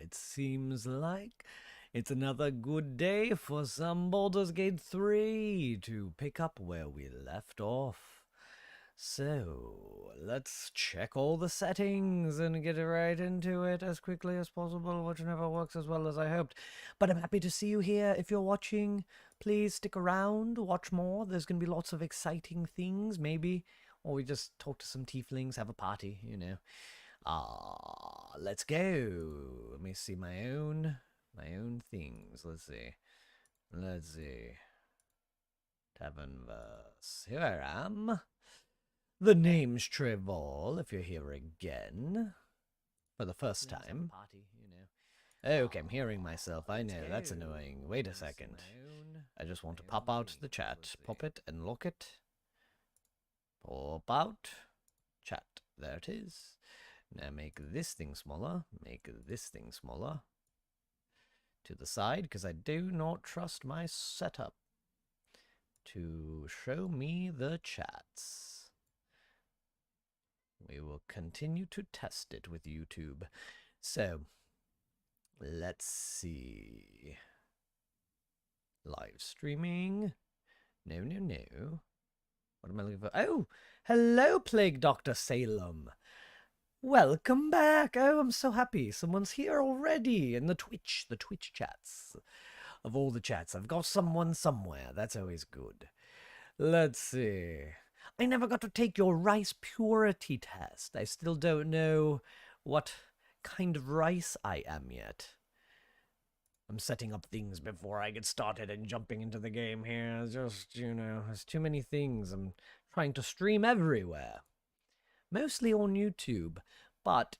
it seems like it's another good day for some Baldur's Gate 3 to pick up where we left off. So, let's check all the settings and get right into it as quickly as possible, which never works as well as I hoped. But I'm happy to see you here. If you're watching, please stick around, watch more. There's going to be lots of exciting things, maybe. Or we just talk to some tieflings, have a party, you know. Let's go. Let me see my own things. Let's see. Tavernverse. Here I am. The name's Trevor, if you're here again. For the first time. Okay, I'm hearing myself. I know, that's annoying. Wait a second. I just want to pop out the chat. Pop it and lock it. Pop out. Chat. There it is. Now make this thing smaller. Make this thing smaller. To the side, because I do not trust my setup to show me the chats. We will continue to test it with YouTube. So, let's see. Live streaming. No. What am I looking for? Oh, hello, Plague Dr. Salem. Welcome back. Oh, I'm so happy. Someone's here already in the Twitch chats. Of all the chats, I've got someone somewhere. That's always good. Let's see. I never got to take your rice purity test. I still don't know what kind of rice I am yet. I'm setting up things before I get started and jumping into the game here. Just, you know, there's too many things. I'm trying to stream everywhere. Mostly on YouTube, but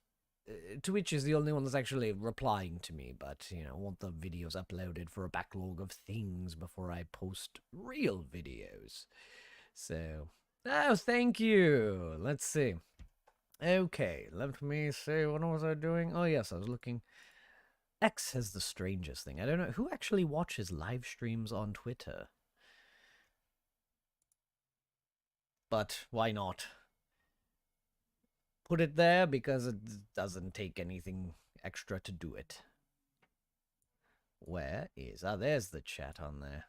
Twitch is the only one that's actually replying to me, but, you know, I want the videos uploaded for a backlog of things before I post real videos. So, oh, thank you. Let's see. Okay, let me see, what was I doing? Oh, yes, I was looking. X has the strangest thing. I don't know, who actually watches live streams on Twitter? But why not? Put it there because it doesn't take anything extra to do it. Where is... Ah, there's the chat on there.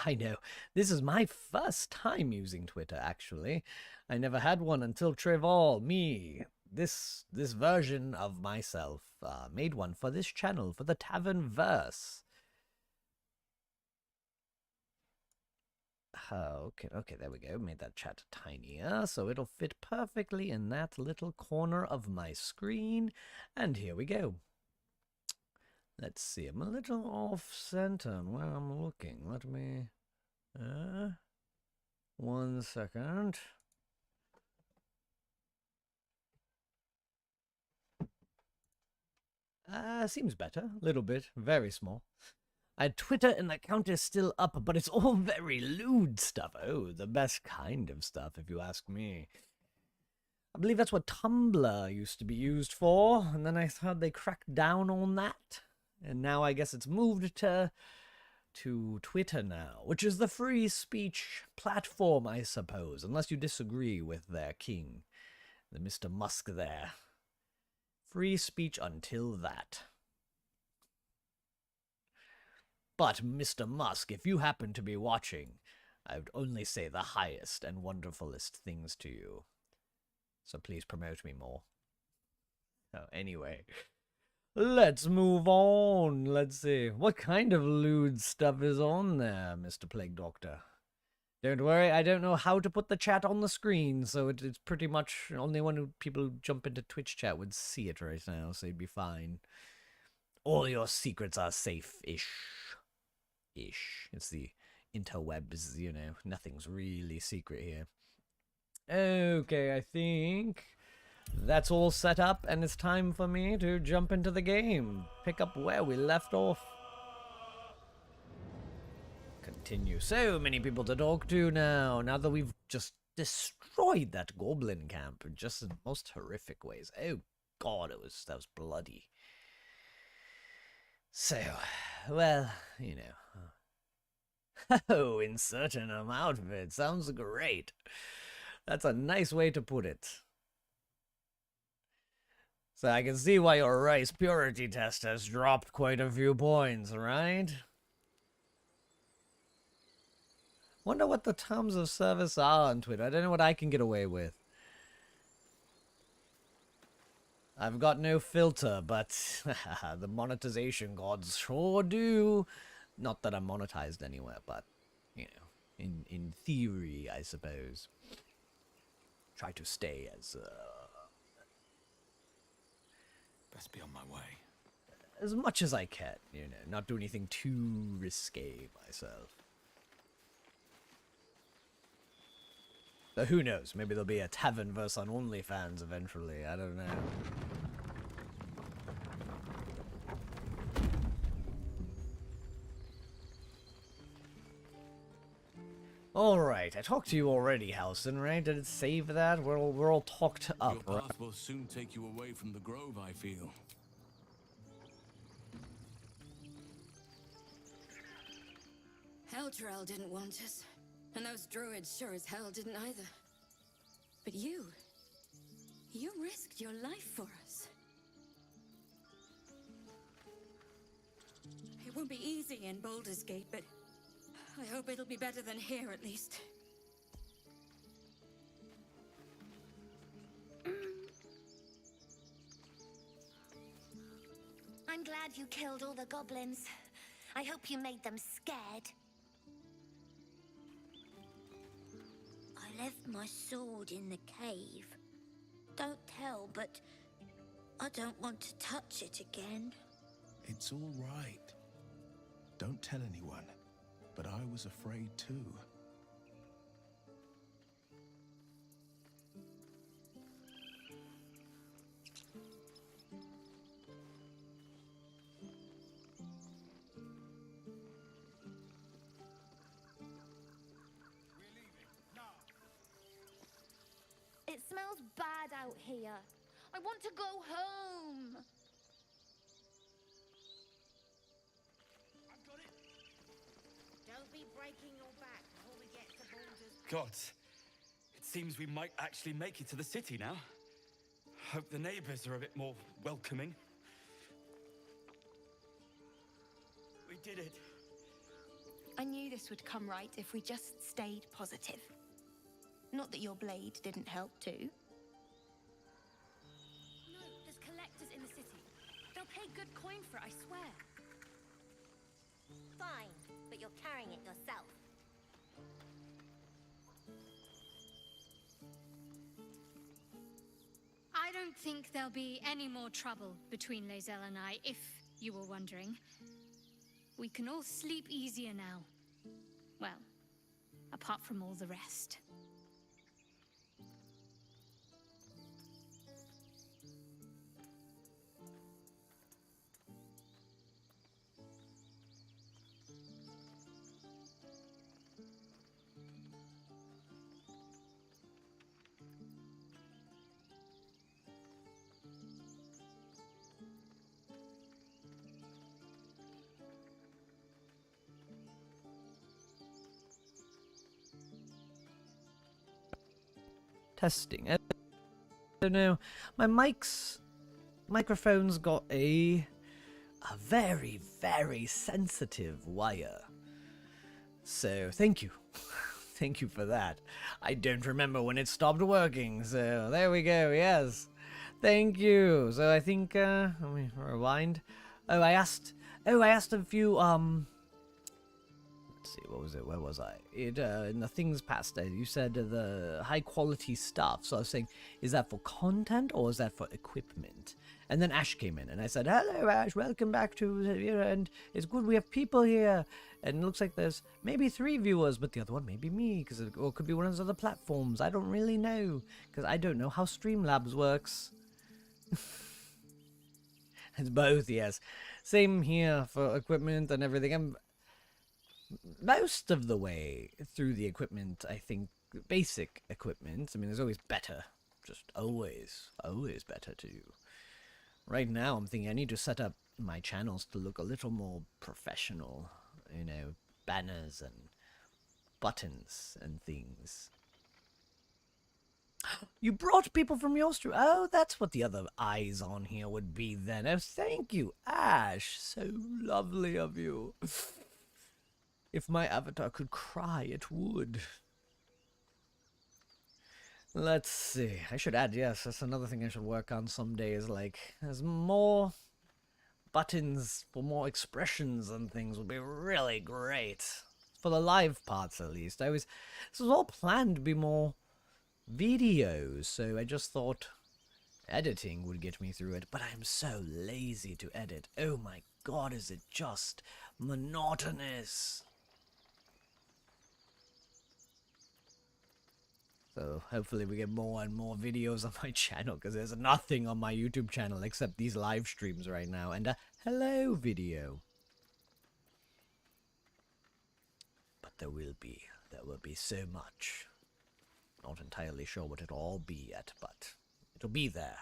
I know. This is my first time using Twitter, actually. I never had one until Trevor, me. This version of myself made one for this channel, for the Tavernverse. Okay, there we go. Made that chat tinier, so it'll fit perfectly in that little corner of my screen. And here we go. Let's see, I'm a little off-center where I'm looking. Let me... 1 second. Seems better. A little bit. Very small. Twitter and the account is still up, but it's all very lewd stuff. Oh, the best kind of stuff, if you ask me. I believe that's what Tumblr used to be used for, and then I thought they cracked down on that. And now I guess it's moved to Twitter now, which is the free speech platform, I suppose, unless you disagree with their king, the Mr. Musk there. Free speech until that. But, Mr. Musk, if you happen to be watching, I would only say the highest and wonderfulest things to you. So please promote me more. Oh, anyway, let's move on. Let's see. What kind of lewd stuff is on there, Mr. Plague Doctor? Don't worry, I don't know how to put the chat on the screen, so it's pretty much only when people jump into Twitch chat would see it right now, so you'd be fine. All your secrets are safe-ish. It's the interwebs, you know, nothing's really secret here. Okay, I think that's all set up, and it's time for me to jump into the game. Pick up where we left off. Continue. So many people to talk to now that we've just destroyed that goblin camp, just in most horrific ways. Oh god, that was bloody. So, well, you know. Oh, insert an outfit. Sounds great. That's a nice way to put it. So I can see why your rice purity test has dropped quite a few points, right? Wonder what the terms of service are on Twitter. I don't know what I can get away with. I've got no filter, but the monetization gods sure do. Not that I'm monetized anywhere, but, you know, in theory, I suppose. Try to stay as, Best be on my way. as much as I can, you know, not do anything too risque myself. But who knows, maybe there'll be a tavern verse on OnlyFans eventually, I don't know. Alright, I talked to you already, Halson, right? Did it save that? We're all talked up, Your right? path will soon take you away from the grove, I feel. Elturel didn't want us, and those druids sure as hell didn't either. But you risked your life for us. It won't be easy in Baldur's Gate, but I hope it'll be better than here at least. I'm glad you killed all the goblins. I hope you made them scared. I left my sword in the cave. Don't tell, but I don't want to touch it again. It's all right. Don't tell anyone. But I was afraid too. It smells bad out here. I want to go home. I've got it. Don't be breaking your back before we get to Baldur's. Gods, it seems we might actually make it to the city now. Hope the neighbors are a bit more welcoming. We did it. I knew this would come right if we just stayed positive. Not that your blade didn't help too. No, there's collectors in the city. They'll pay good coin for it, I swear. Fine, but you're carrying it yourself. I don't think there'll be any more trouble between Lae'zel and I, if you were wondering. We can all sleep easier now. Well, apart from all the rest. Testing. I don't know. My microphone's got a very, very sensitive wire. So thank you. Thank you for that. I don't remember when it stopped working, so there we go, yes. Thank you. So I think, let me rewind. I asked a few, let's see, what was it? Where was I? In the things past, you said the high quality stuff. So I was saying, is that for content or is that for equipment? And then Ash came in and I said, hello Ash, welcome back to, and it's good we have people here. And it looks like there's maybe 3 viewers, but the other one may be me, or it could be one of those other platforms. I don't really know, because I don't know how Streamlabs works. It's both, yes. Same here for equipment and everything. I'm most of the way through the equipment, I think, basic equipment. I mean, there's always better. Just always better too. Right now, I'm thinking I need to set up my channels to look a little more professional. You know, banners and buttons and things. You brought people from your stream. Oh, that's what the other eyes on here would be then. Oh, thank you, Ash. So lovely of you. If my avatar could cry, it would. Let's see. I should add, yes, that's another thing I should work on someday is like, there's more buttons for more expressions and things would be really great. For the live parts, at least. This was all planned to be more videos, so I just thought editing would get me through it, but I'm so lazy to edit. Oh my god, is it just monotonous? So hopefully we get more and more videos on my channel, because there's nothing on my YouTube channel except these live streams right now, and a hello video. But there will be so much. Not entirely sure what it'll all be yet, but it'll be there.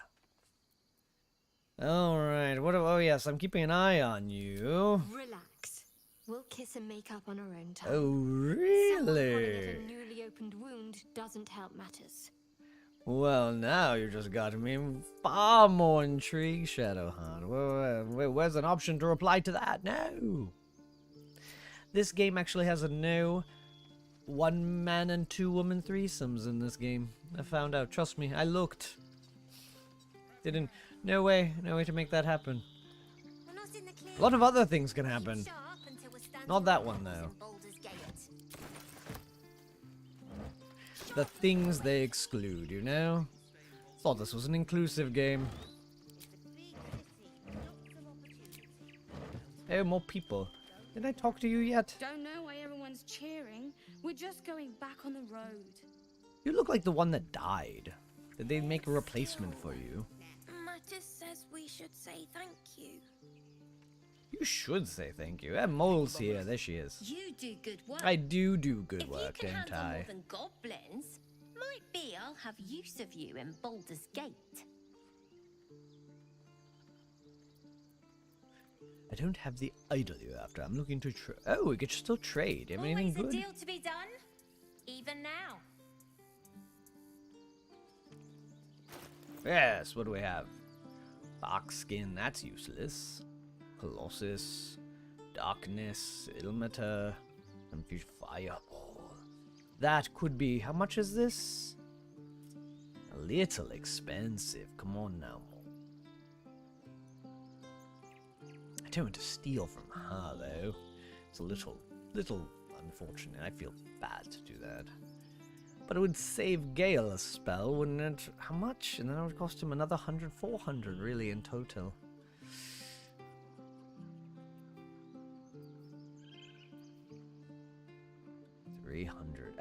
Alright, oh yes, I'm keeping an eye on you. Relax. We'll kiss and make up on our own time. Oh, Someone really? running at a newly opened wound doesn't help matters. Well, now you just got me far more intrigued, Shadowheart. Where's an option to reply to that? No! This game actually has a no one-man and two-woman threesomes in this game. I found out. Trust me, I looked. No way to make that happen. A lot of other things can happen. Not that one, though. The things they exclude, you know? Thought this was an inclusive game. Oh, more people. Did I talk to you yet? Don't know why everyone's cheering. We're just going back on the road. You look like the one that died. Did they make a replacement for you? Mattis says we should say thank you. You should say thank you. Mole's here. There she is. You do good work. I do good work, if you can don't handle I? more than goblins, might be I'll have use of you in Baldur's Gate. I don't have the idol you're after. I'm looking to trade. Oh, we could still trade. You have anything Always a good? deal to be done, even now. Yes, what do we have? Fox skin, that's useless. Colossus, Darkness, Ilmater, Confused Fireball. That could be. How much is this? A little expensive. Come on now. I don't want to steal from her, though. It's a little unfortunate. I feel bad to do that. But it would save Gale a spell, wouldn't it? How much? And then it would cost him another 100, 400, really, in total.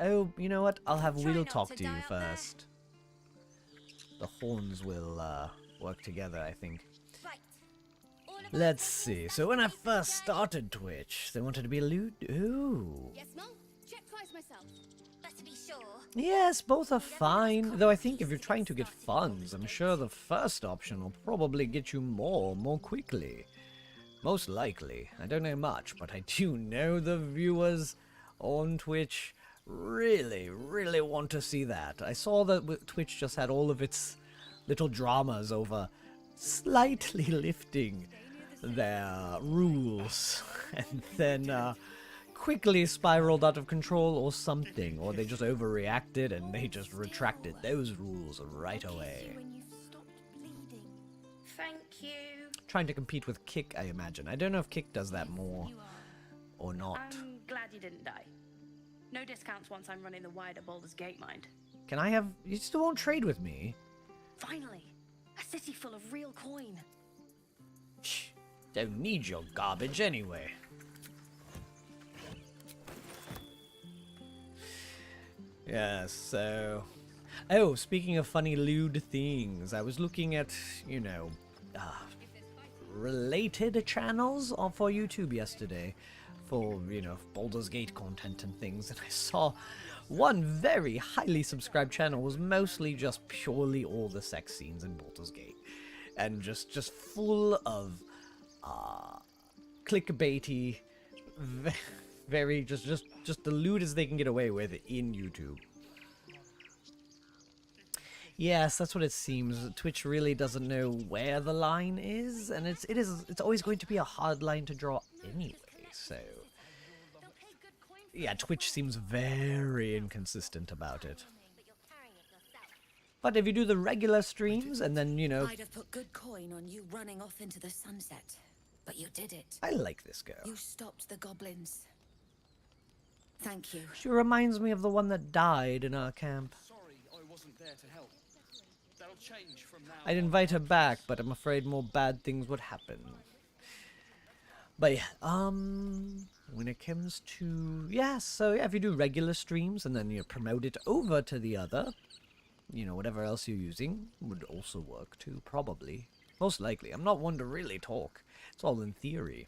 Oh, you know what? I'll have Will talk to you first. The horns will work together, I think. Let's see. So when I first started Twitch, they wanted to be lewd. Ooh. Yes, Mom? Check twice myself. Better be sure. Yes, both are fine. Though I think if you're trying to get funds, I'm sure the first option will probably get you more quickly. Most likely. I don't know much, but I do know the viewers on Twitch really want to see that. I saw that Twitch just had all of its little dramas over slightly lifting their rules and then quickly spiraled out of control or something, or they just overreacted and they just retracted those rules right away. Thank you. Trying to compete with Kick, I imagine. I don't know if Kick does that more or not. I'm glad you didn't die. No discounts once I'm running the wider Baldur's Gate mind. Can I have... You still won't trade with me? Finally! A city full of real coin. Shh. Don't need your garbage anyway. Yes, so... Oh, speaking of funny lewd things, I was looking at, you know, related channels for YouTube yesterday for, you know, Baldur's Gate content and things, and I saw one very highly subscribed channel was mostly just purely all the sex scenes in Baldur's Gate, and just full of clickbaity, very just the lewd as they can get away with in YouTube. Yes, that's what it seems. Twitch really doesn't know where the line is, and it's always going to be a hard line to draw anyway, so... Yeah, Twitch seems very inconsistent about it. But if you do the regular streams, and then, you know... I'd have put good coin on you running off into the sunset, but you did it. I like this girl. You stopped the goblins. Thank you. She reminds me of the one that died in our camp. Sorry, I wasn't there to help. That'll change from now I'd invite her back, but I'm afraid more bad things would happen. But yeah, when it comes to... Yeah, so yeah, if you do regular streams and then you promote it over to the other, you know, whatever else you're using would also work too, probably. Most likely. I'm not one to really talk. It's all in theory.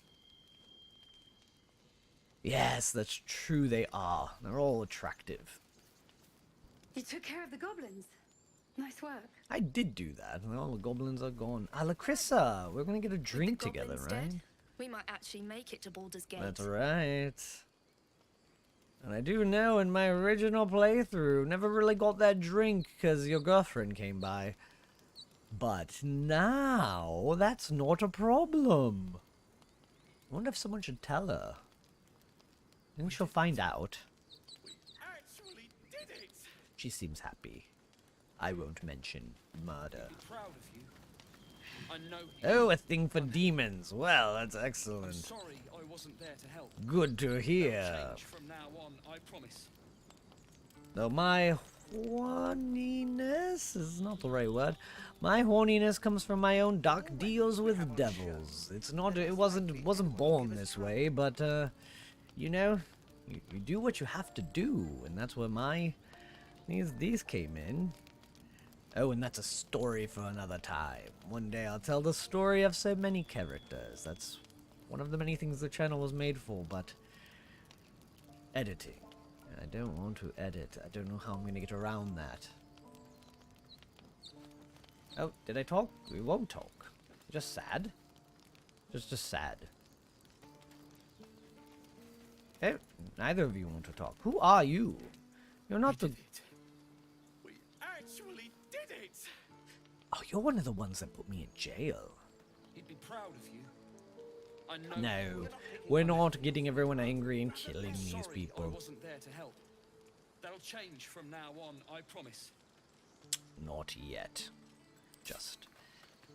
Yes, that's true, they are. They're all attractive. You took care of the goblins. Nice work. I did do that, and all the goblins are gone. Alacrissa, we're gonna get a drink the together, goblins right? dead, we might actually make it to Baldur's Gate. That's right. And I do know in my original playthrough, never really got that drink because your girlfriend came by. But now, that's not a problem. I wonder if someone should tell her. I think she'll find out. We actually did it! She seems happy. I won't mention murder. Be proud of you. I know Oh, a thing for demons. Well, that's I'm excellent. sorry I wasn't there to help. Good to That'll hear. change from now on, I promise. Though my horniness is not the right word. My horniness comes from my own dark deals with devils. It's not. It wasn't born this way, but you know, you do what you have to do, and that's where my these came in. Oh, and that's a story for another time. One day I'll tell the story of so many characters. That's one of the many things the channel was made for, but editing. I don't want to edit. I don't know how I'm going to get around that. Oh, did I talk? We won't talk. Just sad? Just sad. Oh, neither of you want to talk. Who are you? You're not the... We actually did it! Oh, you're one of the ones that put me in jail. He'd be proud of you. I know. No, we're not getting everyone angry and killing these Sorry I people. wasn't there to help. That'll change from now on, I promise. Not yet. Just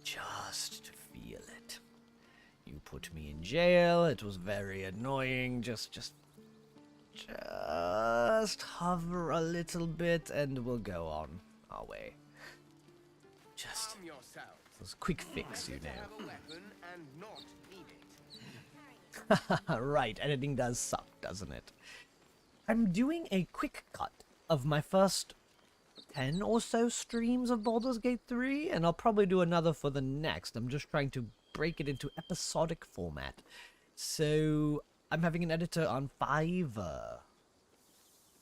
to feel it. You put me in jail. It was very annoying. Just hover a little bit, and we'll go on our way. Just Calm yourself. it was a quick fix, you know. Have a weapon and not need it. Right, editing does suck, doesn't it? I'm doing a quick cut of my first 10 or so streams of Baldur's Gate 3, and I'll probably do another for the next. I'm just trying to break it into episodic format. So, I'm having an editor on Fiverr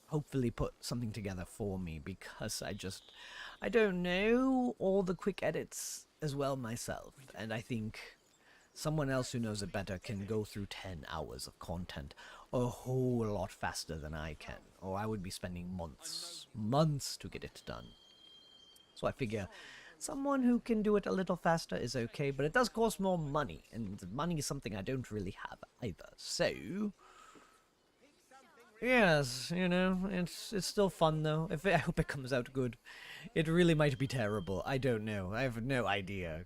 hopefully put something together for me, because I don't know all the quick edits as well myself, and I think someone else who knows it better can go through 10 hours of content a whole lot faster than I can, or I would be spending months to get it done. So I figure someone who can do it a little faster is okay, but it does cost more money, and money is something I don't really have either. So, yes, you know, it's still fun though. I hope it comes out good. It really might be terrible. I don't know. I have no idea.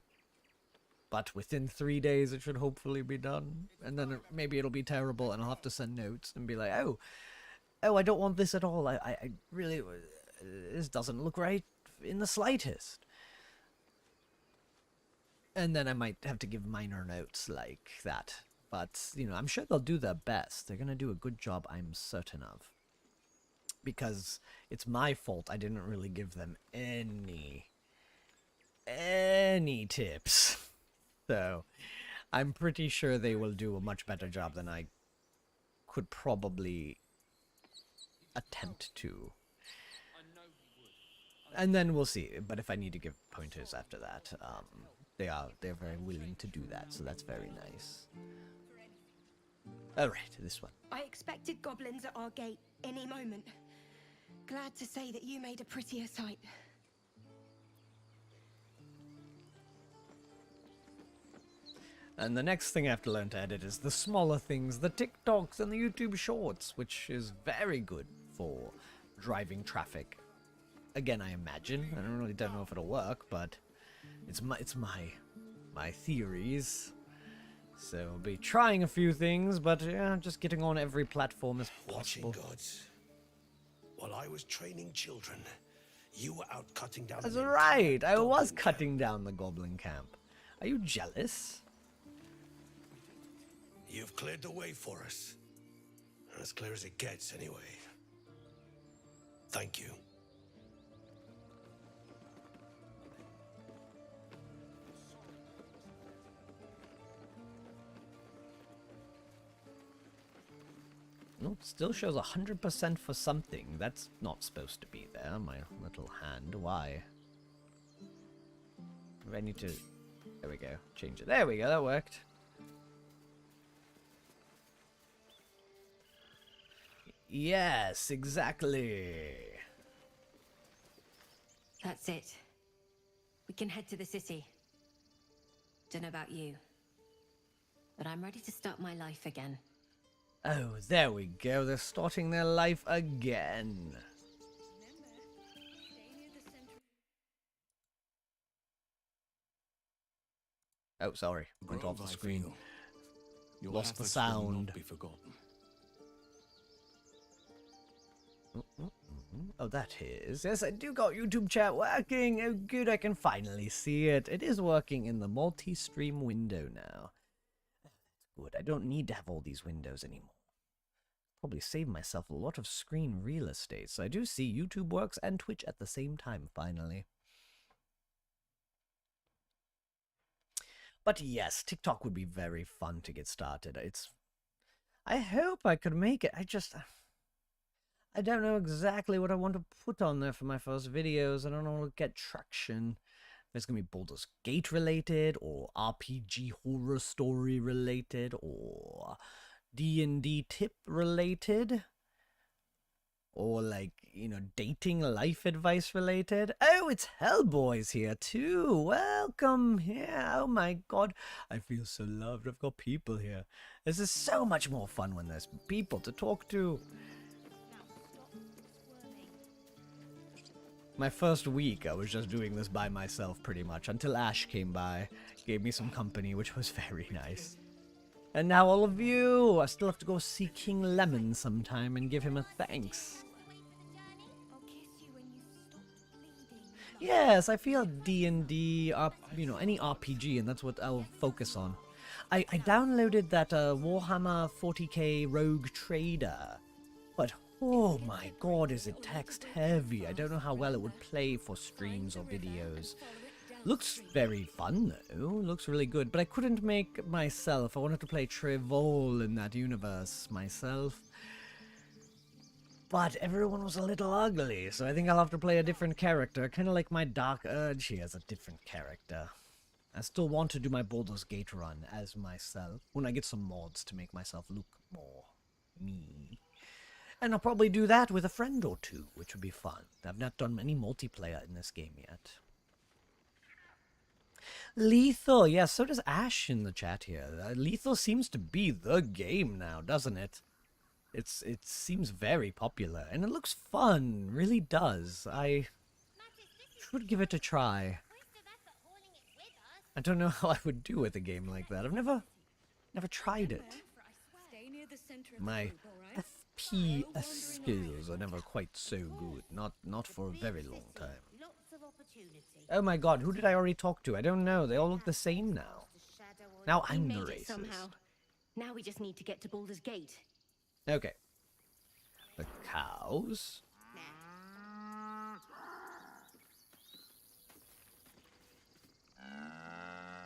But within 3 days, it should hopefully be done. And then maybe it'll be terrible, and I'll have to send notes and be like, oh, I don't want this at all. I really, this doesn't look right in the slightest. And then I might have to give minor notes like that. But, you know, I'm sure they'll do their best. They're going to do a good job, I'm certain of. Because it's my fault I didn't really give them any tips. So, I'm pretty sure they will do a much better job than I could probably attempt to. And then we'll see. But if I need to give pointers after that, they're very willing to do that, so that's very nice. Alright, this one. I expected goblins at our gate any moment. Glad to say that you made a prettier sight. And the next thing I have to learn to edit is the smaller things, the TikToks and the YouTube Shorts, which is very good for driving traffic. Again, I imagine. I don't know if it'll work, but it's my theories. So I'll be trying a few things, but yeah, just getting on every platform as possible. Watching gods. While I was training children, you were out cutting down. That's right. I was cutting down the goblin camp. Are you jealous? You've cleared the way for us. As clear as it gets, anyway. Thank you. No, it still shows 100% for something. That's not supposed to be there, my little hand. Why? I need to... There we go. Change it. There we go, that worked. Yes, exactly. That's it. We can head to the city. Don't know about you, but I'm ready to start my life again. Oh, there we go. They're starting their life again. Oh, sorry. Went off the screen. Lost the sound. Be forgotten. Oh, that is. Yes, I do got YouTube chat working. Oh, good. I can finally see it. It is working in the multi-stream window now. That's good. I don't need to have all these windows anymore. Probably save myself a lot of screen real estate. So I do see YouTube works and Twitch at the same time, finally. But yes, TikTok would be very fun to get started. I hope I could make it. I don't know exactly what I want to put on there for my first videos. I don't know to get traction. If it's going to be Baldur's Gate related, or RPG horror story related, or D&D tip related, or like, you know, dating life advice related. Oh, it's Hellboy's here too. Welcome here. Oh my god, I feel so loved. I've got people here. This is so much more fun when there's people to talk to. My first week, I was just doing this by myself pretty much, until Ash came by, gave me some company, which was very nice. And now all of you! I still have to go see King Lemon sometime and give him a thanks. Yes, I feel D&D, you know, any RPG, and that's what I'll focus on. I downloaded that Warhammer 40k Rogue Trader, but oh my god, is it text heavy. I don't know how well it would play for streams or videos. Looks very fun though, looks really good, but I couldn't make myself. I wanted to play Trevol in that universe myself. But everyone was a little ugly, so I think I'll have to play a different character, kind of like my Dark Urge here as a different character. I still want to do my Baldur's Gate run as myself, when I get some mods to make myself look more me. And I'll probably do that with a friend or two, which would be fun. I've not done any multiplayer in this game yet. Lethal, yes, so does Ash in the chat here. Lethal seems to be the game now, doesn't it? It seems very popular, and it looks fun, really does. I should give it a try. I don't know how I would do with a game like that. I've never tried it. My FPS skills are never quite so good. Not for a very long time. Oh my god, who did I already talk to? I don't know. They all look the same now. Now I'm the racist. Somehow. Now we just need to get to Baldur's Gate. Okay. The cows.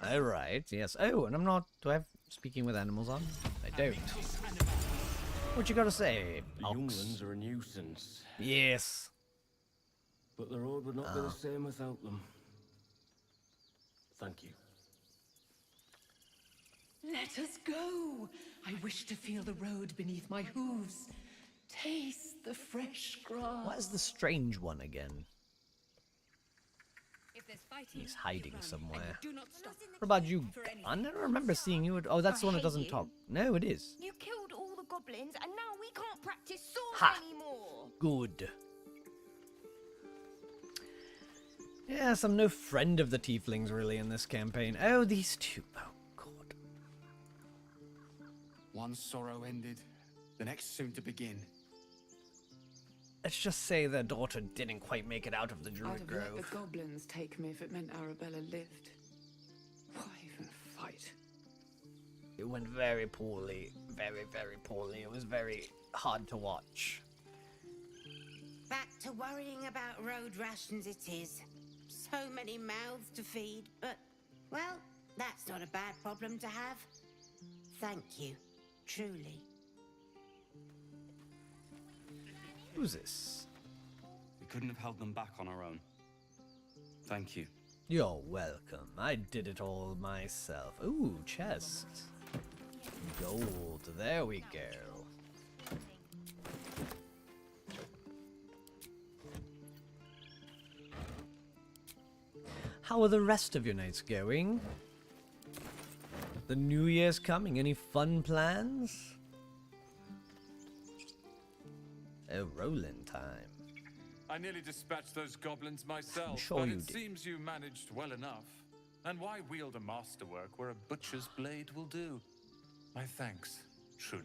Alright, yes. Oh, and I'm not... Do I have speaking with animals on? I don't. What you gotta say, The young ones are a nuisance. Yes. But the road would not be the same without them. Thank you. Let us go. I wish to feel the road beneath my hooves. Taste the fresh grass. What is the strange one again? If there's fighting He's hiding somewhere. Do not stop. What about you? I never remember seeing you. Oh, that's the one that doesn't talk. No, it is. You killed all the goblins, and now we can't practice swords Ha! anymore. Good. Yes, I'm no friend of the Tieflings really in this campaign. Oh, these two. Oh, God. One sorrow ended, the next soon to begin. Let's just say their daughter didn't quite make it out of the I'd Druid have let Grove. the goblins take me if it meant Arabella lived. Why even fight? It went very poorly. Very, very poorly. It was very hard to watch. Back to worrying about road rations it is. So many mouths to feed, but, well, that's not a bad problem to have. Thank you, truly. Who's this? We couldn't have held them back on our own. Thank you. You're welcome. I did it all myself. Ooh, chest. Gold. There we go. How are the rest of your nights going? The New Year's coming. Any fun plans? Oh, rolling time. I nearly dispatched those goblins myself, sure but you it did. seems you managed well enough. And why wield a masterwork where a butcher's blade will do? My thanks, truly.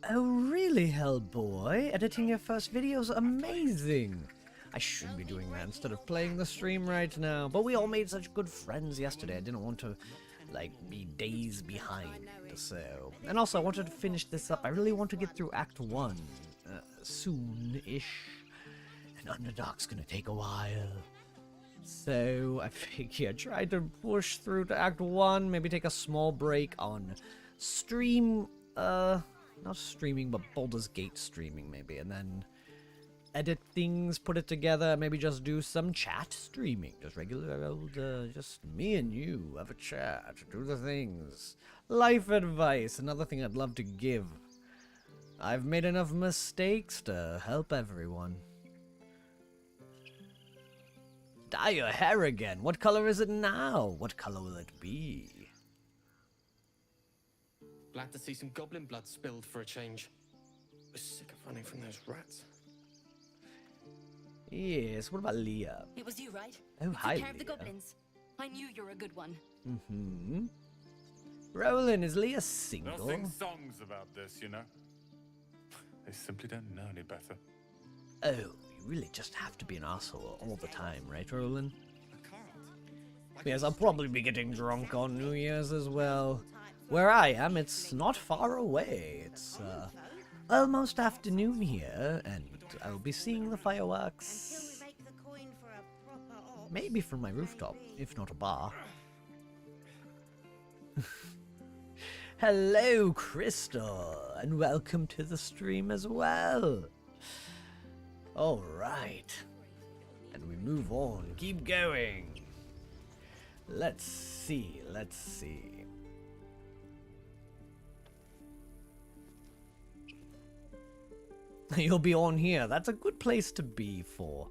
Oh, really, Hellboy? Editing your first video's amazing. I should be doing that instead of playing the stream right now. But we all made such good friends yesterday. I didn't want to, like, be days behind. So, and also I wanted to finish this up. I really want to get through Act 1 soon-ish. And Underdark's gonna take a while. So I figure try to push through to Act 1, maybe take a small break on stream, not streaming, but Baldur's Gate streaming maybe, and then edit things, put it together, maybe just do some chat streaming, just regular old, just me and you, have a chat, do the things. Life advice, another thing I'd love to give. I've made enough mistakes to help everyone. Dye your hair again. What color is it now? What color will it be? Glad to see some goblin blood spilled for a change. We're sick of running from those rats. Yes, what about Leah? It was you, right? Oh, Who hi, took care of the Leah. goblins. I knew you were a good one. Mm-hmm. Roland, is Leah single? They'll sing songs about this, you know. They simply don't know any better. Oh, you really just have to be an asshole all the time, right, Roland? Yes, I'll probably be getting drunk on New Year's as well. Where I am, it's not far away. It's, almost afternoon here, and I'll be seeing the fireworks. Maybe from my rooftop, if not a bar. Hello, Crystal, and welcome to the stream as well. Alright. And we move on. Keep going. Let's see, let's see. You'll be on here. That's a good place to be for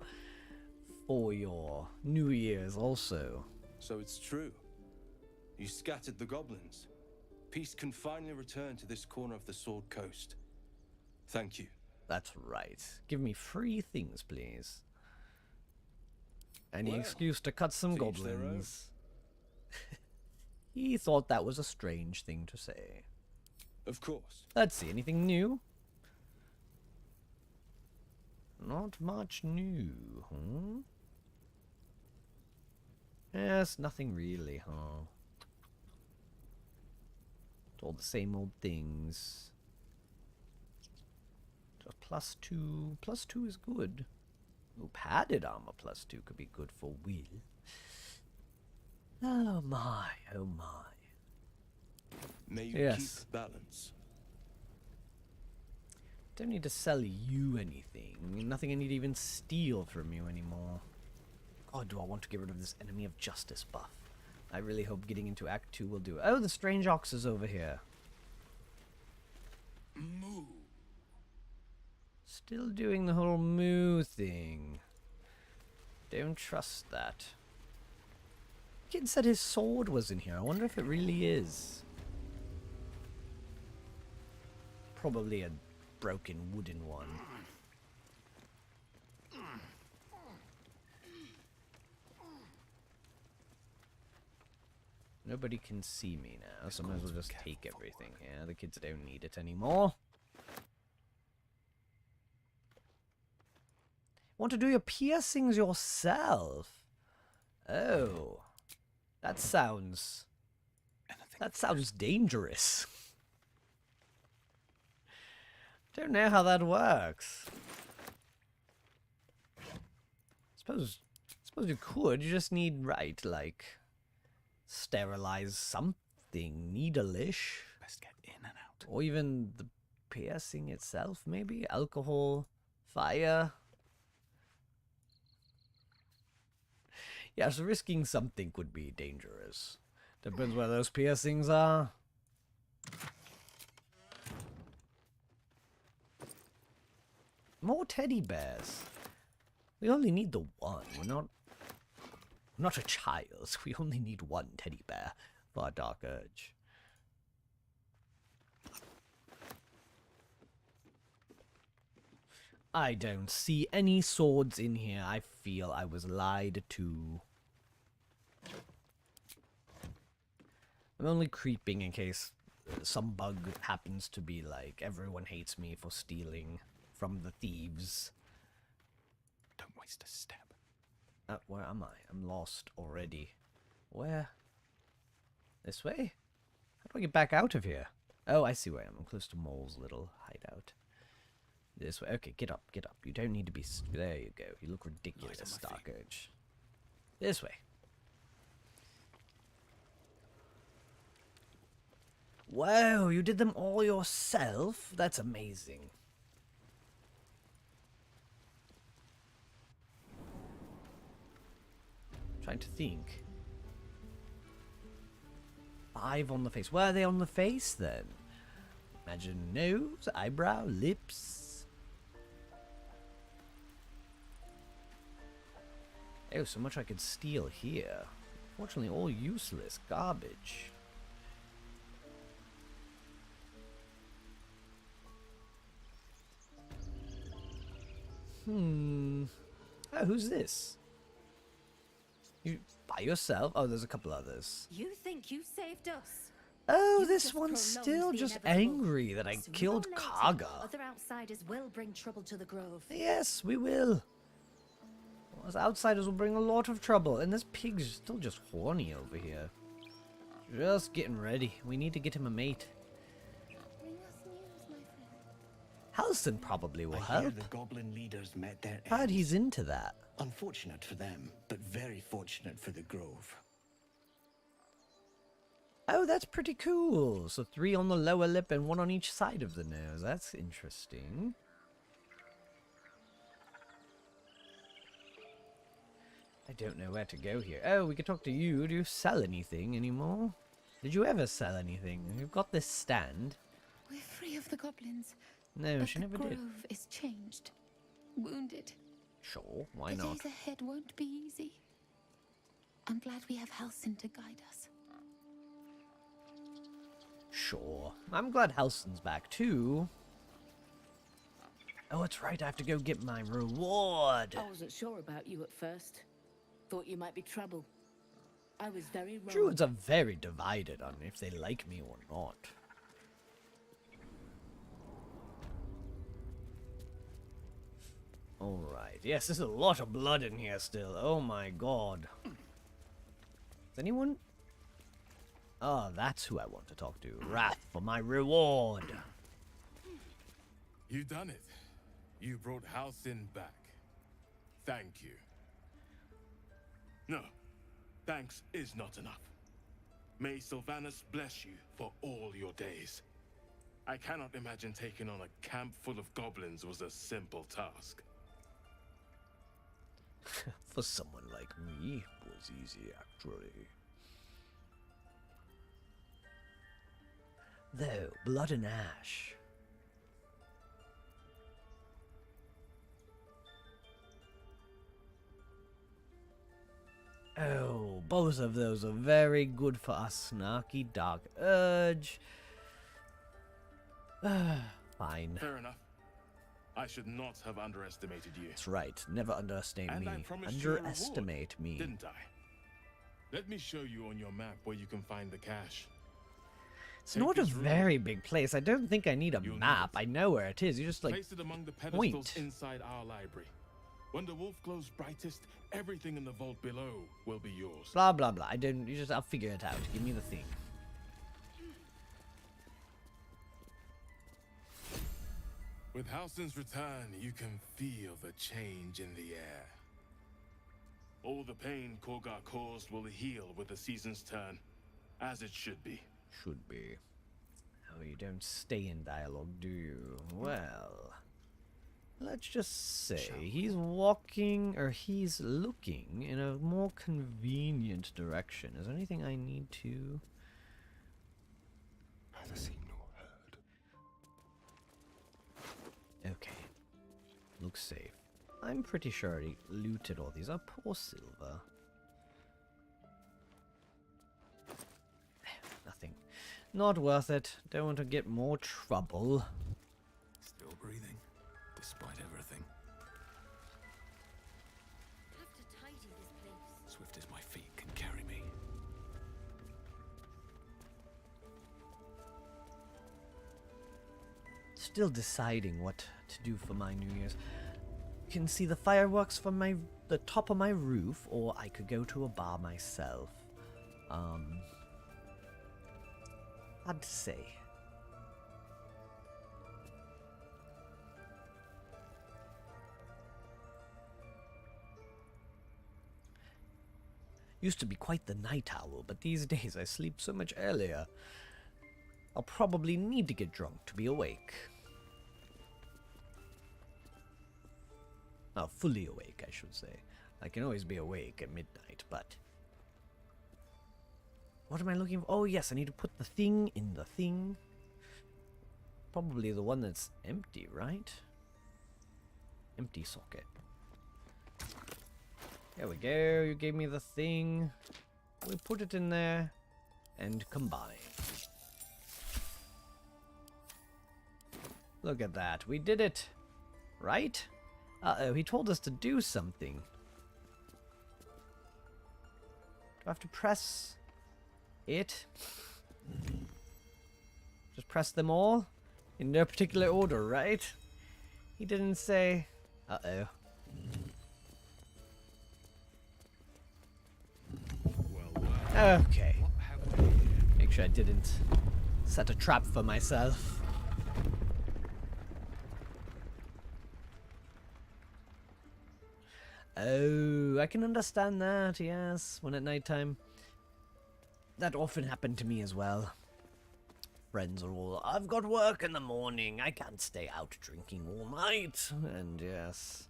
your New Year's also. So it's true. You scattered the goblins. Peace can finally return to this corner of the Sword Coast. Thank you. That's right. Give me free things, please. Any Well, excuse to cut some to each their own. goblins. He thought that was a strange thing to say. Of course. Let's see, anything new? Not much new, huh? Yes, nothing really, huh? It's all the same old things. Just +2. +2 is good. Oh, padded armor +2 could be good for Will. Oh my, oh my. May you Yes. keep balance. Don't need to sell you anything. Nothing I need to even steal from you anymore. God, do I want to get rid of this enemy of justice buff. I really hope getting into Act 2 will do it. Oh, the strange ox is over here. Moo. Still doing the whole moo thing. Don't trust that. Kid said his sword was in here. I wonder if it really is. Probably a broken wooden one. Nobody can see me now, so I might as well just take everything here. The kids don't need it anymore. Want to do your piercings yourself? Oh. That sounds dangerous. Don't know how that works. Suppose you could. You just need, right, like, sterilize something needle-ish. Best get in and out. Or even the piercing itself, maybe? Alcohol, fire. Yeah, so risking something could be dangerous. Depends where those piercings are. More teddy bears. We only need the one. We're not a child. We only need one teddy bear for our dark urge. I don't see any swords in here. I feel I was lied to. I'm only creeping in case some bug happens to be like, everyone hates me for stealing from the thieves. Don't waste a step. Where am I? I'm lost already. Where? This way? How do I get back out of here? Oh, I see where I am. I'm close to Mole's little hideout. This way. Okay, get up, get up. You don't need to be... There you go. You look ridiculous, Dark Urge. This way. Whoa, you did them all yourself? That's amazing. Trying to think. 5 on the face. Where are they on the face then? Imagine nose, eyebrow, lips. Oh, so much I could steal here. Fortunately, all useless garbage. Oh, who's this? You by yourself? Oh, there's a couple others. You think you saved us? Oh, You've this just one's prolonged still the just inevitable. angry that I Sooner or killed later, Kaga. Other outsiders will bring trouble to the grove. Yes, we will. Well, as outsiders will bring a lot of trouble, and this pig's still just horny over here. Just getting ready. We need to get him a mate. Halson probably will I hear help. the goblin leaders met their Heard ends. he's into that. Unfortunate for them, but very fortunate for the grove. Oh, that's pretty cool. So 3 on the lower lip and 1 on each side of the nose. That's interesting. I don't know where to go here. Oh, we could talk to you. Do you sell anything anymore? Did you ever sell anything? You've got this stand. We're free of the goblins. No, but she never the did. grove is changed. Wounded. Sure, why the not? days ahead won't be easy. I'm glad we have Halsin to guide us. Sure. I'm glad Halson's back too. Oh, it's right. I have to go get my reward. I wasn't sure about you at first. Thought you might be trouble. I was very wrong. Druids are very divided on if they like me or not. Alright. Yes, there's a lot of blood in here still. Oh my god. Is anyone... Oh, that's who I want to talk to. Wrath for my reward. You done it. You brought Halcyon back. Thank you. No, thanks is not enough. May Sylvanus bless you for all your days. I cannot imagine taking on a camp full of goblins was a simple task. For someone like me, it was easy, actually. Though, blood and ash. Oh both of those are very good for a snarky dark urge. Fine. Fair enough. I should not have underestimated you. That's right. Never underestimate And me. I promised you a reward, Underestimate me. didn't I? Let me show you on your map where you can find the cache. It's Take not a this room. very big place. I don't think I need a You'll map. I know where it is. You just, like, Place it among the pedestals point. inside our library. When the wolf glows brightest, everything in the vault below will be yours. Blah, blah, blah. I don't... You just... I'll figure it out. Give me the thing. With Halsin's return, you can feel the change in the air. All the pain Korgar caused will heal with the season's turn, as it should be. Should be. Oh, you don't stay in dialogue, do you? Well... Let's just say he's walking, or he's looking in a more convenient direction. Is there anything I need to... Neither seen nor heard. Okay. Looks safe. I'm pretty sure he looted all these. Oh, poor Silver. Nothing. Not worth it. Don't want to get more trouble. Still breathing, despite everything. Have to tidy this place. Swift as my feet can carry me. Still deciding what to do for my New Year's. You can see the fireworks from the top of my roof, or I could go to a bar myself. Hard to say. Used to be quite the night owl, but these days I sleep so much earlier. I'll probably need to get drunk to be awake. Oh, fully awake, I should say. I can always be awake at midnight, but... What am I looking for? Oh, yes, I need to put the thing in the thing. Probably the one that's empty, right? Empty socket. There we go, you gave me the thing. We put it in there and combine. Look at that, we did it! Right? Uh-oh, he told us to do something. Do I have to press it? Just press them all? In no particular order, right? He didn't say... Uh-oh. Okay. Make sure I didn't set a trap for myself. Oh, I can understand that, yes. When at nighttime. That often happened to me as well. Friends are all, I've got work in the morning. I can't stay out drinking all night. And yes.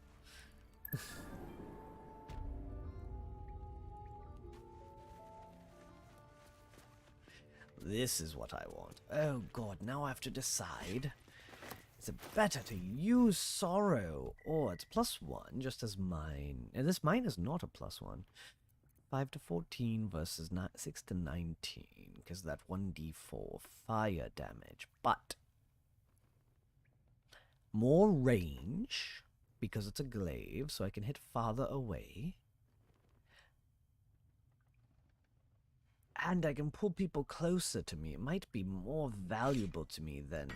This is what I want. Oh god, now I have to decide. Is it better to use sorrow? Or it's +1, just as mine. And this mine is not a +1. 5 to 14 versus 6 to 19. Because that 1d4 fire damage. But more range. Because it's a glaive, so I can hit farther away. And I can pull people closer to me. It might be more valuable to me than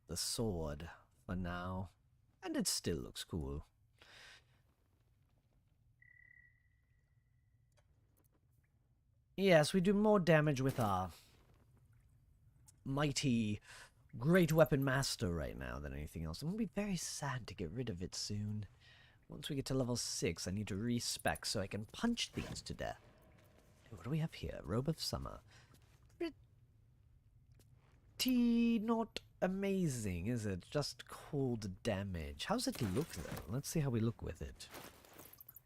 the sword for now. And it still looks cool. Yes, we do more damage with our mighty great weapon master right now than anything else. I'm going to be very sad to get rid of it soon. Once we get to level 6, I need to respec so I can punch things to death. What do we have here? Robe of Summer. Pretty not amazing, is it? Just cold damage. How's it look, though? Let's see how we look with it.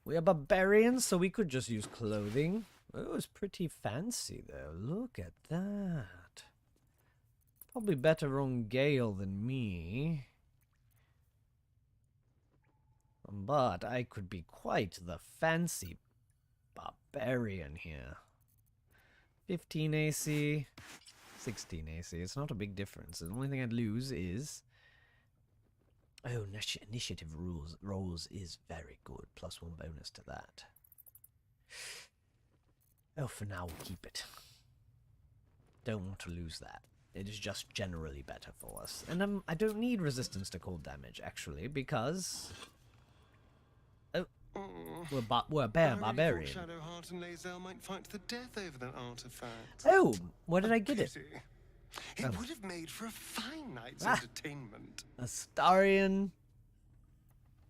We are barbarians, so we could just use clothing. Oh, it's pretty fancy, though. Look at that. Probably better on Gale than me. But I could be quite the fancy barbarian here. 15 AC, 16 AC. It's not a big difference. The only thing I'd lose is... Oh, initiative rolls is very good. +1 bonus to that. Oh, for now we'll keep it. Don't want to lose that. It is just generally better for us. And I don't need resistance to cold damage, actually, because... Oh, we're a barbarian. Shadowheart and Lae'zel might fight to the death over that artifact. Oh, where did I get it? It would have made for a fine night's entertainment. Astarion.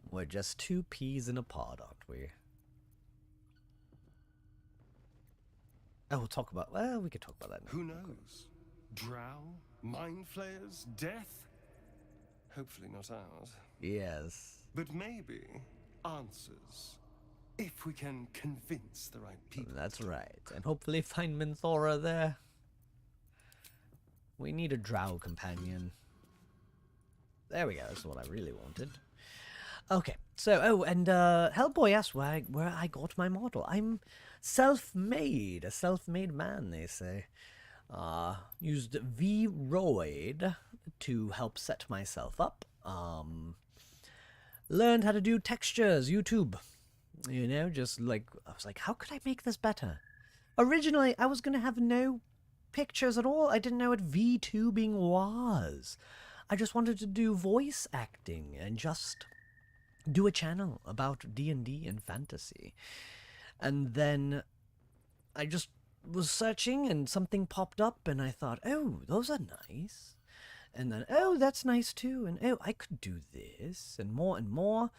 We're just 2 peas in a pod, aren't we? Oh, we'll talk about... Well, we could talk about that. Who knows? Drow? Mind flayers? Death? Hopefully not ours. Yes. But maybe answers. If we can convince the right people. That's right. And hopefully find Minthora there. We need a drow companion. There we go. That's what I really wanted. Okay. So, oh, and Hellboy asked where I got my model. I'm self-made. A self-made man, they say. Used V-Roid to help set myself up. Learned how to do textures, YouTube. You know, just like, I was like, how could I make this better? Originally, I was going to have no pictures at all. I didn't know what VTubing was. I just wanted to do voice acting and just do a channel about D&D and fantasy. And then I just was searching and something popped up and I thought, oh, those are nice. And then, oh, that's nice too. And oh, I could do this and more and more.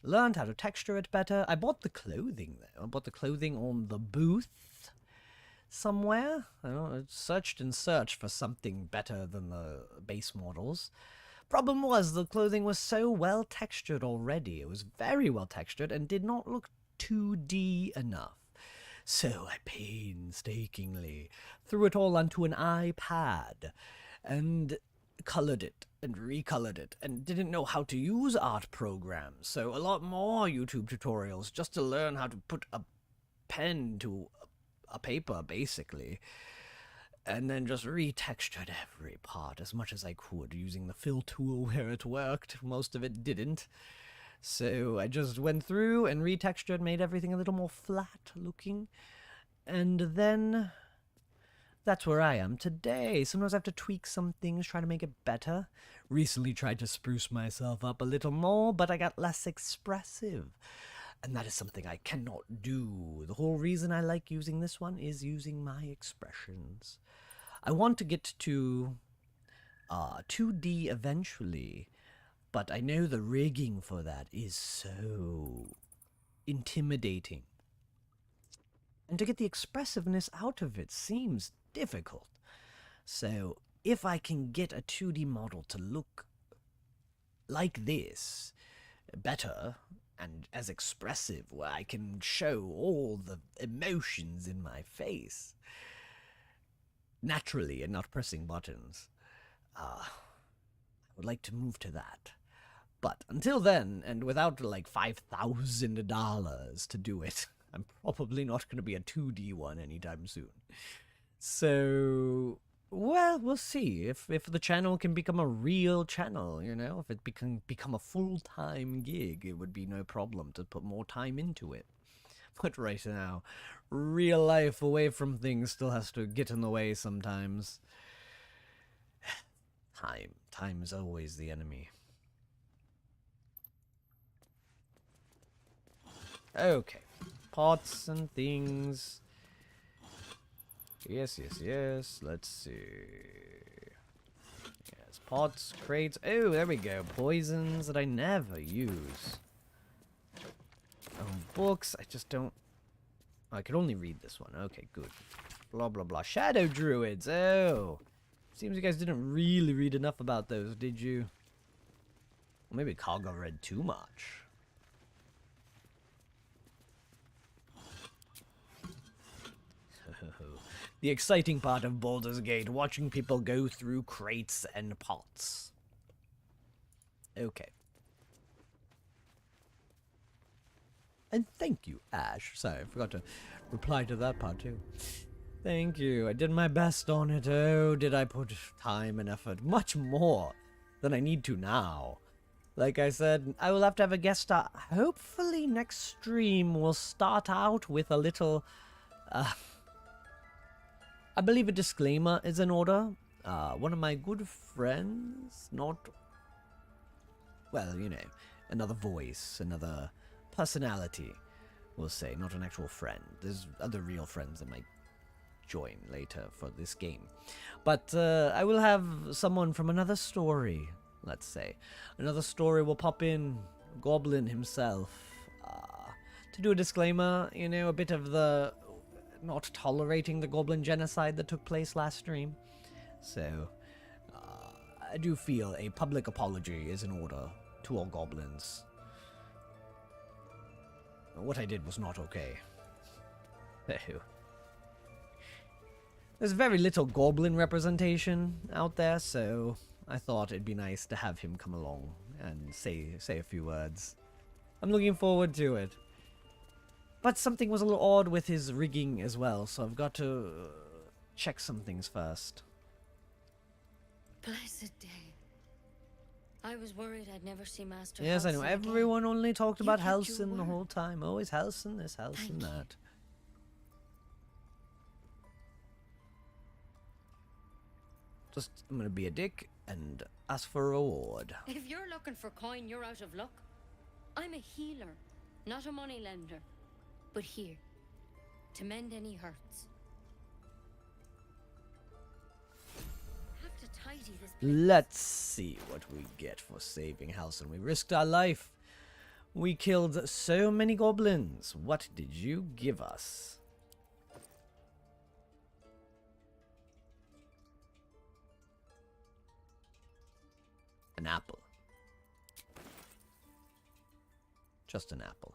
Learned how to texture it better. I bought the clothing though. I bought the clothing on the booth somewhere. I don't know, I searched and searched for something better than the base models. Problem was the clothing was so well textured already. It was very well textured and did not look 2D enough. So I painstakingly threw it all onto an iPad and colored it and recolored it and didn't know how to use art programs. So a lot more YouTube tutorials just to learn how to put a pen to a paper, basically. And then just retextured every part as much as I could using the fill tool where it worked. Most of it didn't. So I just went through and retextured, made everything a little more flat looking. And then that's where I am today. Sometimes I have to tweak some things, try to make it better. Recently tried to spruce myself up a little more, but I got less expressive. And that is something I cannot do. The whole reason I like using this one is using my expressions. I want to get to 2D eventually, but I know the rigging for that is so intimidating. And to get the expressiveness out of it seems difficult. So if I can get a 2D model to look like this, better and as expressive, where I can show all the emotions in my face naturally and not pressing buttons, I would like to move to that. But until then, and without like $5,000 to do it, I'm probably not going to be a 2D one anytime soon. So, well, we'll see if the channel can become a real channel, you know? If it become a full-time gig, it would be no problem to put more time into it. But right now, real life away from things still has to get in the way sometimes. Time is always the enemy. Okay, pots and things. Yes, let's see. Yes, pots, crates. Oh, there we go. Poisons that I never use. Books, I just don't... I could only read this one. Okay, good. Blah, blah, blah. Shadow Druids. Oh. Seems you guys didn't really read enough about those, did you? Well, maybe Kaga read too much. The exciting part of Baldur's Gate, watching people go through crates and pots. Okay. And thank you, Ash. Sorry, I forgot to reply to that part too. Thank you. I did my best on it. Oh, did I put time and effort? Much more than I need to now. Like I said, I will have to have a guest star. Hopefully next stream will start out with a little... I believe a disclaimer is in order. One of my good friends, not... Well, you know, another voice, another personality, we'll say, not an actual friend. There's other real friends that might join later for this game. But I will have someone from another story, let's say. Another story will pop in, Goblin himself. To do a disclaimer, you know, a bit of the not tolerating the Goblin genocide that took place last stream. So, I do feel a public apology is in order to all goblins. What I did was not okay. There's very little goblin representation out there, so I thought it'd be nice to have him come along and say a few words. I'm looking forward to it. But something was a little odd with his rigging as well, so I've got to check some things first. Blessed day. I was worried I'd never see Master Yes, I know. Halsin again. Everyone only talked about kept your Halsin the word. whole time. Always Halsin this, Halsin that. Just, I'm gonna be a dick and ask for a reward. If you're looking for coin, you're out of luck. I'm a healer, not a money lender. But here, to mend any hurts. Have to tidy this place. Let's see what we get for saving Halsin. We risked our life. We killed so many goblins. What did you give us? An apple. Just an apple.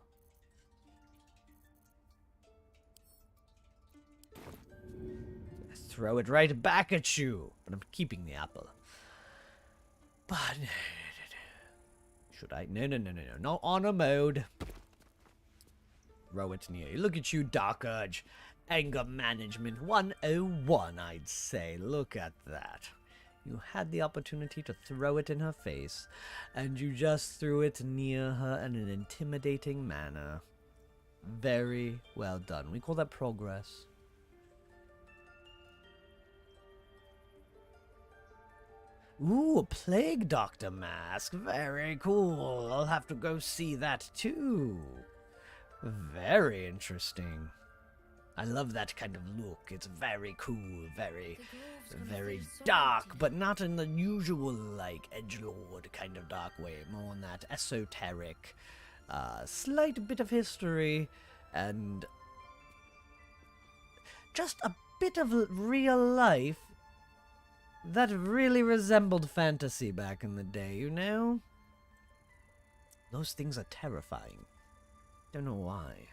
Throw it right back at you. But I'm keeping the apple. But... Should I? No. Not honor mode. Throw it near you. Look at you, Dark Urge. Anger Management 101, I'd say. Look at that. You had the opportunity to throw it in her face, and you just threw it near her in an intimidating manner. Very well done. We call that progress. Ooh, a Plague Doctor mask. Very cool. I'll have to go see that too. Very interesting. I love that kind of look. It's very cool, very dark, but not in the usual, like, edgelord kind of dark way. More in that esoteric, slight bit of history, and just a bit of real life that really resembled fantasy back in the day, you know? Those things are terrifying. Don't know why.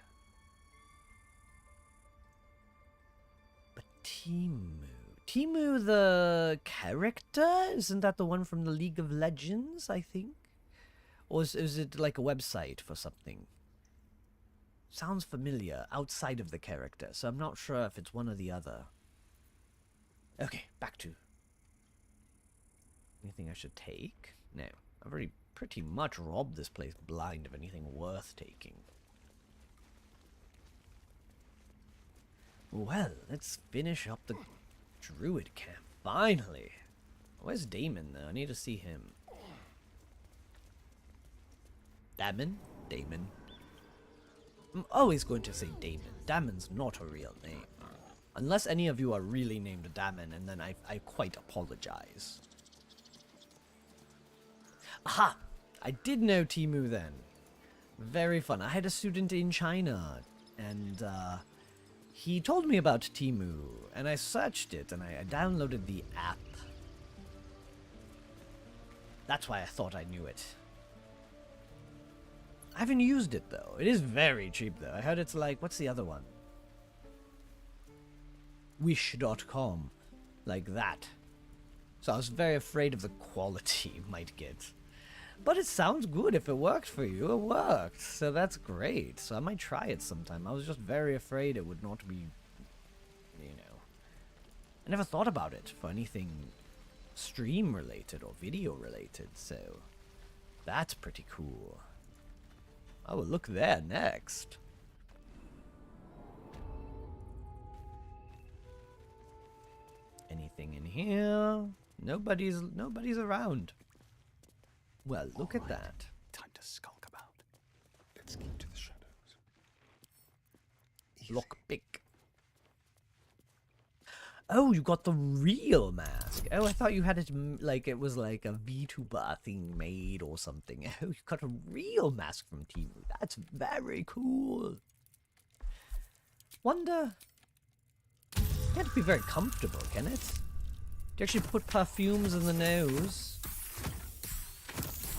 But Timu the character? Isn't that the one from the League of Legends, I think? Or is it like a website for something? Sounds familiar outside of the character, so I'm not sure if it's one or the other. Okay, back to... Anything I should take? No. I've already pretty much robbed this place blind of anything worth taking. Well, let's finish up the druid camp. Finally! Where's Damon, though? I need to see him. Damon? Damon. I'm always going to say Damon. Damon's not a real name. Unless any of you are really named Damon, and then I quite apologize. Aha! I did know Timu then. Very fun. I had a student in China, and he told me about Timu, and I searched it, and I downloaded the app. That's why I thought I knew it. I haven't used it, though. It is very cheap, though. I heard it's like, what's the other one? Wish.com. Like that. So I was very afraid of the quality it might get. But it sounds good. If it worked for you, it worked. So that's great. So I might try it sometime. I was just very afraid it would not be, you know. I never thought about it for anything stream related or video related. So that's pretty cool. Oh, look there next. Anything in here? Nobody's around. Well, look at that. Time to skulk about. Let's keep to the shadows. Lockpick. Oh, you got the real mask. Oh, I thought you had it like it was like a VTuber thing made or something. Oh, you got a real mask from Temu. That's very cool. Wonder. It can't be very comfortable, can it? Do you actually put perfumes in the nose?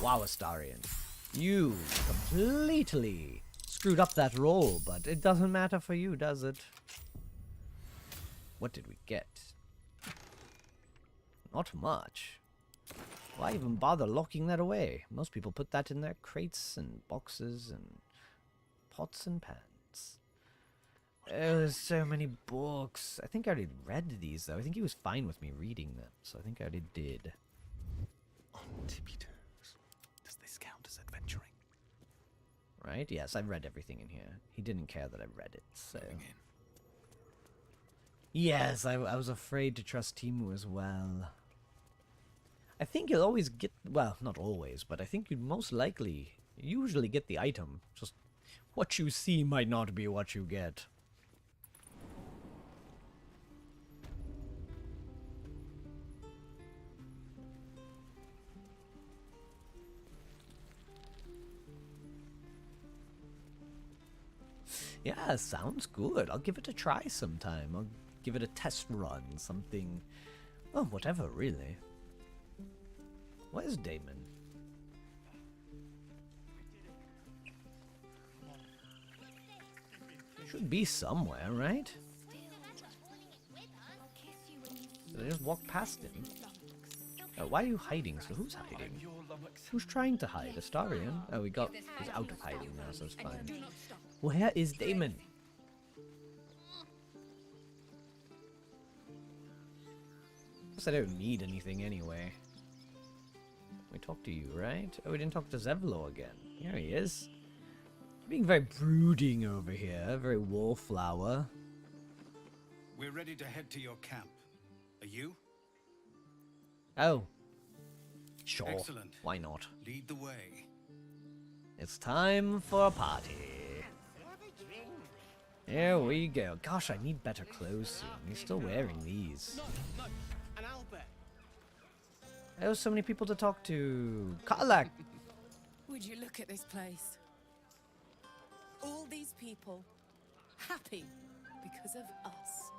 Wow, Astarion. You completely screwed up that roll, but it doesn't matter for you, does it? What did we get? Not much. Why even bother locking that away? Most people put that in their crates and boxes and pots and pans. Oh, there's so many books. I think I already read these, though. I think he was fine with me reading them, so I think I already did. On tippy toes. Does this count as adventuring? Right? Yes, I've read everything in here. He didn't care that I read it, so... Yes, I was afraid to trust Temu as well. I think you'll always get... Well, not always, but I think you'd most likely usually get the item. Just what you see might not be what you get. Yeah, sounds good. I'll give it a try sometime. I'll give it a test run. Something... Oh, whatever, really. Where's Damon? Should be somewhere, right? Did I just walk past him? Oh, why are you hiding? So who's hiding? Who's trying to hide? Astarion? Oh, he's out of hiding now, so it's fine. Where is Damon? Guess I don't need anything anyway. We talked to you, right? Oh, we didn't talk to Zevlor again. Here he is. Being very brooding over here. Very wallflower. We're ready to head to your camp. Are you? Oh. Sure. Excellent. Why not? Lead the way. It's time for a party. Here we go. Gosh, I need better clothes soon. He's still wearing these. No, an Albert. Oh, so many people to talk to. Karlak! Would you look at this place? All these people happy because of us.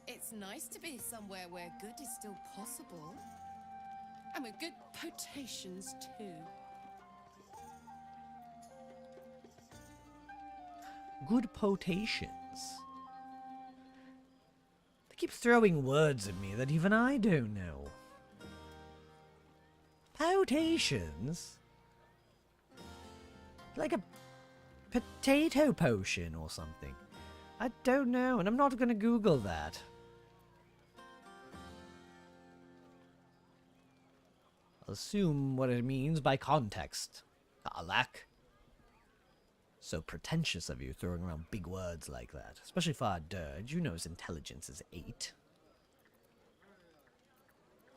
It's nice to be somewhere where good is still possible. And with good potations too. Good potations. They keep throwing words at me that even I don't know. Potations? Like a potato potion or something. I don't know, and I'm not gonna Google that. I'll assume what it means by context. Karlak. So pretentious of you throwing around big words like that. Especially for our dirge. You know his intelligence is 8.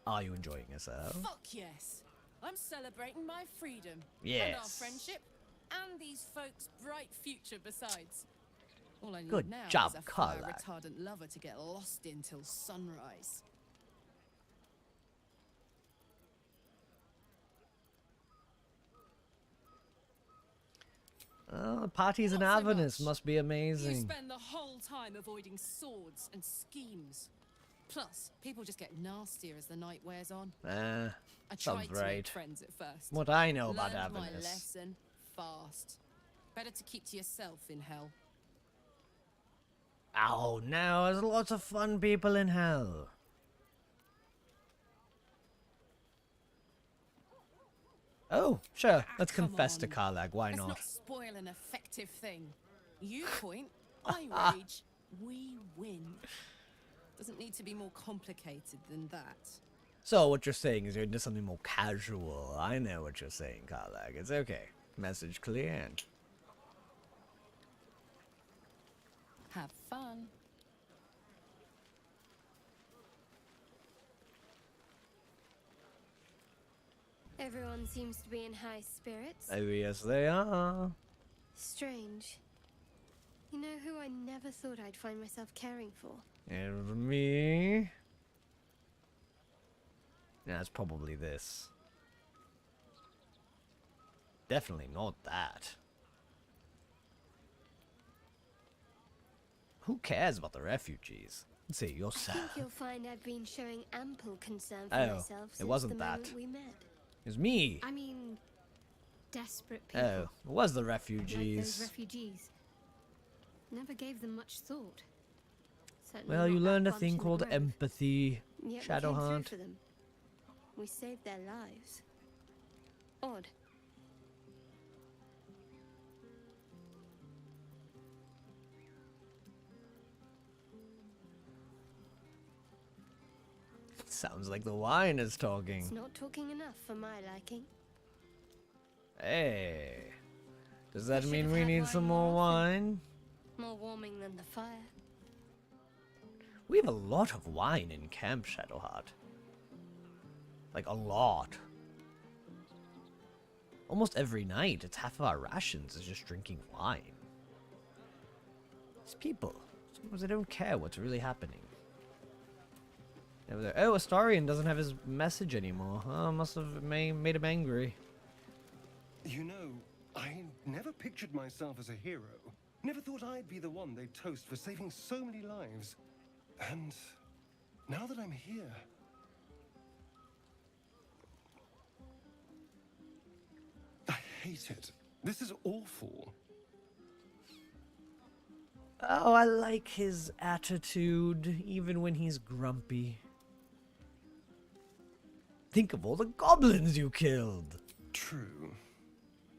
Are you enjoying yourself? Fuck yes. I'm celebrating my freedom. Yes. And our friendship. And these folks' bright future besides. All I need Good now job, is a fire Karlak. retardant lover to get lost in till sunrise. Oh, parties in Avernus must be You amazing. spend the whole time avoiding swords and schemes. Plus, people just get nastier as the night wears on. I sounds tried to make right. friends at first. What I know about Learned my Avernus. lesson fast. Better to keep to yourself in hell. Oh no, there's lots of fun people in hell. Oh, sure. Let's Come confess to on. Karlag. Why Let's not? not spoil an effective thing. You point, I rage, we win. Doesn't need to be more complicated than that. So what you're saying is you're into something more casual. I know what you're saying, Karlag. It's okay. Message clear. Have fun. Everyone seems to be in high spirits. Oh, yes, they are. Strange. You know who I never thought I'd find myself caring for? And me. Yeah, it's probably this. Definitely not that. Who cares about the refugees? Let's see, you're I sad. think you'll find I've been showing ample concern for Oh, myself it since wasn't the that. moment we met. It was me. I mean, desperate people. Oh, it was the Like refugees. those refugees. Never gave them much thought. Certainly Well, you not that learned a bunch thing in the called grove. empathy, Yet we came Shadowhunt. through for them. We saved their lives. Odd. Sounds like the wine is talking. It's not talking enough for my liking. Hey. Does that should mean have we had need wine some more more often. wine? More warming than the fire. We have a lot of wine in Camp Shadowheart. Like, a lot. Almost every night, it's half of our rations is just drinking wine. These people, sometimes they don't care what's really happening. Over there. Oh, Astarion doesn't have his message anymore. Oh, must have made him angry. You know, I never pictured myself as a hero. Never thought I'd be the one they'd toast for saving so many lives. And now that I'm here... I hate it. This is awful. Oh, I like his attitude, even when he's grumpy. Think of all the goblins you killed. True.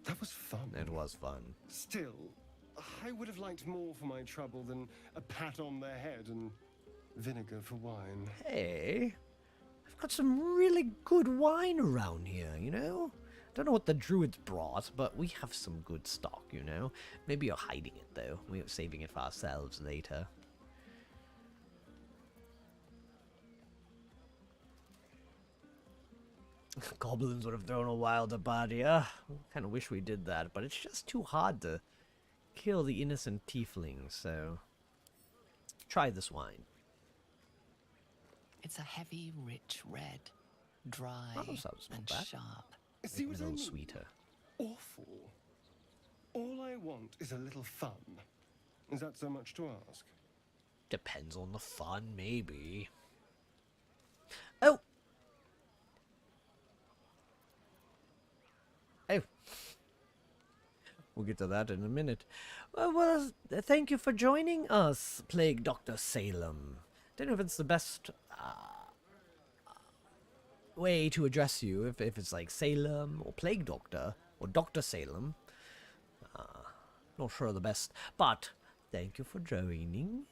That was fun. It was fun. Still, I would have liked more for my trouble than a pat on the head and vinegar for wine. Hey, I've got some really good wine around here, you know? Don't know what the druids brought, but we have some good stock, you know? Maybe you're hiding it, though. We're saving it for ourselves later. Goblins would have thrown a wilder party. I kind of wish we did that, but it's just too hard to kill the innocent tieflings, so... Try this wine. It's a heavy, rich red. Dry Oh, sounds not and bad. sharp. See what a I little mean? sweeter. Awful. All I want is a little fun. Is that so much to ask? Depends on the fun, maybe. Oh! Oh. We'll get to that in a minute. Well, thank you for joining us, Plague Dr. Salem. Don't know if it's the best way to address you, if it's like Salem or Plague Doctor or Dr. Salem. Not sure the best, but thank you for joining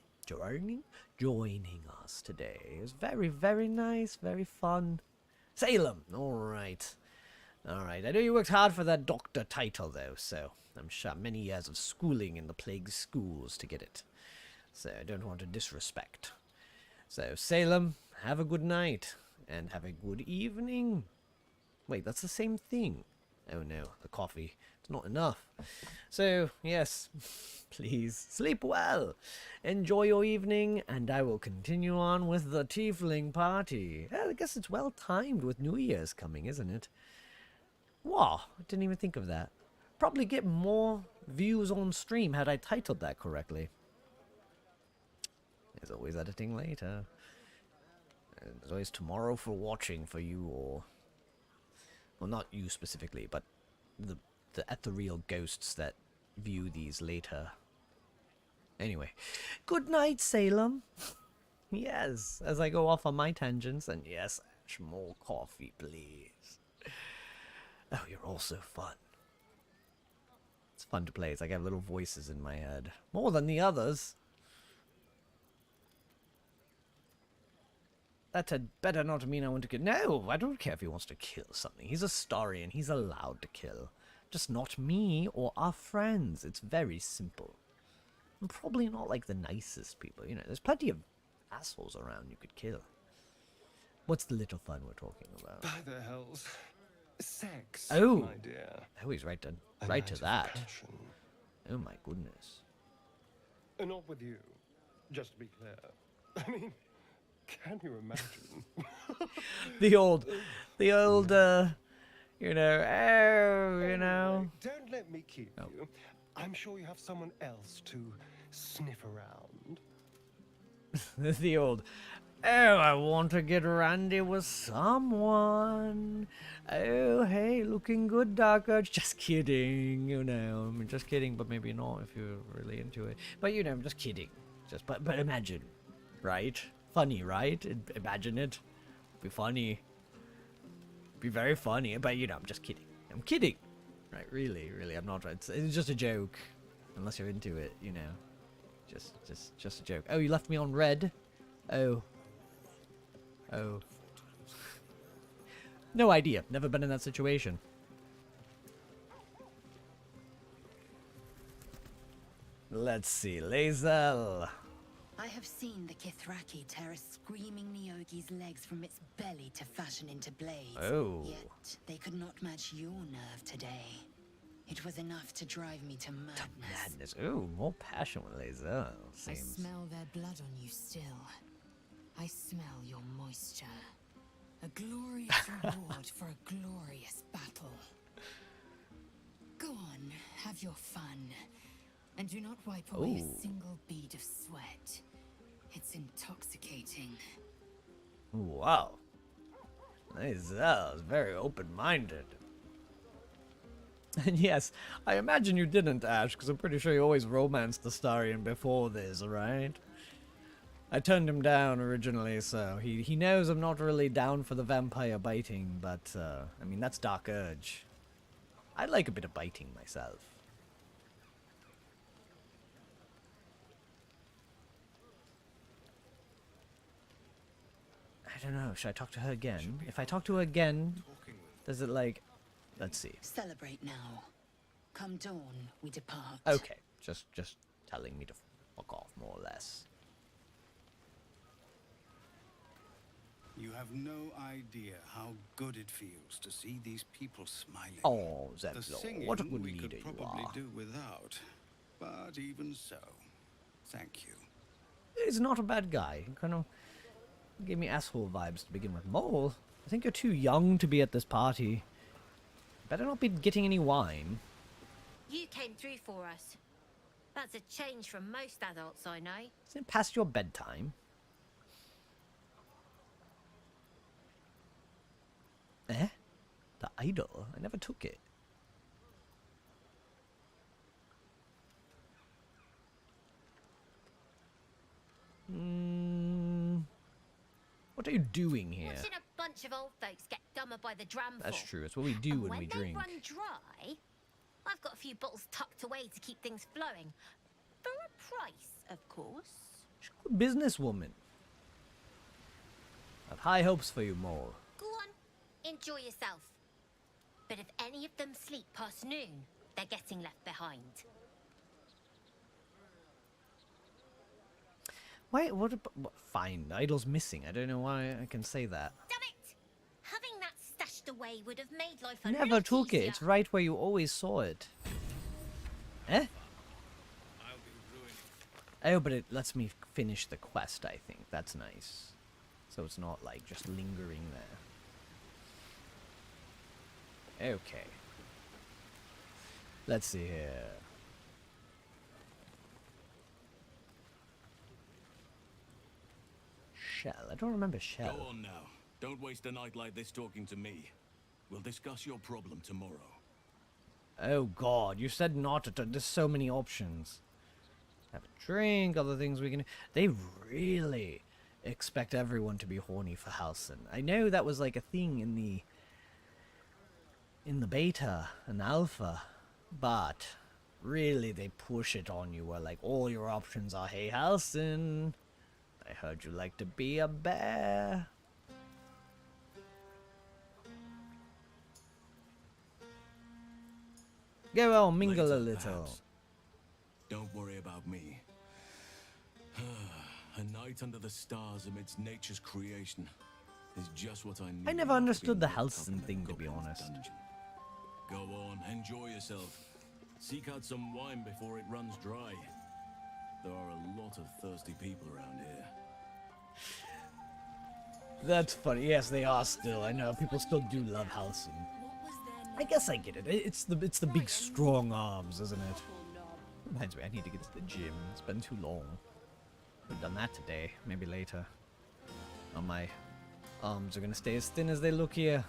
us today. It was very, very nice, very fun. Salem, all right. I know you worked hard for that doctor title, though, so I'm sure many years of schooling in the plague schools to get it. So I don't want to disrespect. So, Salem, have a good night, and have a good evening. Wait, that's the same thing. Oh no, the coffee. It's not enough. So, yes, please, sleep well. Enjoy your evening, and I will continue on with the Tiefling party. Well, I guess it's well timed with New Year's coming, isn't it? Wow, I didn't even think of that. Probably get more views on stream had I titled that correctly. There's always editing later. And there's always tomorrow for watching for you, or... Well, not you specifically, but the ethereal ghosts that view these later. Anyway, good night, Salem. Yes, as I go off on my tangents, and yes, more coffee, please. Oh, you're all so fun. It's fun to play. It's like I have little voices in my head. More than the others. That had better not mean I want to kill. No, I don't care if he wants to kill something. He's a Starian. He's allowed to kill. Just not me or our friends. It's very simple. I'm probably not like the nicest people. You know, there's plenty of assholes around you could kill. What's the little fun we're talking about? By the hells. Sex, Oh, my dear. Oh, he's right to A right night to of that. passion. Oh my goodness. Not with you, just to be clear. I mean, can you imagine? the old, you know, oh, you know. Don't let me keep you. I'm sure you have someone else to sniff around. The old, oh, I want to get randy with someone. Oh, hey, looking good, Dark Urge. Just kidding, you know. I mean, just kidding, but maybe not if you're really into it. But, you know, I'm just kidding. But imagine, right? Funny, right? Imagine it. Be funny. Be very funny. But, you know, I'm just kidding. I'm kidding. Right, really, I'm not. It's just a joke. Unless you're into it, you know. Just a joke. Oh, you left me on red? Oh. No idea. Never been in that situation. Let's see. Lae'zel. I have seen the Kithraki tear a screaming Neogi's legs from its belly to fashion into blades. Oh. Yet they could not match your nerve today. It was enough to drive me to madness. Ooh, more passion with Lae'zel. I Seems. smell their blood on you still. I smell your moisture. A glorious reward for a glorious battle. Go on, have your fun. And do not wipe away Ooh. a single bead of sweat. It's intoxicating. Wow. Lae'zel is very open-minded. And yes, I imagine you didn't, Ash, because I'm pretty sure you always romanced the Starian before this, right? I turned him down originally, so he knows I'm not really down for the vampire biting, but, I mean, that's Dark Urge. I like a bit of biting myself. I don't know, should I talk to her again? If I talk to her again, does it, like... Let's see. Celebrate now. Come dawn, we depart. Okay, just telling me to fuck off, more or less. You have no idea how good it feels to see these people smiling. Oh, The Zedlor, singing what a good we leader could you probably are. do without, but even so, thank you. He's not a bad guy. He kind of gave me asshole vibes to begin with. Mole, I think you're too young to be at this party. Better not be getting any wine. You came through for us. That's a change from most adults I know. Isn't it past your bedtime? Eh? The idol? I never took it. What are you doing here? Watching a bunch of old folks get dumber by the dramful. That's true. It's what we do And when we drink. When they run dry, I've got a few bottles tucked away to keep things flowing. For a price, of course. Good businesswoman. I've high hopes for you, Mole. Go on, enjoy yourself. But if any of them sleep past noon, they're getting left behind. Wait, what? Fine, the idol's missing. I don't know why I can say that. Damn it! Having that stashed away would have made life a Never lot took it. easier. It's right where you always saw it. Eh? Oh, but it lets me finish the quest, I think. That's nice. So it's not, like, just lingering there. Okay. Let's see here. Shell. I don't remember Shell. Go on now. Don't waste a night like this talking to me. We'll discuss your problem tomorrow. Oh god, you said not to. There's so many options. Have a drink, other things we can... They really expect everyone to be horny for Halsin. I know that was like a thing in the in the beta and alpha, but really they push it on you where like all your options are, hey Halsin, I heard you like to be a bear. Go on, mingle Later, a little. perhaps. Don't worry about me. A night under the stars amidst nature's creation is just what I need. I never understood the Halsin thing, to be honest. Go on, enjoy yourself. Seek out some wine before it runs dry. There are a lot of thirsty people around here. That's funny. Yes, they are still. I know people still do love Halsin. I guess I get it. It's the big strong arms, isn't it? Reminds me, I need to get to the gym. It's been too long. I've done that today. Maybe later. Oh, my arms are gonna stay as thin as they look here.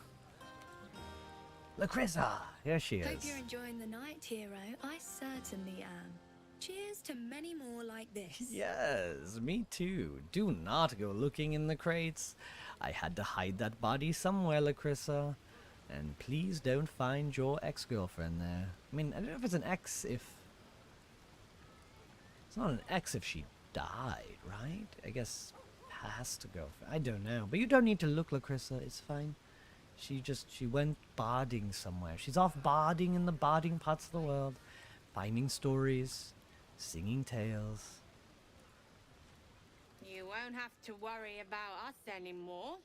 Lacrissa! Here she is. Hope you're enjoying the night, hero. I certainly am. Cheers to many more like this. Yes, me too. Do not go looking in the crates. I had to hide that body somewhere, Lacrissa. And please don't find your ex-girlfriend there. I mean, I don't know if it's an ex if... It's not an ex if she died, right? I guess has to go. I don't know. But you don't need to look, Lacrissa. It's fine. She went barding somewhere. She's off barding in the barding parts of the world. Finding stories. Singing tales. You won't have to worry about us anymore.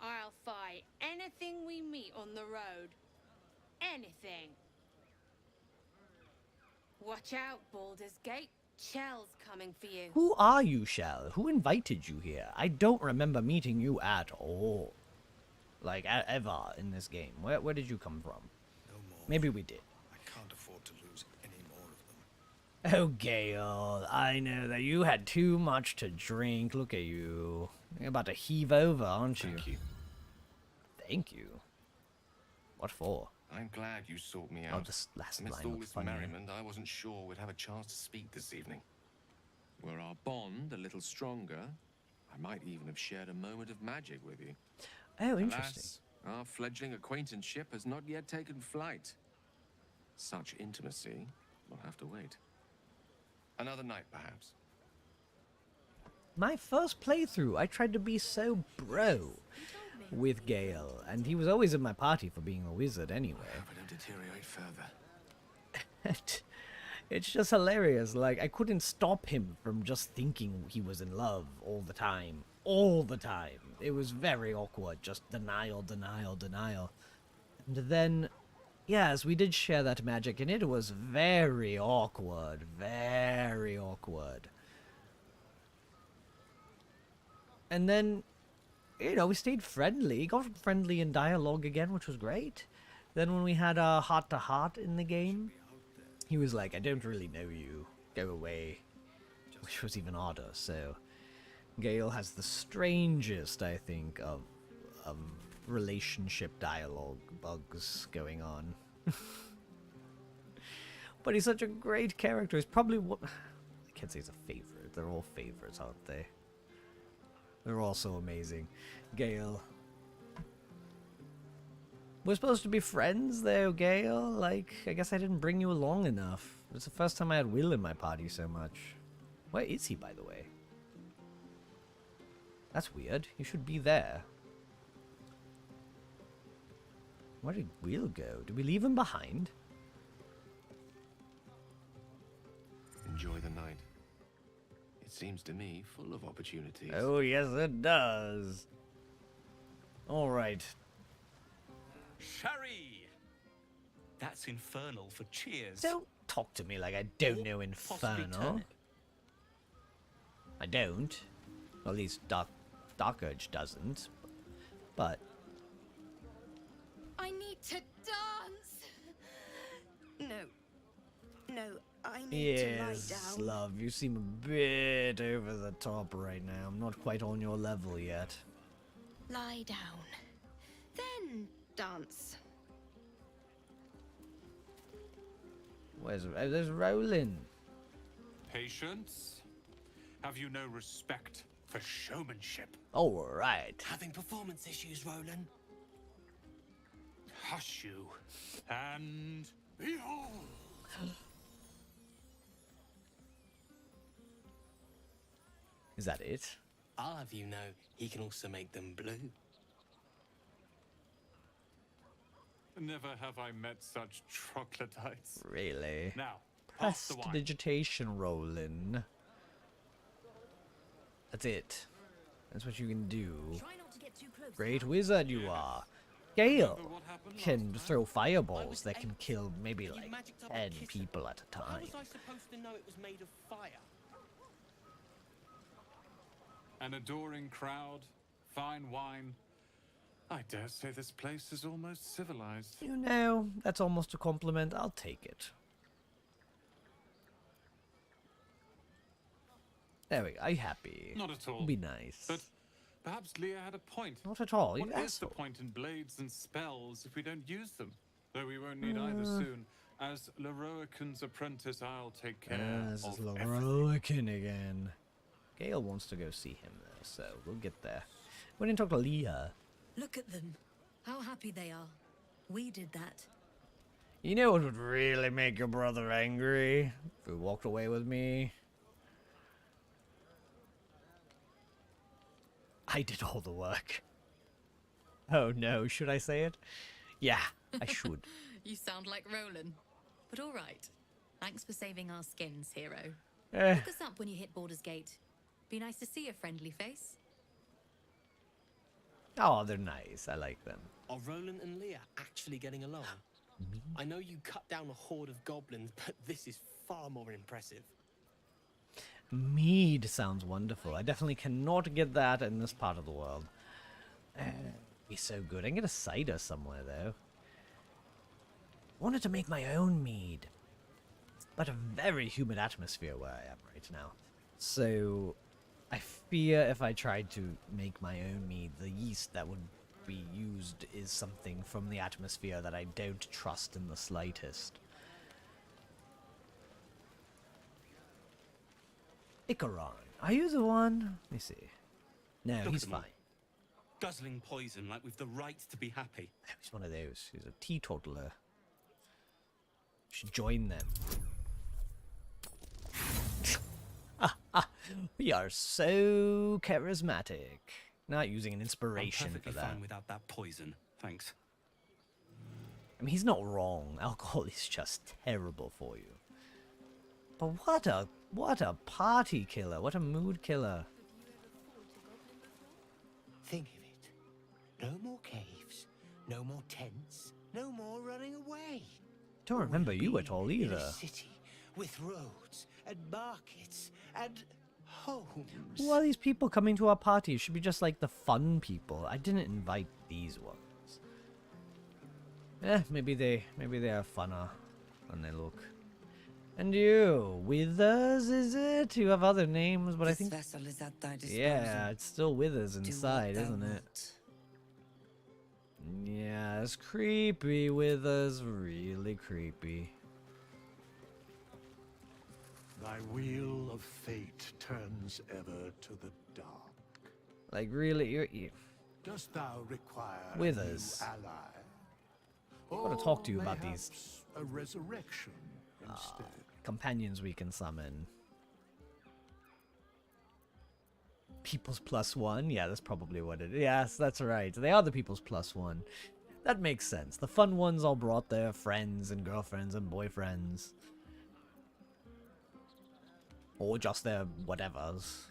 I'll fight anything we meet on the road. Anything. Watch out, Baldur's Gate. Shell's coming for you. Who are you, Shell? Who invited you here? I don't remember meeting you at all. Like, ever in this game. Where did you come from? No more. Maybe we did. I can't afford to lose any more of them. Oh, Gale, I know that you had too much to drink. Look at you. You're about to heave over, aren't you? Thank you. Thank you. What for? I'm glad you sought me Oh, out. just last Amidst line all looked this funny. merriment, I wasn't sure we'd have a chance to speak this evening. Were our bond a little stronger, I might even have shared a moment of magic with you. Oh, interesting. Alas, our fledgling acquaintanceship has not yet taken flight. Such intimacy will have to wait. Another night, perhaps. My first playthrough, I tried to be so bro with Gale, and he was always in my party for being a wizard anyway. I hope I don't deteriorate further. It's just hilarious. Like, I couldn't stop him from just thinking he was in love all the time. All the time. It was very awkward. Just denial, denial, denial. And then, yes, we did share that magic, and it was very awkward. Very awkward. And then, you know, we stayed friendly. Got friendly in dialogue again, which was great. Then when we had a heart-to-heart in the game, he was like, I don't really know you. Go away. Which was even odder, so... Gale has the strangest, I think, of relationship dialogue bugs going on. But he's such a great character. He's probably what... I can't say he's a favorite. They're all favorites, aren't they? They're all so amazing. Gale. We're supposed to be friends, though, Gale. Like, I guess I didn't bring you along enough. It's the first time I had Will in my party so much. Where is he, by the way? That's weird. He should be there. Where did Will go? Did we leave him behind? Enjoy the night. It seems to me full of opportunities. Oh, yes, it does. All right. Sherry! That's infernal for cheers. Don't talk to me like I don't know possibly Infernal. turnip. I don't. Well, at least Dark Urge doesn't. But I need to dance. No, I need to lie yes, down. love, you seem a bit over the top right now. I'm not quite on your level yet. Lie down. Then dance. There's Roland. Patience? Have you no respect for showmanship? All right. Having performance issues, Roland? hush you. And behold! Is that it? I'll have you know, he can also make them blue. Never have I met such troglodytes. Really? Now, pass the wine. Prestidigitation rolling. That's it. That's what you can do. Great wizard you are. Gale can throw fireballs that can kill maybe like 10 people at a How time. was I supposed to know it was made of fire? An adoring crowd, fine wine. I dare say this place is almost civilized. You know, that's almost a compliment. I'll take it. There we go. Are you happy? Not at all. Be nice. But perhaps Leah had a point. Not at all. You What is the asshole. point in blades and spells if we don't use them? Though we won't need either soon. As Leroican's apprentice, I'll take care This is of everything. Leroican again. Gale wants to go see him though, so we'll get there. We didn't talk to Leah. Look at them. How happy they are. We did that. You know what would really make your brother angry? If he walked away with me. I did all the work. Oh no, should I say it? Yeah, I should. You sound like Roland. But all right. Thanks for saving our skins, hero. Eh. Look us up when you hit Baldur's Gate. Be nice to see a friendly face. Oh, they're nice. I like them. Are Roland and Leah actually getting along? I know you cut down a horde of goblins, but this is far more impressive. Mead sounds wonderful. I definitely cannot get that in this part of the world. Be so good. I can get a cider somewhere though. Wanted to make my own mead, but a very humid atmosphere where I am right now. So I fear if I tried to make my own mead, the yeast that would be used is something from the atmosphere that I don't trust in the slightest. Icaron, are you the one? Let me see. No, Look he's at them all. fine. Guzzling poison like we've the right to be happy. He's one of those. He's a teetotaler. You should join them. We are so charismatic. Not using an inspiration I'm for perfectly that. fine without that poison. Thanks. I mean, he's not wrong. Alcohol is just terrible for you. But what a party killer. What a mood killer. Think of it. No more caves, no more tents, no more running away. Don't remember you at all In either. a city with roads and markets and homes. Who are these people coming to our party? It should be just like the fun people. I didn't invite these ones. Maybe they are funner than they look. And you, Withers, is it? You have other names, but I think This vessel is at thy disposal. yeah, it's still Withers inside, thou isn't it? Yeah, it's creepy, Withers, really creepy. Thy wheel of fate turns ever to the dark. Like really, you Dost thou require Withers. a new ally? I want to talk to you about these A resurrection instead. companions we can summon. People's +1? Yeah, that's probably what it is. Yes, that's right. They are the people's +1. That makes sense. The fun ones all brought their friends and girlfriends and boyfriends. Or just their whatevers.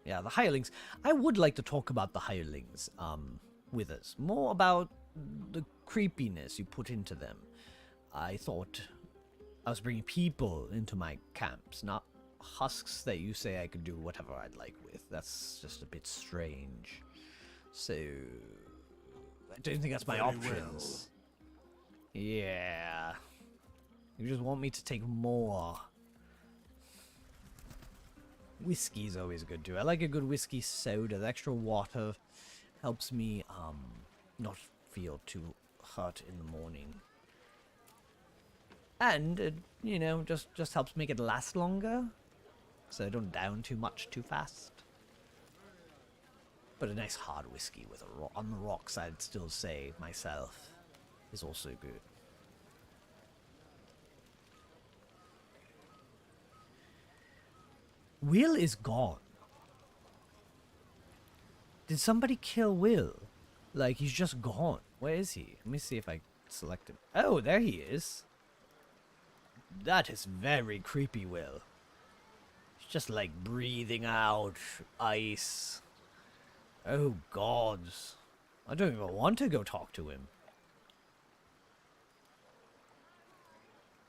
Yeah, the hirelings. I would like to talk about the hirelings with us. More about the creepiness you put into them. I thought I was bringing people into my camps, not husks that you say I could do whatever I'd like with. That's just a bit strange. So, I don't think that's my Very options. Yeah. You just want me to take more. Whiskey's always good too. I like a good whiskey soda. The extra water helps me not feel too hurt in the morning. And it, you know, just helps make it last longer. So I don't down too much too fast. But a nice hard whiskey with on the rocks, I'd still say myself. is also good. Will is gone. Did somebody kill Will? Like, he's just gone. Where is he? Let me see if I select him. Oh, there he is. That is very creepy, Will. He's just like breathing out ice. Oh, gods. I don't even want to go talk to him.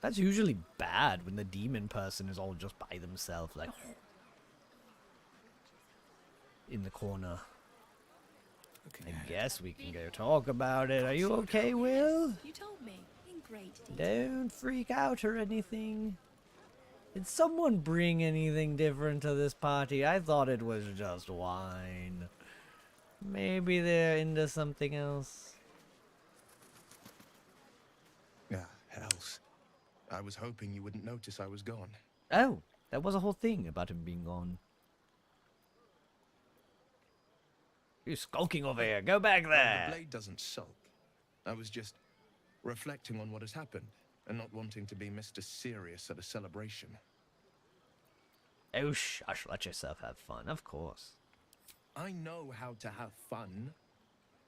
That's usually bad when the demon person is all just by themselves, like in the corner. I guess we can go talk about it. Are you okay, Will? You told me in great detail. Don't freak out or anything. Did someone bring anything different to this party? I thought it was just wine. Maybe they're into something else. Yeah, hells. I was hoping you wouldn't notice I was gone. Oh, that was a whole thing about him being gone. You're skulking over here. Go back there. Well, the blade doesn't sulk. I was just reflecting on what has happened and not wanting to be Mr. Serious at a celebration. Oh, shush. Let yourself have fun. Of course. I know how to have fun.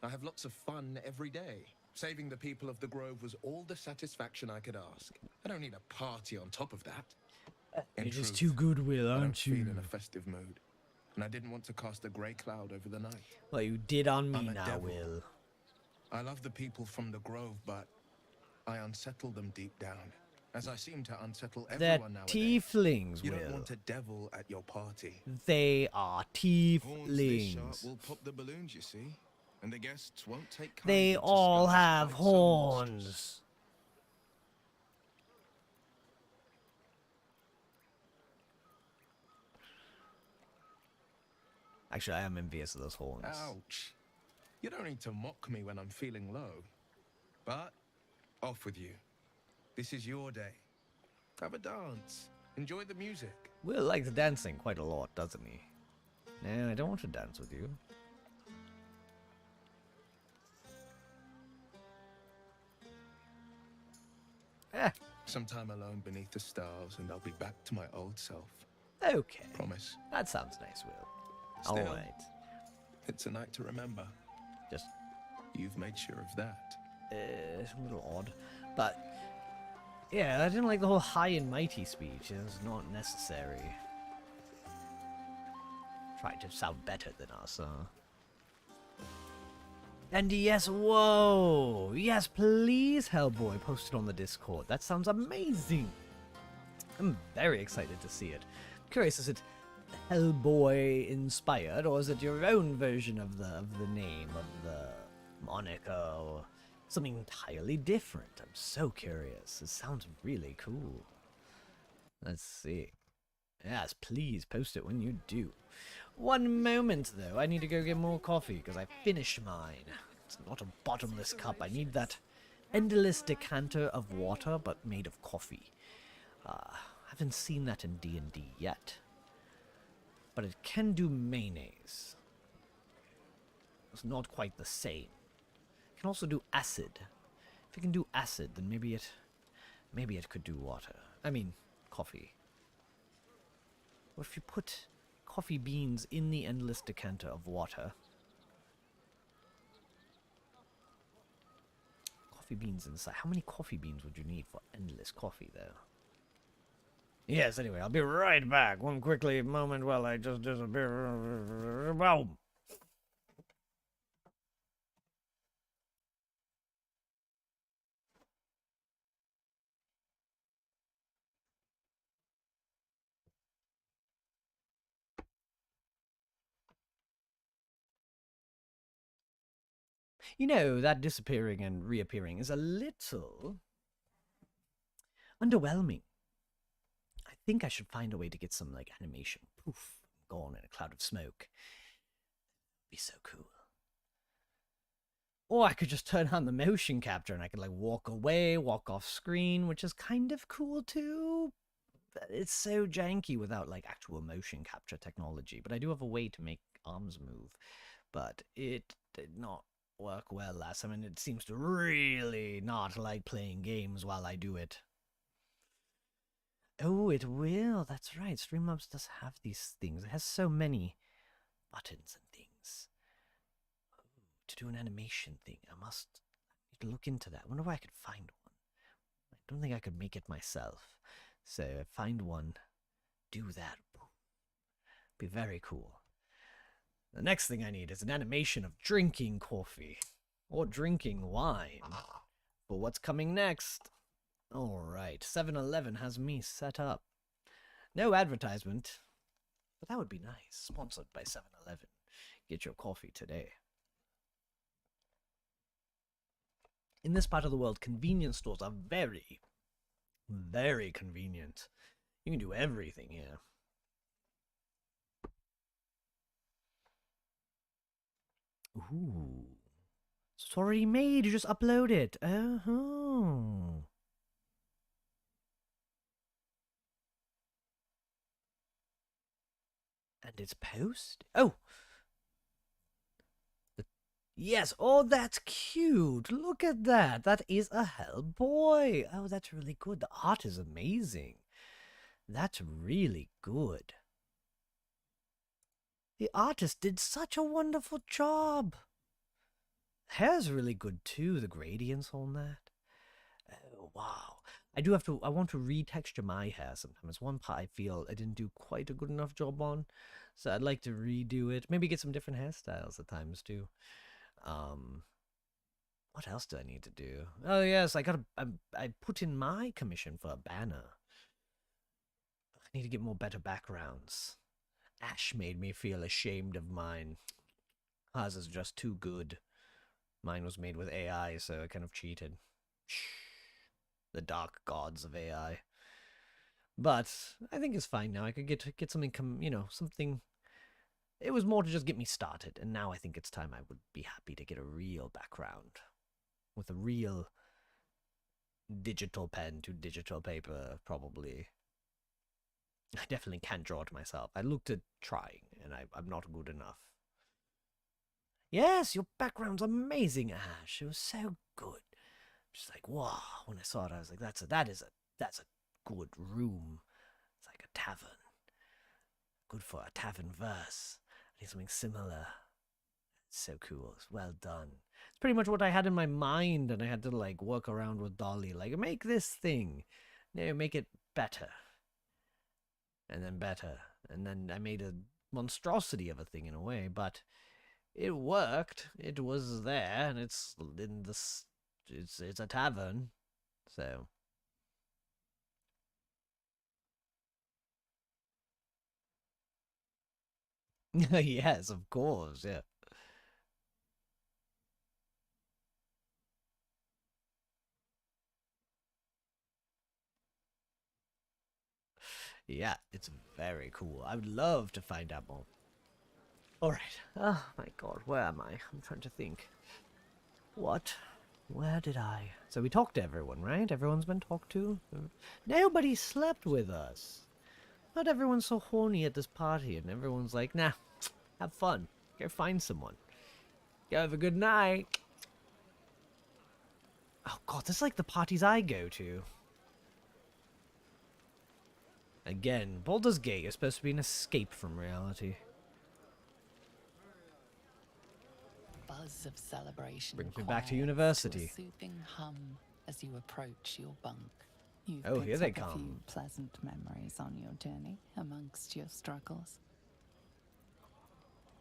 I have lots of fun every day. Saving the people of the Grove was all the satisfaction I could ask. I don't need a party on top of that. You're just too good, Will, aren't you? I don't feel in a festive mood, and I didn't want to cast a grey cloud over the night. Well, you did on me I'm a now, devil. Will. I love the people from the Grove, but I unsettle them deep down, as I seem to unsettle They're everyone nowadays. tieflings, You Will. don't want a devil at your party. They are Horns this sharp tieflings. will pop the balloons, you see, and the guests won't take kindly They to all spells have quite so monstrous. horns. Actually, I am envious of those horns. Ouch. You don't need to mock me when I'm feeling low. But, off with you. This is your day. Have a dance. Enjoy the music. Will likes dancing quite a lot, doesn't he? No, I don't want to dance with you. Some time alone beneath the stars, and I'll be back to my old self. Okay. Promise. That sounds nice, Will. Still, Alright. it's a night to remember. Just... You've made sure of that. It's a little odd. But, yeah, I didn't like the whole high and mighty speech. It was not necessary. Tried to sound better than us, And yes, whoa! Yes, please, Hellboy, post it on the Discord. That sounds amazing! I'm very excited to see it. Curious, is it Hellboy inspired, or is it your own version of the name, of the moniker, or something entirely different? I'm so curious. It sounds really cool. Let's see. Yes, please post it when you do. One moment, though. I need to go get more coffee, because I finished mine. It's not a bottomless cup. I need that endless decanter of water, but made of coffee. I haven't seen that in D&D yet. But it can do mayonnaise. It's not quite the same. It can also do acid. If it can do acid, then maybe it could do water. I mean, coffee. What if you put coffee beans in the endless decanter of water? Coffee beans inside. How many coffee beans would you need for endless coffee, though? Yes, anyway, I'll be right back. One quickly moment while I just disappear. Boom! You know, that disappearing and reappearing is a little underwhelming. I think I should find a way to get some, like, animation. Poof, gone in a cloud of smoke. Be so cool. Or I could just turn on the motion capture and I could, like, walk away, walk off screen, which is kind of cool too. It's so janky without, like, actual motion capture technology. But I do have a way to make arms move. But it did not work well last time, and it seems to really not like playing games while I do it. Oh, it will. That's right. Streamlabs does have these things. It has so many buttons and things. To do an animation thing, I need to look into that. I wonder where I could find one. I don't think I could make it myself. So find one, do that. Be very cool. The next thing I need is an animation of drinking coffee or drinking wine. But what's coming next? Alright, 7-Eleven has me set up. No advertisement, but that would be nice. Sponsored by 7-Eleven. Get your coffee today. In this part of the world, convenience stores are very, very convenient. You can do everything here. Ooh. It's already made, you just upload it. Oh. And it's post? Oh! Yes, oh, that's cute. Look at that. That is a Hellboy. Oh, that's really good. The art is amazing. That's really good. The artist did such a wonderful job. Hair's really good too, the gradients on that. Oh, wow. I want to retexture my hair sometimes. One part I feel I didn't do quite a good enough job on. So I'd like to redo it. Maybe get some different hairstyles at times too. What else do I need to do? Oh yes, I put in my commission for a banner. I need to get more better backgrounds. Ash made me feel ashamed of mine. Hers is just too good. Mine was made with AI, so I kind of cheated. Shh. The dark gods of AI. But I think it's fine now. I could get something, something. It was more to just get me started, and now I think it's time I would be happy to get a real background. With a real digital pen to digital paper, probably. I definitely can't draw it myself. I looked at trying, and I'm not good enough. Yes, your background's amazing, Ash. It was so good. Just like, wow. When I saw it, I was like, that's a good room. It's like a tavern. Good for a tavern verse. I need something similar. It's so cool. It's well done. It's pretty much what I had in my mind, and I had to like work around with Dolly. Like, make this thing. No, make it better. And then better. And then I made a monstrosity of a thing in a way, but it worked. It was there, and it's in this. It's a tavern, so. Yes, of course, yeah. Yeah, it's very cool. I would love to find out more. Alright. Oh my god, where am I? I'm trying to think. What? Where did I? So we talked to everyone, right? Everyone's been talked to? Nobody slept with us. Not everyone's so horny at this party, and everyone's like, nah, have fun. Go find someone. Go have a good night. Oh god, this is like the parties I go to. Again, Baldur's Gate is supposed to be an escape from reality. Buzz of celebration Brings me back to university. To a soothing hum as you approach your bunk. You've Oh, here they picked up a few come. pleasant memories on your journey amongst your struggles.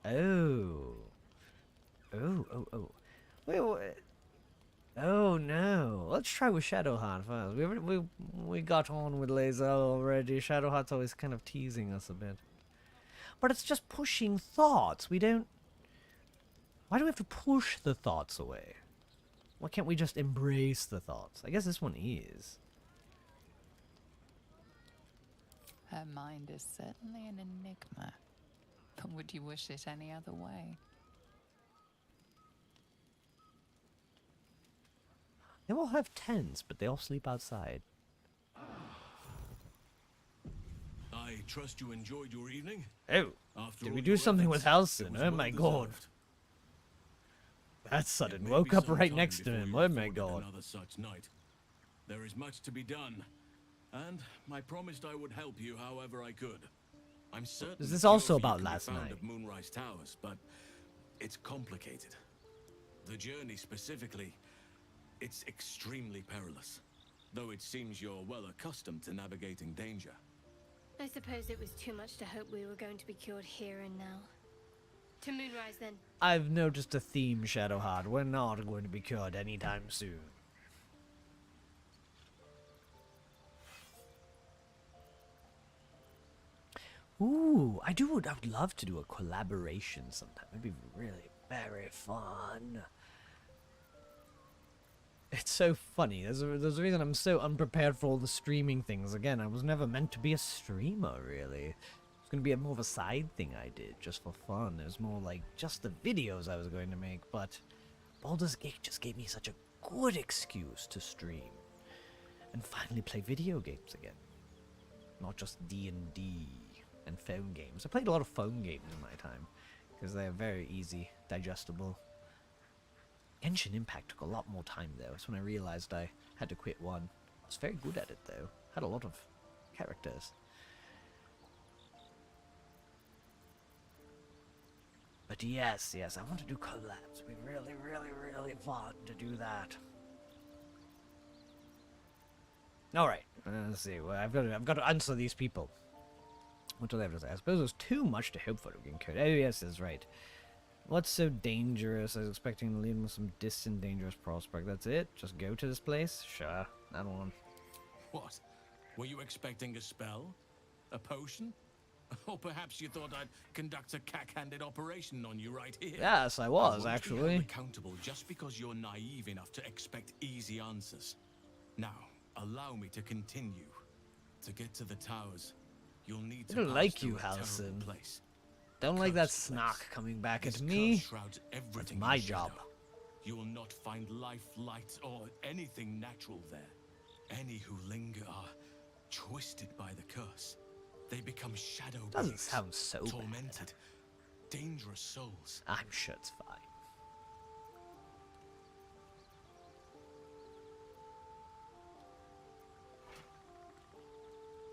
Oh. Oh. Wait. Oh no. Let's try with Shadowheart first. We got on with Laser already. Shadowheart's always kind of teasing us a bit. But it's just pushing thoughts. We don't... Why do we have to push the thoughts away? Why can't we just embrace the thoughts? I guess this one is. Her mind is certainly an enigma. But would you wish it any other way? They all have tents, but they all sleep outside. I trust you enjoyed your evening. Oh, After did all we do your something efforts, with Halcyon? it was Oh well my god. deserved. That's It sudden. may Woke be up some right time next to before him. you're Oh my afforded god. Another such night. There is much to be done, and I promised I would help you however I could. I'm certain Is this a cure also for you about can be last found night? at Moonrise Towers, but it's complicated. The journey specifically, it's extremely perilous, though it seems you're well accustomed to navigating danger. I suppose it was too much to hope we were going to be cured here and now. To Moonrise, then. I've noticed a theme, Shadowheart. We're not going to be cured anytime soon. Ooh, I would love to do a collaboration sometime. It'd be really very fun. It's so funny. There's a reason I'm so unprepared for all the streaming things. Again, I was never meant to be a streamer, really. It's going to be more of a side thing I did, just for fun. It was more like just the videos I was going to make, but Baldur's Gate just gave me such a good excuse to stream. And finally play video games again. Not just D&D and phone games. I played a lot of phone games in my time, because they're very easy, digestible. Genshin Impact took a lot more time though. That's when I realized I had to quit one. I was very good at it though. Had a lot of characters. But yes, I want to do collabs. It'd be really, really, really fun to do that. Alright, let's see. Well, I've got to answer these people. What do they have to say? I suppose there's too much to hope for to get code. Oh yes, that's right. What's so dangerous? I was expecting to lead with some distant dangerous prospect. That's it? Just go to this place? Sure, that one. What? Were you expecting a spell? A potion? Or perhaps you thought I'd conduct a cack-handed operation on you right here? Yes, I was, won't actually. Be held accountable just because you're naive enough to expect easy answers. Now, allow me to continue. To get to the towers, you'll need I to don't pass like through you, a terrible Halcyon. place. Don't like that snark coming back at me. That's my job. You will not find life, light, or anything natural there. Any who linger are twisted by the curse. They become shadow Doesn't beings, sound so tormented, dangerous souls. I'm sure it's fine.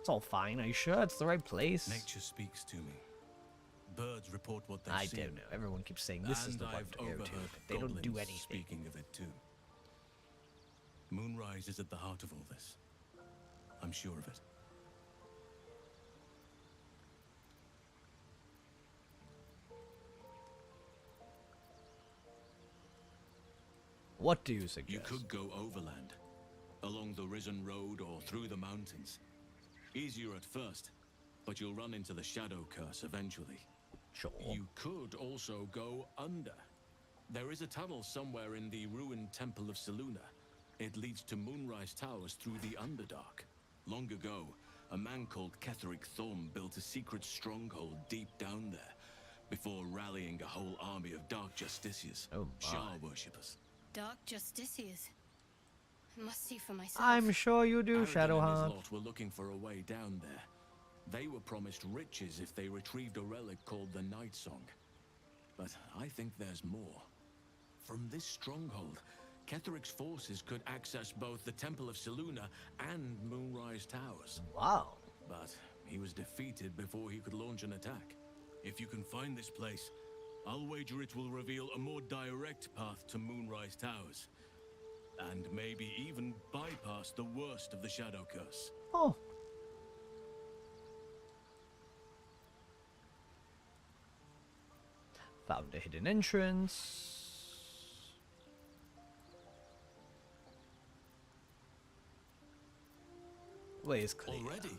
It's all fine. Are you sure it's the right place? Nature speaks to me. Birds report what they've I seen. don't know. Everyone keeps saying this is the one I've to go to. overheard They don't do goblins anything. Speaking of it too. Moonrise is at the heart of all this. I'm sure of it. What do you suggest? You could go overland, along the Risen Road or through the mountains. Easier at first, but you'll run into the Shadow Curse eventually. Sure. You could also go under. There is a tunnel somewhere in the ruined Temple of Selûne. It leads to Moonrise Towers through the Underdark. Long ago, a man called Ketheric Thorm built a secret stronghold deep down there, before rallying a whole army of Dark Justiciars, Shah worshippers. Dark Justiciars. I must see for myself. I'm sure you do, Aragon and his Shadowheart. lot were looking for a way down there. They were promised riches if they retrieved a relic called the Night Song. But I think there's more. From this stronghold, Ketheric's forces could access both the Temple of Selûne and Moonrise Towers. Wow. But he was defeated before he could launch an attack. If you can find this place, I'll wager it will reveal a more direct path to Moonrise Towers. And maybe even bypass the worst of the Shadow Curse. Oh. Found a hidden entrance. Way is clear. Already?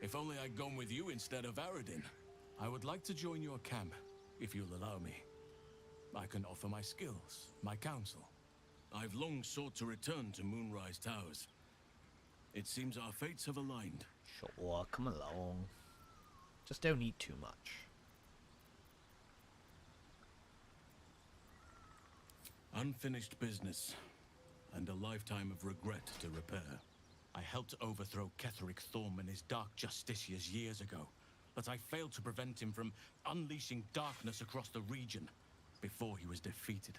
If only I'd gone with you instead of Aradin. I would like to join your camp, if you'll allow me. I can offer my skills, my counsel. I've long sought to return to Moonrise Towers. It seems our fates have aligned. Sure, come along. Just don't eat too much. Unfinished business, and a lifetime of regret to repair. I helped overthrow Ketheric Thorm and his Dark Justiciars years ago, but I failed to prevent him from unleashing darkness across the region before he was defeated.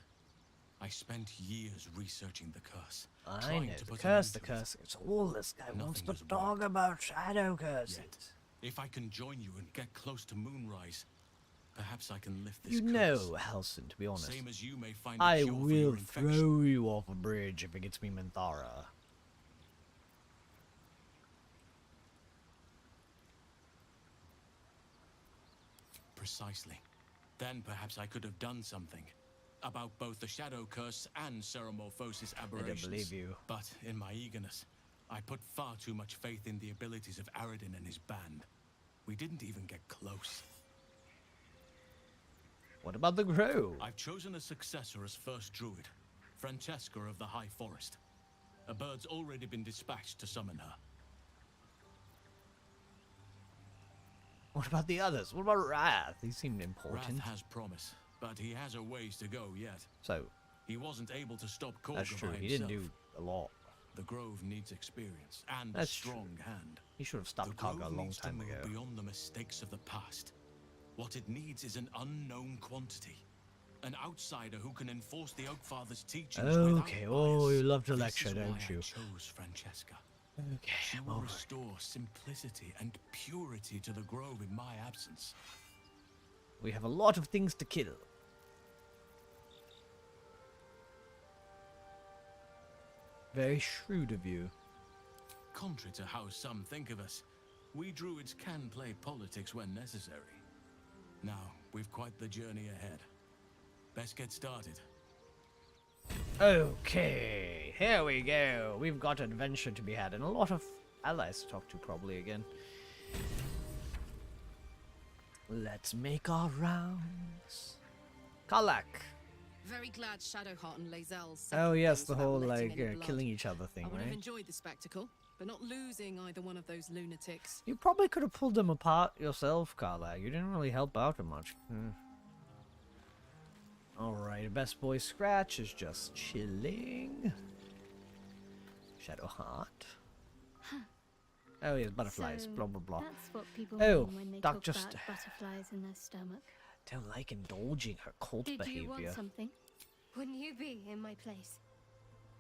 I spent years researching the curse. I trying know to the put an curse, end the to curse. it. It's all this guy wants Nothing to has talk about shadow curses. Yet, if I can join you and get close to Moonrise, perhaps I can lift this You curse. know, Halsin, to be honest. Same as you may find a I cure for your will infection. throw you off a bridge if it gets me Minthara. Precisely. Then perhaps I could have done something about both the Shadow Curse and Ceramorphosis aberrations. I don't believe you. But in my eagerness, I put far too much faith in the abilities of Aradin and his band. We didn't even get close. What about the Grove? I've chosen a successor as first druid, Francesca of the High Forest. A bird's already been dispatched to summon her. What about the others? What about Wrath? He seemed important. Wrath has promise, but he has a ways to go yet. So, he wasn't able to stop Korga that's true. by He himself. didn't do a lot. The Grove needs experience and That's a strong hand. He should have stopped The Korga Grove a long needs time to move ago. beyond the mistakes of the past. What it needs is an unknown quantity. An outsider who can enforce the Oakfather's teachings Okay, without oh, bias. you love to This lecture, is why don't you? I chose Francesca. Okay, She I'm will over it. restore simplicity and purity to the Grove in my absence. We have a lot of things to kill. Very shrewd of you. Contrary to how some think of us, we druids can play politics when necessary. Now, we've quite the journey ahead. Best get started. Okay, here we go. We've got adventure to be had and a lot of allies to talk to probably again. Let's make our rounds. Karlach. Very glad Shadowheart and Lae'zel Oh yes, things the without whole letting like any blood. killing each other thing, I would have right? enjoyed the spectacle, but not losing either one of those lunatics. You probably could have pulled them apart yourself, Karlach. You didn't really help out much. Alright, best boy Scratch is just chilling. Shadowheart. Oh yes, butterflies, So, blah blah blah. That's what people Oh, mean when they Doc talk just about butterflies in their stomach. don't like indulging her cult Did behavior. you want something? Wouldn't you be in my place?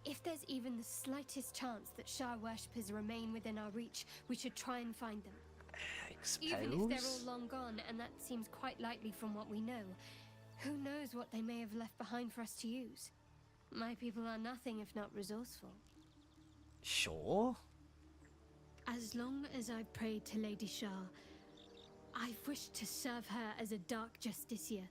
If there's even the slightest chance that Shah worshippers remain within our reach, we should try and find them. Even if they're all long gone, and that seems quite likely from what we know, who knows what they may have left behind for us to use? My people are nothing if not resourceful. Sure. As long as I prayed to Lady Shah, I've wished to serve her as a dark justiciar.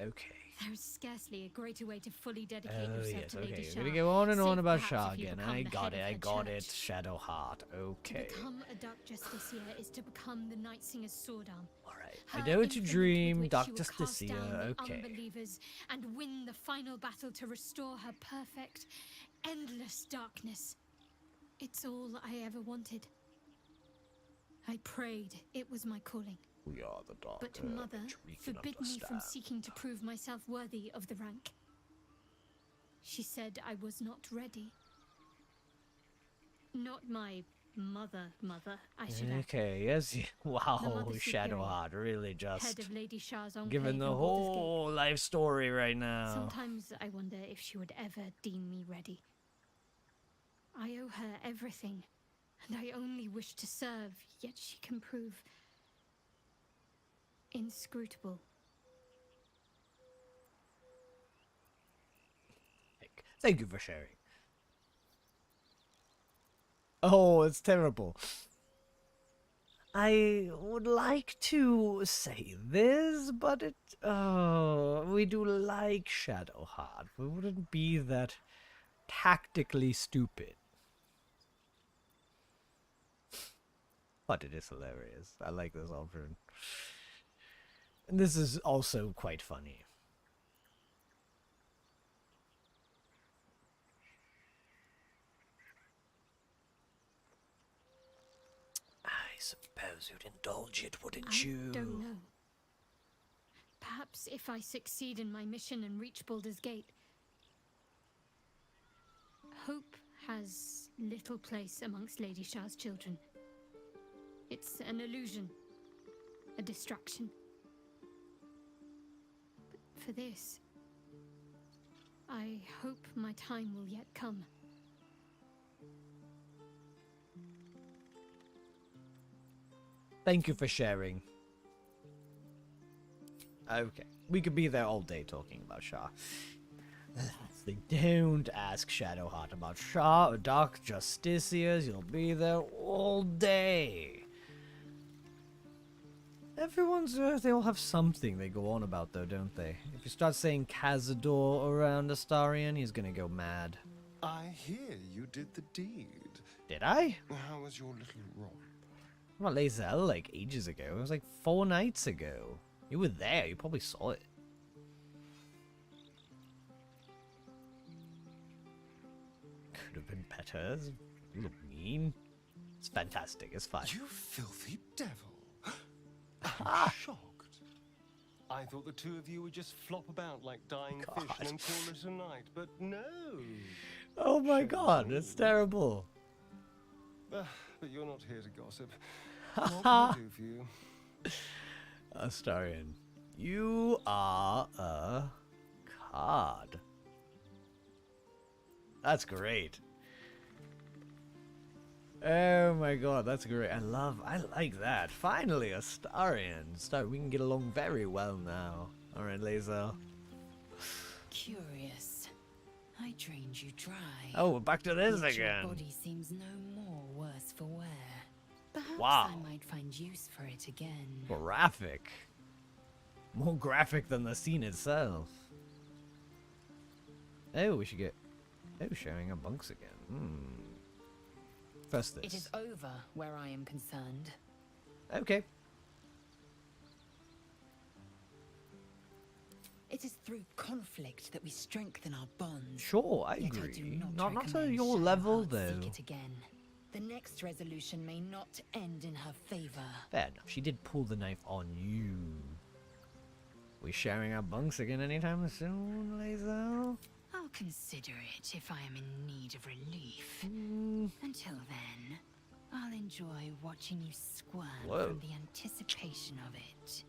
Okay. There is scarcely a greater way to fully dedicate Oh yourself yes, to Lady okay. Shah. We're gonna go on and on save about perhaps Shah if you again. become I the got head it, of I her got it. church. Shadowheart, okay. To become a dark justiciar is to become the Night Singer's sword arm. Alright. Her I know what to infinite with dream, which Dark she will cast Justiciar, down the okay. unbelievers and win the final battle to restore her perfect, endless darkness. It's all I ever wanted. I prayed it was my calling. We are the dark But Mother forbid me from seeking to prove myself worthy of the rank. She said I was not ready. Not my mother, I should add. Okay, yes. Wow, The Mother Superior, Shadowheart really Head just of Lady Shah's enclave given the in Baldur's Gate. whole life story right now. Sometimes I wonder if she would ever deem me ready. I owe her everything, and I only wish to serve, yet she can prove inscrutable. Thank you for sharing. Oh, it's terrible. I would like to say this, but we do like Shadowheart. We wouldn't be that tactically stupid. But it is hilarious. I like this option. And this is also quite funny. I suppose you'd indulge it, wouldn't you? I don't know. Perhaps if I succeed in my mission and reach Baldur's Gate. Hope has little place amongst Lady Shah's children. It's an illusion, a distraction. But for this, I hope my time will yet come. Thank you for sharing. Okay, we could be there all day talking about Shah. They don't ask Shadowheart about Shah or Dark Justiciars. You'll be there all day. They all have something they go on about, though, don't they? If you start saying Cazador around Astarion, he's gonna go mad. I hear you did the deed. Did I? How was your little romp? Well, Lae'zel, like, ages ago. It was like 4 nights ago. You were there. You probably saw it. Could have been better. You look mean. It's fantastic. It's fine. You filthy devil. I'm shocked. I thought the two of you would just flop about like dying fish and then call it a night, but no. Oh my god, it's terrible. But you're not here to gossip. What can I do for you? Astarion, you are a card. That's great. Oh my god, that's great. I like that. Finally, Astarion. We can get along very well now. Alright, Lae'zel. Curious. I drained you dry. Oh, we're back to this Yet again. Your body seems no more worse for wear. Perhaps Wow. I might find use for it again. Graphic. More graphic than the scene itself. Oh, we should get... Oh, sharing our bunks again. First this. It is over where I am concerned. Okay. It is through conflict that we strengthen our bonds. Sure, I Yet agree. do not Not at recommend your level, Shadowheart though. seek it again. The next resolution may not end in her favor. Fair enough. She did pull the knife on you. We sharing our bunks again anytime soon, Lae'zel? I'll consider it if I am in need of relief. Until then, I'll enjoy watching you squirm from the anticipation of it.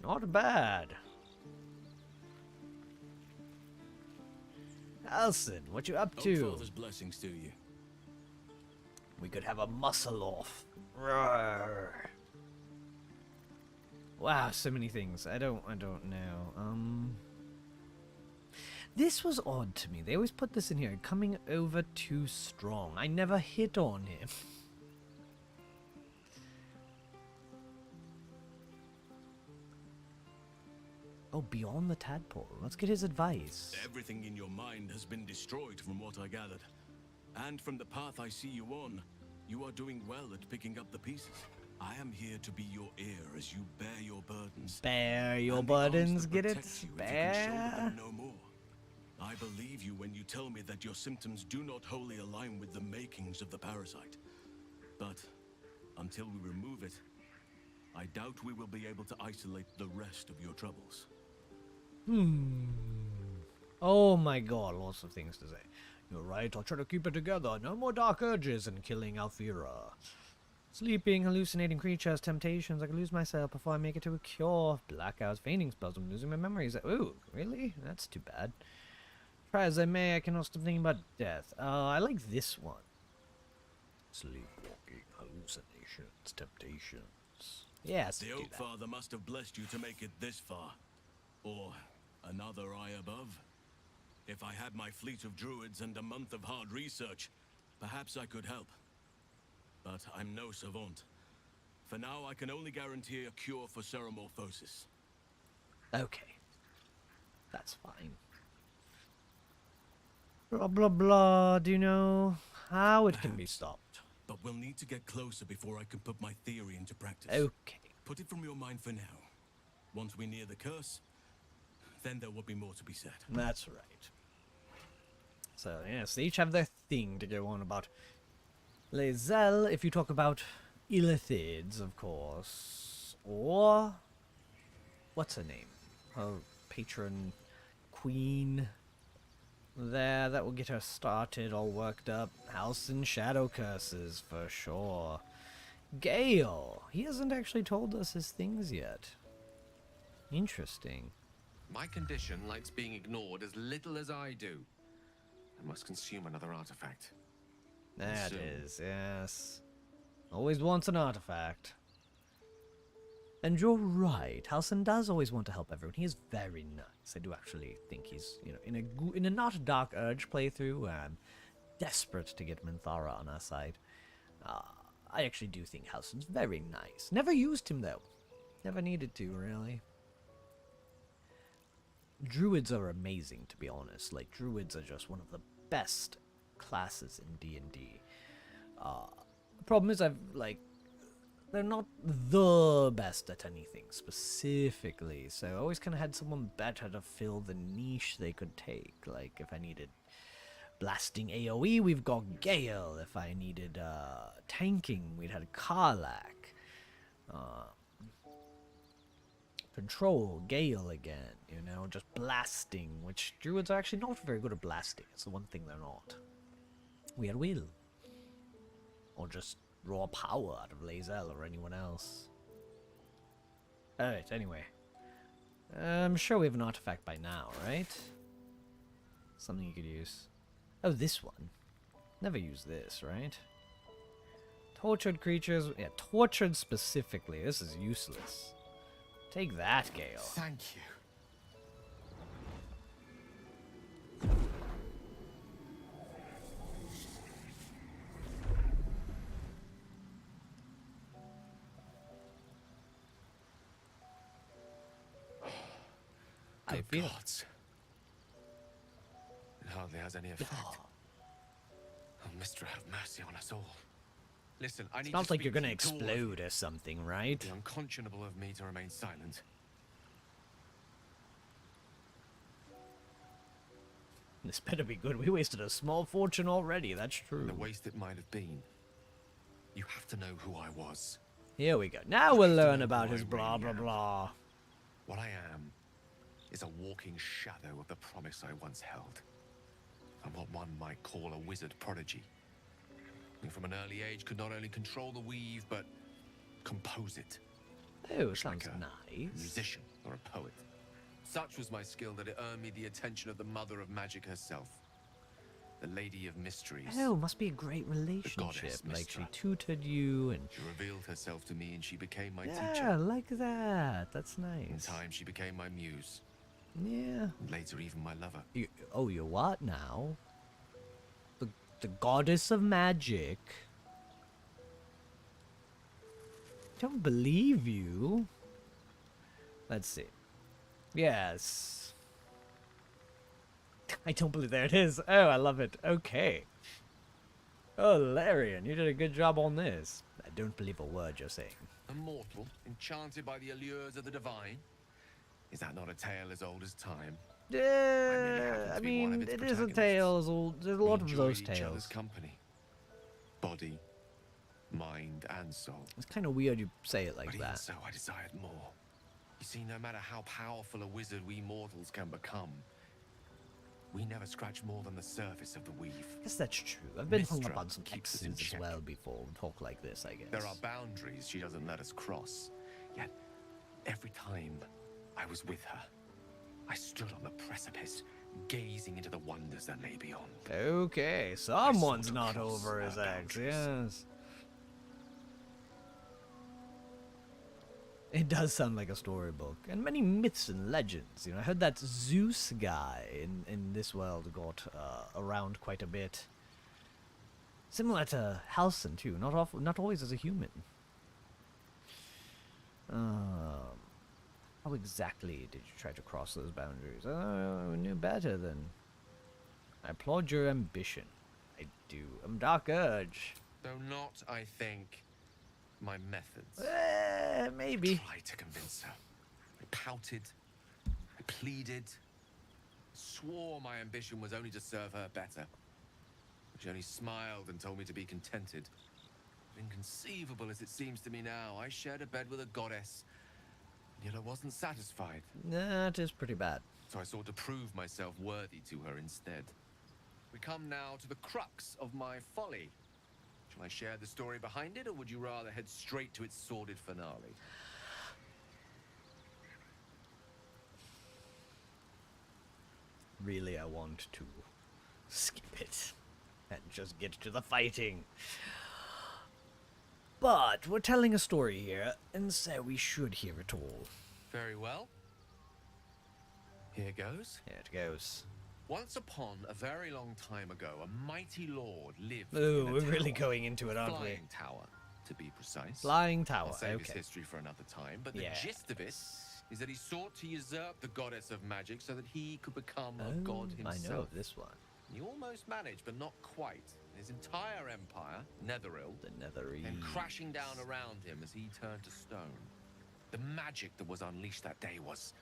Not bad. Alson, what you up to? Father's blessings to you. We could have a muscle off. Roar. Wow, so many things. I don't know. This was odd to me. They always put this in here. Coming over too strong. I never hit on him. Oh, beyond the tadpole. Let's get his advice. Everything in your mind has been destroyed from what I gathered. And from the path I see you on, you are doing well at picking up the pieces. I am here to be your ear as you bear your burdens. Bear your and the arms burdens, that get it? protect you if you can shoulder Bear. them no more. I believe you when you tell me that your symptoms do not wholly align with the makings of the parasite. But until we remove it, I doubt we will be able to isolate the rest of your troubles. Oh my god, lots of things to say. You're right, I'll try to keep it together. No more dark urges and killing Alfira. Sleeping, hallucinating creatures, temptations. I could lose myself before I make it to a cure. Blackouts, fainting spells. I'm losing my memories. Ooh, really? That's too bad. Try as I may, I cannot stop thinking about death. I like this one. Sleepwalking, hallucinations, temptations. Yes, The Oak Father must have blessed you to make it this far. Or another eye above. If I had my fleet of druids and a month of hard research, perhaps I could help. But I'm no savant. For now, I can only guarantee a cure for ceramorphosis. Okay. That's fine. Blah, blah, blah. Do you know how it can be stopped? But we'll need to get closer before I can put my theory into practice. Okay. Put it from your mind for now. Once we near the curse, then there will be more to be said. That's right. So, yes, they each have their thing to go on about. Lae'zel, if you talk about Illithids, of course. Or... what's her name? Her patron queen. There, that will get her started, all worked up. House and Shadow Curses, for sure. Gale, he hasn't actually told us his things yet. Interesting. My condition likes being ignored as little as I do. I must consume another artifact. That is, yes. Always wants an artifact. And you're right, Halsin does always want to help everyone. He is very nice. I do actually think he's, you know, in a not Dark Urge playthrough, I'm desperate to get Minthara on our side. I actually do think Halsin's very nice. Never used him, though. Never needed to, really. Druids are amazing, to be honest. Like, druids are just one of the best classes in D&D. The problem is they're not the best at anything specifically, so I always kind of had someone better to fill the niche they could take. Like, if I needed blasting AoE, we've got Gale. If I needed tanking, we'd had Karlak. Control, Gale again, you know, just blasting, which druids are actually not very good at blasting. It's the one thing they're not. We had Will. Or just raw power out of Lae'zel or anyone else. Alright, anyway. I'm sure we have an artifact by now, right? Something you could use. Oh, this one. Never use this, right? Tortured creatures. Yeah, tortured specifically. This is useless. Take that, Gale. Thank you. I feel gods. It hardly has any effect. Oh, Mister, have mercy on us all. Listen, I need Smells to like you're speak gonna to Dwarf. explode or something, right? It'd be unconscionable of me to remain silent. This better be good. We wasted a small fortune already, that's true. The waste it might have been. You have to know who I was. Here we go. Now we'll learn about his blah blah blah. What I am is a walking shadow of the promise I once held. I'm what one might call a wizard prodigy. Who from an early age could not only control the weave, but compose it. Oh, sounds like a nice. musician or a poet. Such was my skill that it earned me the attention of the mother of magic herself. The Lady of Mysteries. Oh, must be a great relationship. Like she tutored you and... She revealed herself to me and she became my teacher. Yeah, like that. That's nice. In time, she became my muse. Yeah. And later, even my lover. You're what now? The goddess of magic. Don't believe you. Let's see. Yes. I don't believe. There it is. Oh, I love it. Okay. Oh, Larian, you did a good job on this. I don't believe a word you're saying. A mortal, enchanted by the allures of the divine? Is that not a tale as old as time? Yeah, I mean, it is a tale as old. There's a lot of those each other's tales. company. Body, mind, and soul. It's kind of weird you say it like But even that. so, I desired more. You see, no matter how powerful a wizard we mortals can become, we never scratch more than the surface of the weave. I guess that's true. I've been hung Mystra up on some keeps us X's in as check. well before. Talk like this, I guess. There are boundaries she doesn't let us cross. Yet, every time I was with her, I stood on the precipice, gazing into the wonders that lay beyond. Okay, someone's not over his ex, yes. It does sound like a storybook. And many myths and legends. You know, I heard that Zeus guy in this world got around quite a bit. Similar to Halsin, too. Not always as a human. How exactly did you try to cross those boundaries? Oh, I knew better than... I applaud your ambition. I do. I'm Dark Urge. Though not, I think, my methods. Maybe. I tried to convince her. I pouted. I pleaded. Swore my ambition was only to serve her better. She only smiled and told me to be contented. Inconceivable as it seems to me now, I shared a bed with a goddess, yet I wasn't satisfied. That is pretty bad. So I sought to prove myself worthy to her instead. We come now to the crux of my folly. Shall I share the story behind it, or would you rather head straight to its sordid finale? really I want to skip it and just get to the fighting. But we're telling a story here, and so we should hear it all. Very well. Here goes. Here it goes. Once upon a very long time ago, a mighty lord lived Oh, in a we're tower. really going into it, aren't we? Flying tower, to be precise. Flying tower, I'll save his okay. history for another time, but Yeah. the gist of it is that he sought to usurp the goddess of magic so that he could become a god I himself. know of this one. He almost managed, but not quite. His entire empire, Netheril, The Netherese. came crashing down around him as he turned to stone. The magic that was unleashed that day was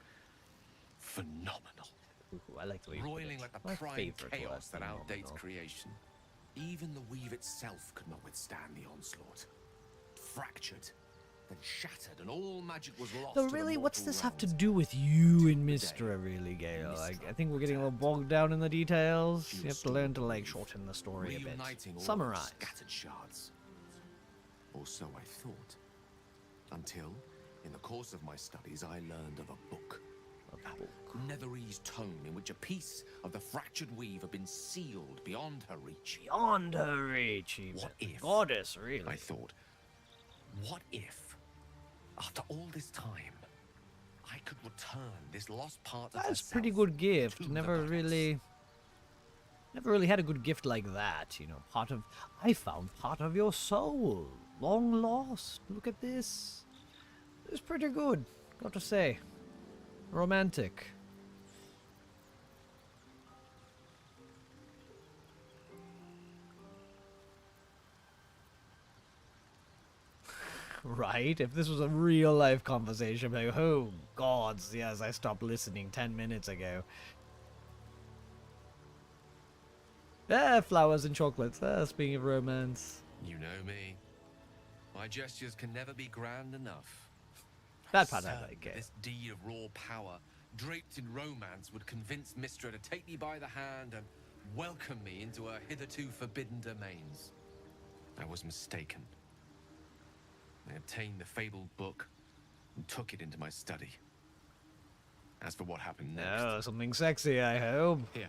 phenomenal. Ooh, I like the way you put Roiling it. like the My prime favorite word, chaos that outdates phenomenal. creation. Even the weave itself could not withstand the onslaught. Fractured, then shattered, and all magic was lost. So to the really, what's mortal this have to realms. do with you and Mystra, really, Gale? I think we're getting a little bogged down in the details. You have to learn to, like, shorten the story a bit. Reuniting all Summarize. the scattered shards. Or so I thought. Until, in the course of my studies, I learned of a book. A Netherese tome in which a piece of the fractured weave had been sealed beyond her reach. Beyond her reach, even. What if? Goddess, really. I thought, what if, after all this time, I could return this lost part of That's a herself pretty good gift. to the Never really had a good gift like that. You know, I found part of your soul, long lost. Look at this. It's pretty good, got to say. Romantic. Right? If this was a real life conversation, I'd be like, oh gods, yes, I stopped listening 10 minutes ago. Flowers and chocolates. Speaking of romance. You know me. My gestures can never be grand enough. That part I Certain like, that eh? This deed of raw power, draped in romance, would convince Mystra to take me by the hand and welcome me into her hitherto forbidden domains. I was mistaken. I obtained the fabled book and took it into my study. As for what happened next... Oh, something sexy, I hope. Here.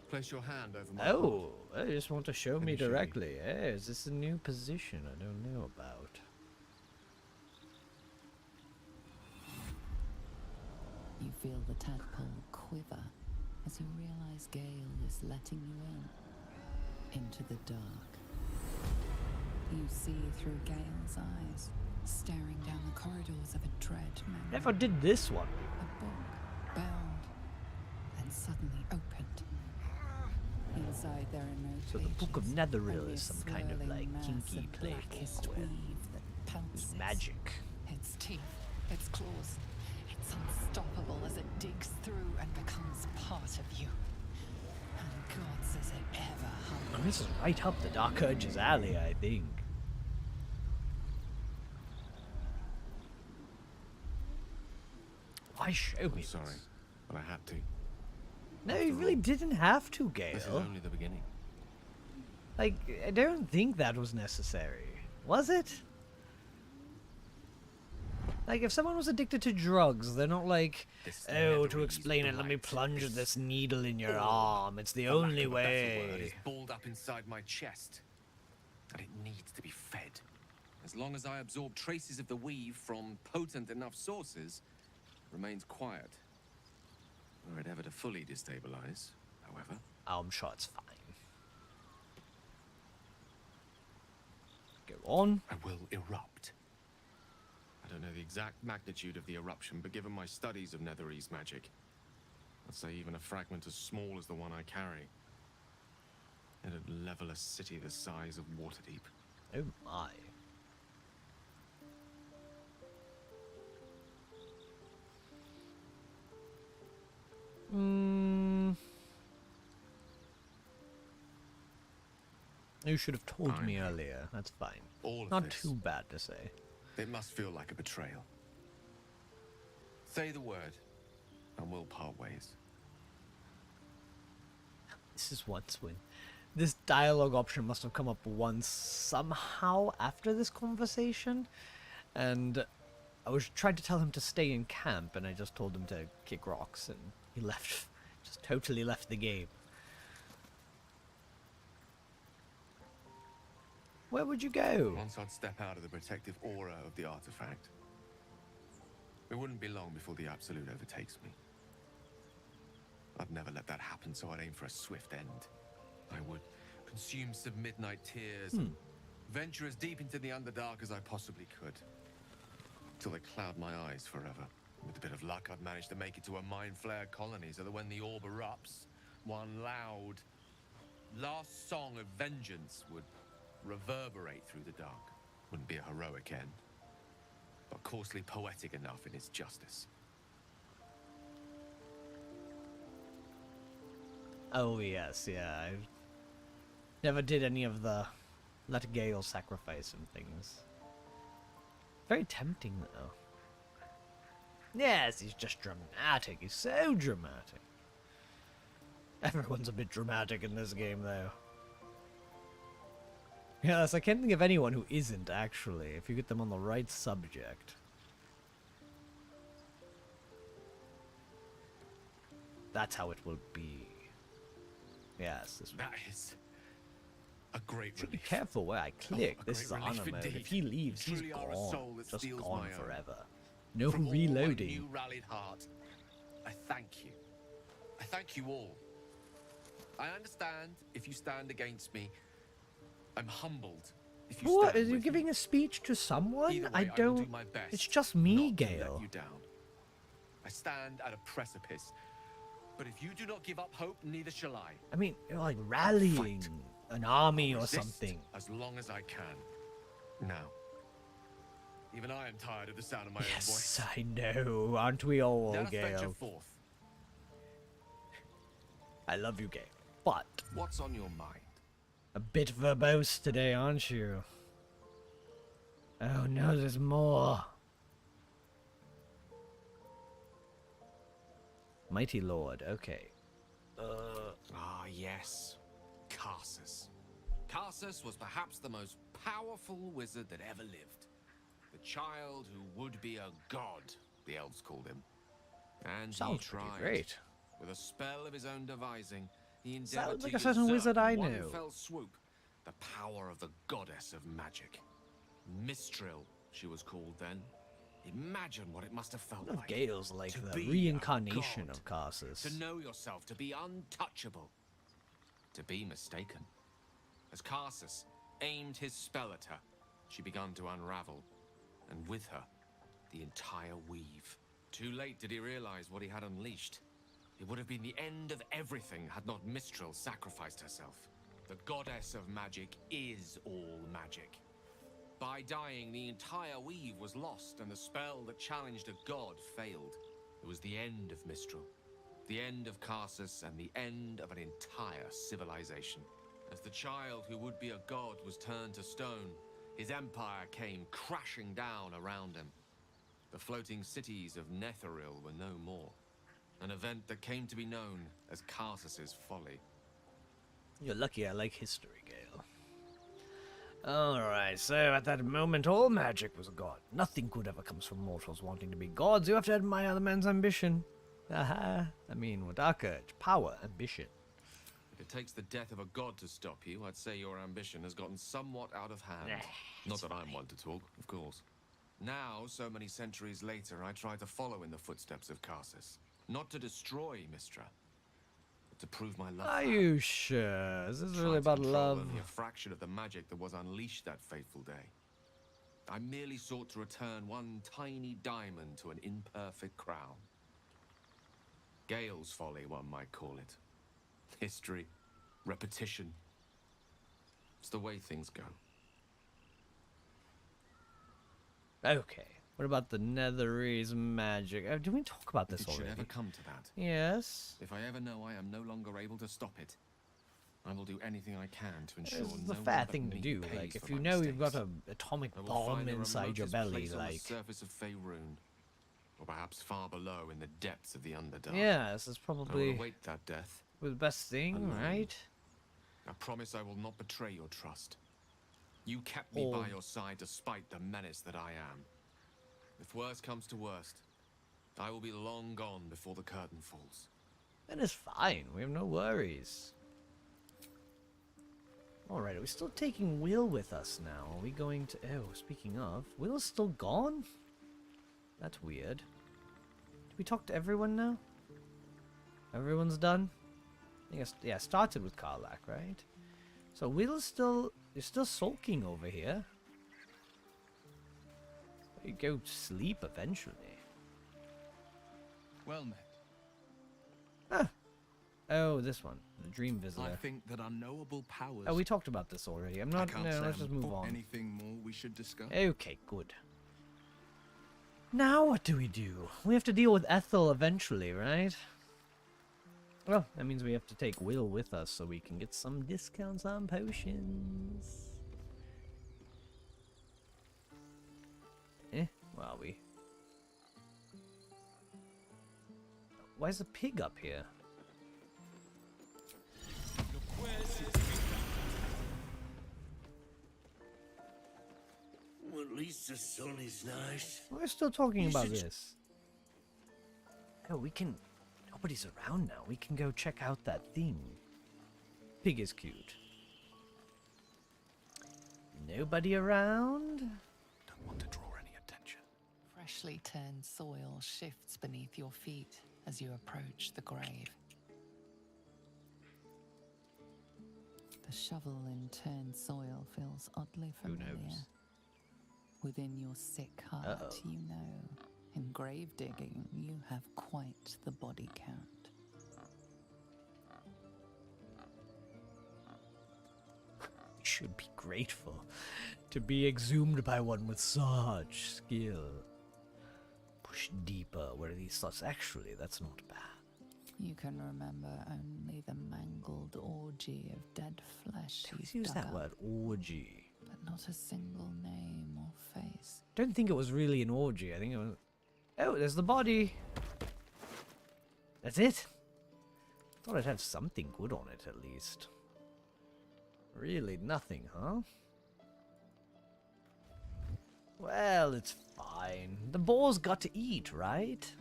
Place your hand over my Oh, I just want to show me me show you. directly. Hey, is this a new position I don't know about? You feel the tadpole quiver as you realize Gale is letting you into the dark. You see through Gale's eyes, staring down the corridors of a dread memory. Never did this one. A book, bound, and suddenly opened. Inside there are no So the Book of pages, Netheril only is a some kind of swirling like mass kinky of play blackest book with weave that pounces. magic. Its teeth, its claws, it's unstoppable as it digs through and becomes part of you. And God says it ever And hungry. this is right up the Dark Urge's alley, I think. Why show me? Sorry, but I had to. No, you really didn't have to, Gale. This is only the beginning. Like, I don't think that was necessary. Was it? Like, if someone was addicted to drugs, they're not like, oh, to explain it, let me plunge this needle in your arm. It's the only way. It's balled up inside my chest, and it needs to be fed. As long as I absorb traces of the weave from potent enough sources, it remains quiet. Were it ever to fully destabilize, however. I'm sure it's fine. Go on. I will erupt. I don't know the exact magnitude of the eruption, but given my studies of Netherese magic, I'd say even a fragment as small as the one I carry, it'd level a city the size of Waterdeep. Oh my. You should have told me earlier. That's fine. All of Not this. too bad to say. It must feel like a betrayal. Say the word, and we'll part ways. This is once when this dialogue option must have come up once somehow after this conversation, and I was trying to tell him to stay in camp, and I just told him to kick rocks, and he left Just totally left the game. Where would you go? Once I'd step out of the protective aura of the artifact, it wouldn't be long before the Absolute overtakes me. I'd never let that happen, so I'd aim for a swift end. I would consume some midnight tears and venture as deep into the Underdark as I possibly could, till they cloud my eyes forever. With a bit of luck, I'd manage to make it to a Mind Flare colony, so that when the orb erupts, one loud, last song of vengeance would reverberate through the dark. Wouldn't be a heroic end, but coarsely poetic enough in its justice. Oh yes, yeah. I never did any of the let Gale sacrifice and things. Very tempting though. Yes, he's just dramatic. He's so dramatic. Everyone's a bit dramatic in this game though. Yes, I can't think of anyone who isn't, actually, if you get them on the right subject. That's how it will be. Yes, this that is a great relief. Be careful where I click. This is honor mode. Indeed. If he leaves, You he's truly are a soul gone. that Just steals gone my own. forever. No From all my reloading. new rallied heart, I thank you. I thank you all. I understand if you stand against me. I'm humbled if you What? stand Is he with giving a speech to someone? Either way, I will don't. do my best It's just me, not to let Gale. you down. I stand at a precipice, but if you do not give up hope, neither shall I. I mean, you're like rallying an army or Resist something. as long as I can. Now, even I am tired of the sound of my own voice. Yes, I know. Aren't we all, Let us venture Gale? forth. I love you, Gale. But What's on your mind? a bit verbose today, aren't you? Oh no, there's more. Mighty Lord, okay. Ah, yes. Karsus. Karsus was perhaps the most powerful wizard that ever lived. The child who would be a god, the elves called him. And Sounds he pretty tried. great. With a spell of his own devising, he endeavored Sounds like to a certain usurp wizard I in one know. fell swoop the power of the goddess of magic. Mistral, she was called then. Imagine what it must have felt One of like. Gale's like to the be a reincarnation god, of Karsus. to know yourself, to be untouchable, to be mistaken. As Karsus aimed his spell at her, she began to unravel, and with her, the entire weave. Too late did he realize what he had unleashed. It would have been the end of everything had not Mistral sacrificed herself. The goddess of magic is all magic. By dying, the entire weave was lost, and the spell that challenged a god failed. It was the end of Mistral, the end of Karsus, and the end of an entire civilization. As the child who would be a god was turned to stone, his empire came crashing down around him. The floating cities of Netheril were no more. An event that came to be known as Karsus's folly. You're lucky I like history, Gale. Alright, so at that moment all magic was gone. Nothing good ever comes from mortals wanting to be gods. You have to admire the man's ambition. Aha. I mean, with dark urge, power, ambition. If it takes the death of a god to stop you, I'd say your ambition has gotten somewhat out of hand. Not that I'm one to talk, of course. Now, so many centuries later, I try to follow in the footsteps of Karsus. Not to destroy Mistra, but to prove my love. Are for her. you sure? Is this Try really to about control love? Only a fraction of the magic that was unleashed that fateful day. I merely sought to return one tiny diamond to an imperfect crown. Gale's folly, one might call it. History, repetition. It's the way things go. Okay. What about the Netherese magic? Did we talk about this If it should already? ever come to that. Yes. If I ever know I am no longer able to stop it, I will do anything I can to ensure This is no the one fair but thing to me do. pays Like, if for you my know you've got mistakes. an atomic I will bomb find the inside your remotest belly, place on the like... surface of Faerun, or perhaps far below in the depths of the Underdark. Yeah, this is I will probably await that death. the best thing, alone. right? I promise I will not betray your trust. You kept me Or- by your side despite the menace that I am. If worst comes to worst, I will be long gone before the curtain falls. Then it's fine. We have no worries. Alright, are we still taking Will with us now? Are we going to... Oh, speaking of, Will's still gone? That's weird. Did we talk to everyone now? Everyone's done? I guess, yeah, started with Karlak, right? So Will's still... You're still sulking over here. You go sleep eventually. Well met. Ah. Oh, this one. The Dream Visitor. I think that unknowable powers... Oh, we talked about this already. I'm not... No, let's just move on. Anything more we should discuss? Okay, good. Now what do? We have to deal with Ethel eventually, right? Well, that means we have to take Will with us so we can get some discounts on potions. Where are we? Why is the pig up here? Well, at least the sun is nice. We're still talking about this. Oh, we can... Nobody's around now. We can go check out that thing. Pig is cute. Nobody around? Don't want to draw any attention. Freshly turned soil shifts beneath your feet as you approach the grave. The shovel in turned soil feels oddly familiar. Who knows? Within your sick heart, you know, in grave digging, you have quite the body count. We should be grateful to be exhumed by one with such skill. Push deeper where these thoughts... Actually, that's not bad. You can remember only the mangled orgy of dead flesh. Let's use that word, orgy. But not a single name or face. Don't think it was really an orgy. I think it was... Oh, there's the body. That's it. Thought I'd have something good on it at least. Really nothing, huh? Well, it's fine. The boar's got to eat, right?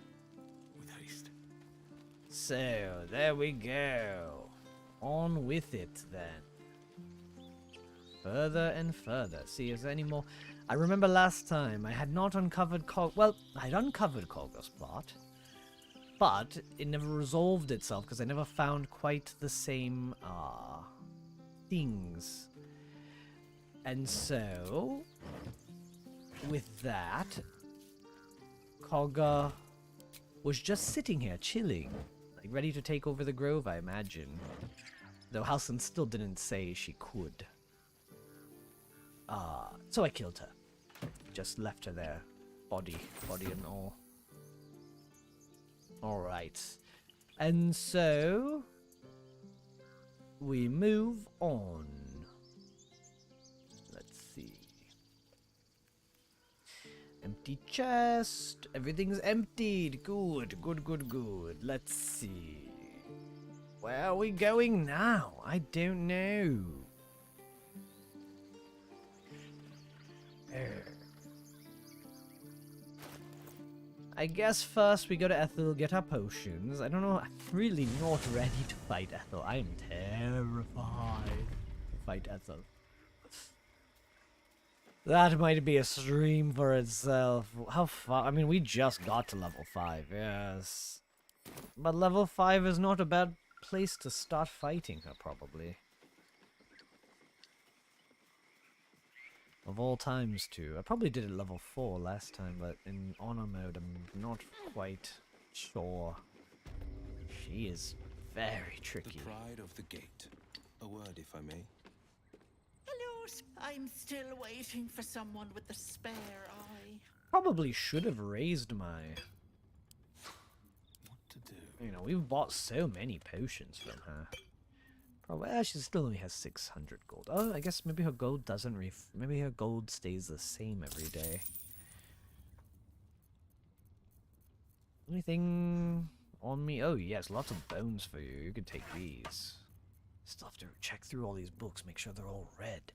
With haste. So, there we go. On with it, then. Further and further. See, is there any more? I remember last time I had not uncovered well, I'd uncovered Kolga's plot, but it never resolved itself because I never found quite the same things. And so, with that, Kolga was just sitting here chilling, like ready to take over the grove, I imagine. Though Halson still didn't say she could. So I killed her. Just left her there. Body and all. Alright. And so... we move on. Let's see. Empty chest. Everything's emptied. Good. Let's see. Where are we going now? I don't know. I guess first we go to Ethel, get our potions. I don't know, I'm really not ready to fight Ethel. I am terrified to fight Ethel. That might be a stream for itself. How far? I mean, we just got to level 5, yes. But level 5 is not a bad place to start fighting her, probably. Of all times, too. I probably did it level 4 last time, but in honor mode, I'm not quite sure. She is very tricky. The pride of the gate. A word, if I may. Hello, I'm still waiting for someone with the spare eye. Probably should have raised my... What to do? You know, we've bought so many potions from her. Well, she still only has 600 gold. Oh, I guess maybe her gold doesn't maybe her gold stays the same every day. Anything on me? Oh, yes, lots of bones for you. You can take these. Still have to check through all these books, make sure they're all red.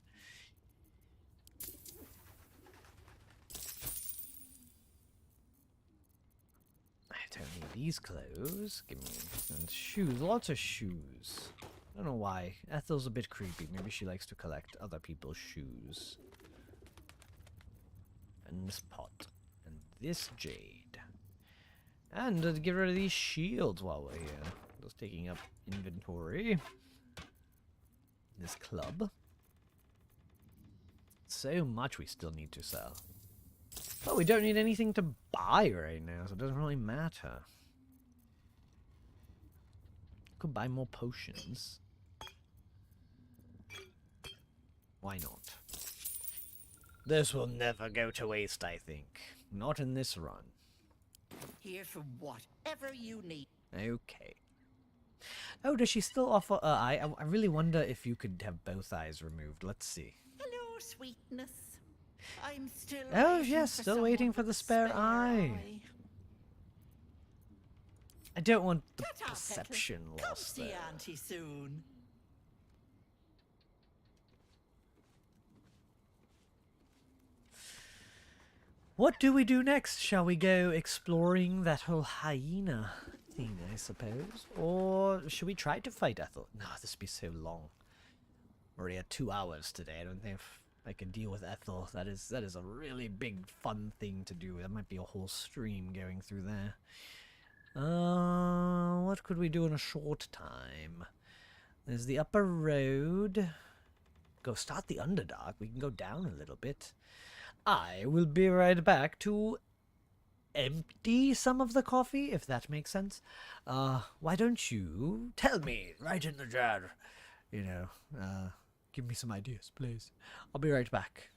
I don't need these clothes. Give me and shoes. Lots of shoes. I don't know why. Ethel's a bit creepy. Maybe she likes to collect other people's shoes. And this pot. And this jade. And get rid of these shields while we're here. Just taking up inventory. This club. So much we still need to sell. But we don't need anything to buy right now, so it doesn't really matter. Could buy more potions. Why not? This will never go to waste, I think. Not in this run. Here for whatever you need. Okay. Oh, does she still offer an eye? I really wonder if you could have both eyes removed. Let's see. Hello, sweetness. I'm still Oh, waiting yes, for still someone waiting for with the a spare eye. I don't want the Ta-ta, perception Petal. loss Come see there. Auntie soon. What do we do next? Shall we go exploring that whole hyena thing, I suppose? Or should we try to fight Ethel? No, this would be so long. We already had 2 hours today. I don't think I can deal with Ethel. That is a really big, fun thing to do. That might be a whole stream going through there. What could we do in a short time? There's the upper road. Go start the Underdark. We can go down a little bit. I will be right back to empty some of the coffee, if that makes sense. Why don't you tell me right in the jar? You know, give me some ideas, please. I'll be right back.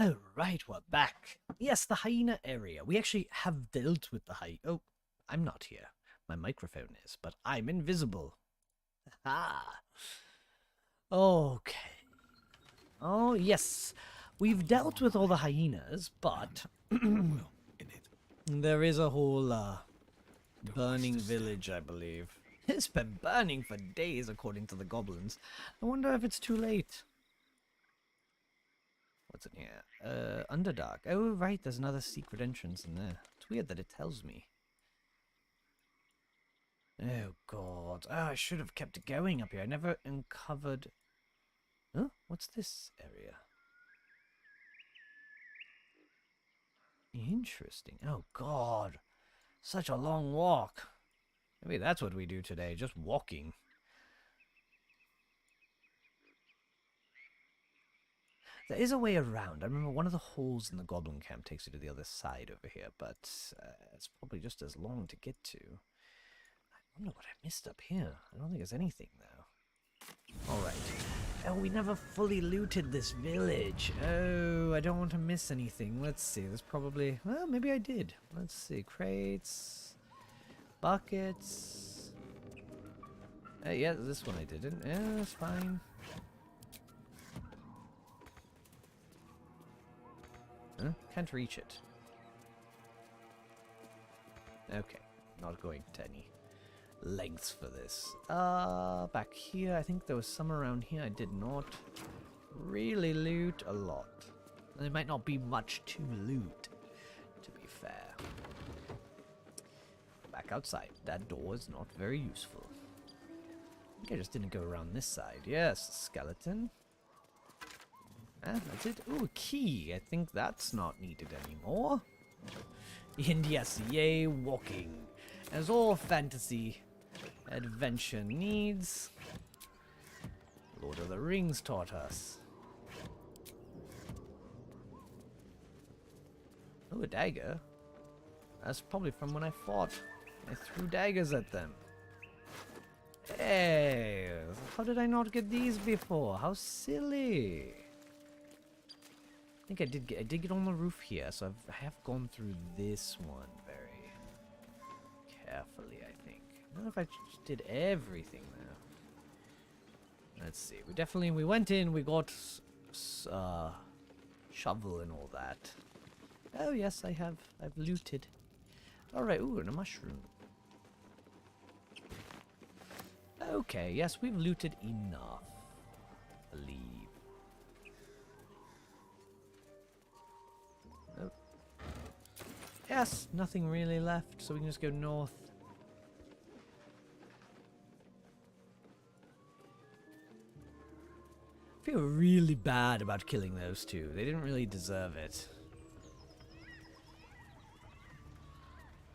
Oh, right, we're back. Yes, the hyena area. We actually have dealt with the hyena. Oh, I'm not here. My microphone is, but I'm invisible. Ah. Okay. Oh, yes. We've dealt with all the hyenas, but there is a whole burning village, I believe. It's been burning for days, according to the goblins. I wonder if it's too late. What's in here? Underdark. Oh, right, there's another secret entrance in there. It's weird that it tells me. Oh, God. Oh, I should have kept going up here. I never uncovered... Huh? What's this area? Interesting. Oh, God. Such a long walk. Maybe that's what we do today, just walking. There is a way around. I remember one of the holes in the goblin camp takes you to the other side over here, but it's probably just as long to get to. I wonder what I missed up here. I don't think there's anything, though. Alright. Oh, we never fully looted this village. Oh, I don't want to miss anything. Let's see. There's probably... Well, maybe I did. Let's see. Crates. Buckets. Yeah, this one I didn't. Yeah, that's fine. Huh? Can't reach it. Okay, not going to any lengths for this. Back here, I think there was some around here I did not. really loot a lot. There might not be much to loot, to be fair. Back outside. That door is not very useful. I think I just didn't go around this side. Yes, skeleton. Ah, that's it. Ooh, a key. I think that's not needed anymore. And yes, yay, walking. As all fantasy adventure needs. Lord of the Rings taught us. Oh, a dagger. That's probably from when I fought. I threw daggers at them. Hey, how did I not get these before? How silly. I think I did get on the roof here, so I have gone through this one very carefully, I think. I don't know if I just did everything there. Let's see. We went in, we got shovel and all that. Oh yes, I've looted. Alright, ooh, and a mushroom. Okay, yes, we've looted enough. I believe. Oh. Yes, nothing really left, so we can just go north. I feel really bad about killing those two. They didn't really deserve it.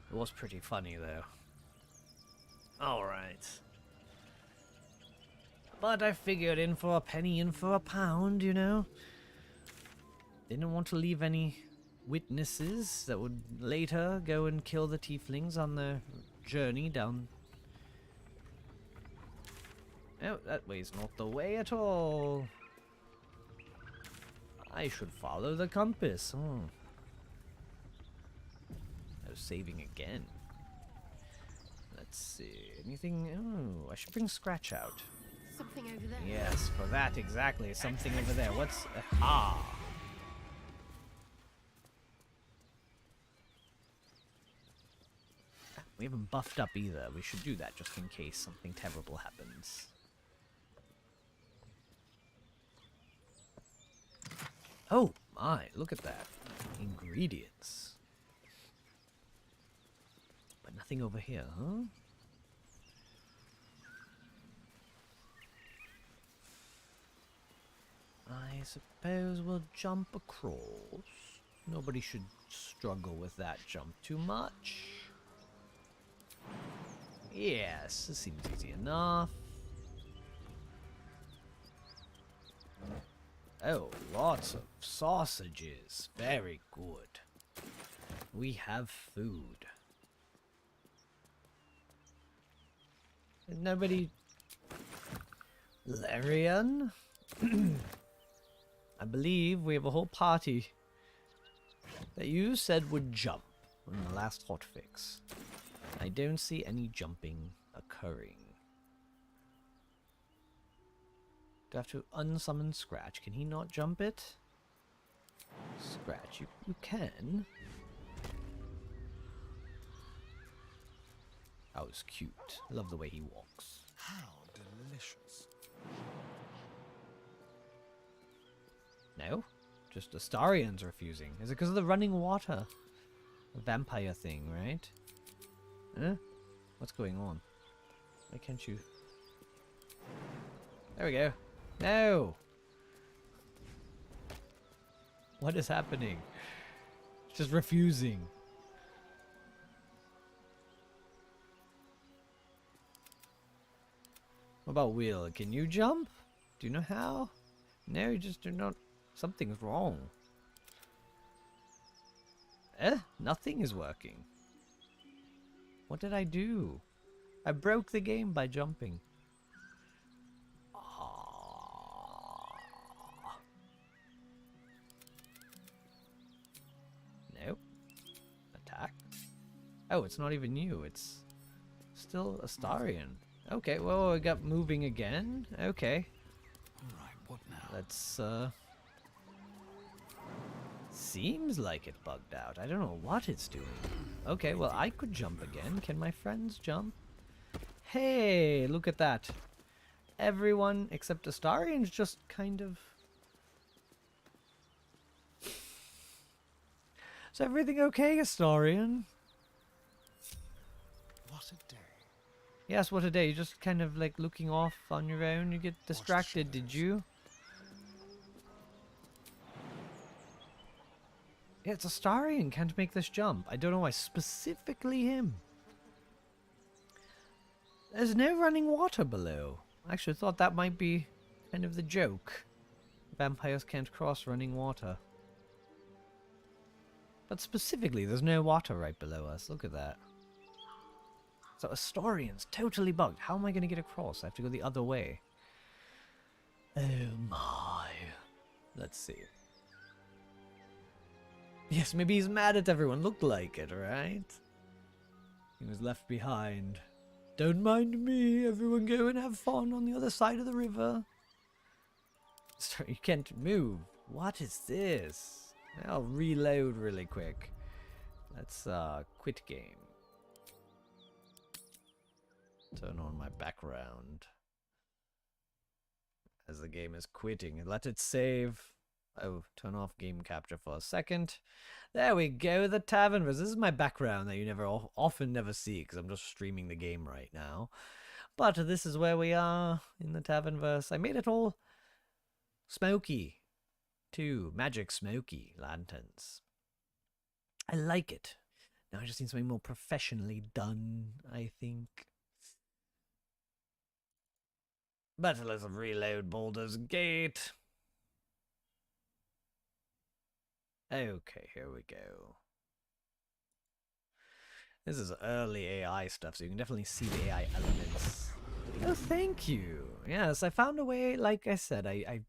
It was pretty funny, though. Alright. But I figured in for a penny, in for a pound, you know? Didn't want to leave any witnesses that would later go and kill the tieflings on their journey down. Oh, that way's not the way at all. I should follow the compass. Oh. I was saving again. Let's see. Anything? Oh, I should bring Scratch out. Something over there. Yes, for that exactly. Something over there. What's... Aha! We haven't buffed up either. We should do that just in case something terrible happens. Oh my, look at that. Ingredients. But nothing over here, huh? I suppose we'll jump across. Nobody should struggle with that jump too much. Yes, this seems easy enough. Oh, lots of sausages. Very good. We have food. Nobody... Larian? I believe we have a whole party that you said would jump in the last hotfix. I don't see any jumping occurring. Do I have to unsummon Scratch? Can he not jump it? Scratch, you can. That was cute. I love the way he walks. How delicious. No? Just Astarian's refusing. Is it because of the running water? The vampire thing, right? Huh? What's going on? Why can't you... There we go. No! What is happening? It's just refusing. What about Will? Can you jump? Do you know how? No, you just do not... Something's wrong. Nothing is working. What did I do? I broke the game by jumping. Nope. Attack. Oh, it's not even you. It's still Astarian. Okay, well, I got moving again. Okay. Alright, what now? Let's, Seems like it bugged out. I don't know what it's doing. Okay, well, I could jump again. Can my friends jump? Hey, look at that. Everyone except Astarian's just kind of Is everything okay, Astarion? What a day. Yes, what a day. You're just kind of like looking off on your own. You get distracted, did you? Yeah, it's Astarion. Can't make this jump. I don't know why. Specifically him. There's no running water below. I actually thought that might be kind of the joke. Vampires can't cross running water. But specifically, there's no water right below us. Look at that. So Astarion's totally bugged. How am I going to get across? I have to go the other way. Oh my. Let's see. Yes, maybe he's mad at everyone. Looked like it, right? He was left behind. Don't mind me. Everyone go and have fun on the other side of the river. Sorry, you can't move. What is this? I'll reload really quick. Let's quit game. Turn on my background. As the game is quitting. Let it save. Oh, turn off game capture for a second. There we go, the Tavernverse. This is my background that you often never see because I'm just streaming the game right now. But this is where we are in the Tavernverse. I made it all smoky too. Magic smoky lanterns. I like it. Now I just need something more professionally done, I think. But let's reload Baldur's Gate. Okay, here we go. This is early AI stuff, so you can definitely see the AI elements. Oh, thank you. Yes, I found a way, like I said, I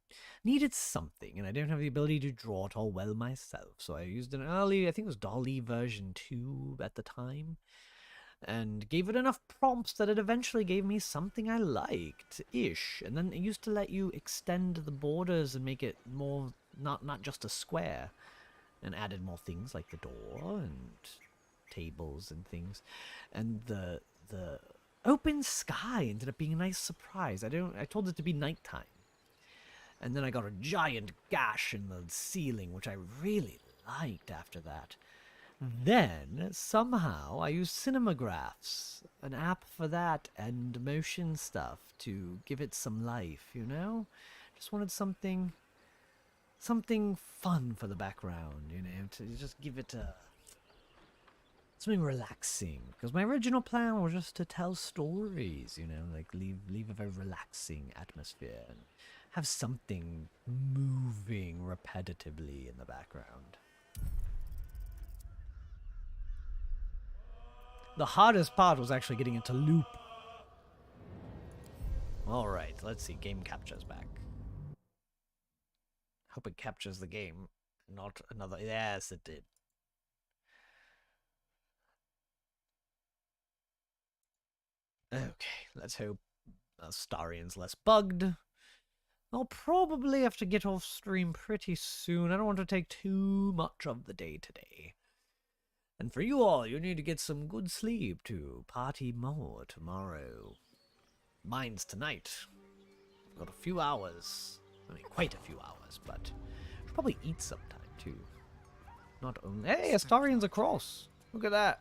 needed something, and I don't have the ability to draw it all well myself, so I used an early, I think it was DALL-E version 2 at the time, and gave it enough prompts that it eventually gave me something I liked-ish, and then it used to let you extend the borders and make it more, not just a square, and added more things like the door and tables and things, and the open sky ended up being a nice surprise. I told it to be nighttime, and then I got a giant gash in the ceiling, which I really liked after that. Then somehow I used Cinemagraphs, an app for that, and motion stuff to give it some life, you know? Just wanted something fun for the background, you know, to just give it something relaxing. Because my original plan was just to tell stories, you know, like leave a very relaxing atmosphere and have something moving repetitively in the background. The hardest part was actually getting it to loop. Alright, let's see, game capture's back. Hope it captures the game, not another. Yes, it did. Okay, let's hope Astarion's less bugged. I'll probably have to get off stream pretty soon. I don't want to take too much of the day today. And for you all, you need to get some good sleep to party more tomorrow. Mine's tonight. I've got a few hours. I mean, quite a few hours, but I should probably eat sometime, too. Not only... Hey, Astarion's across! Look at that!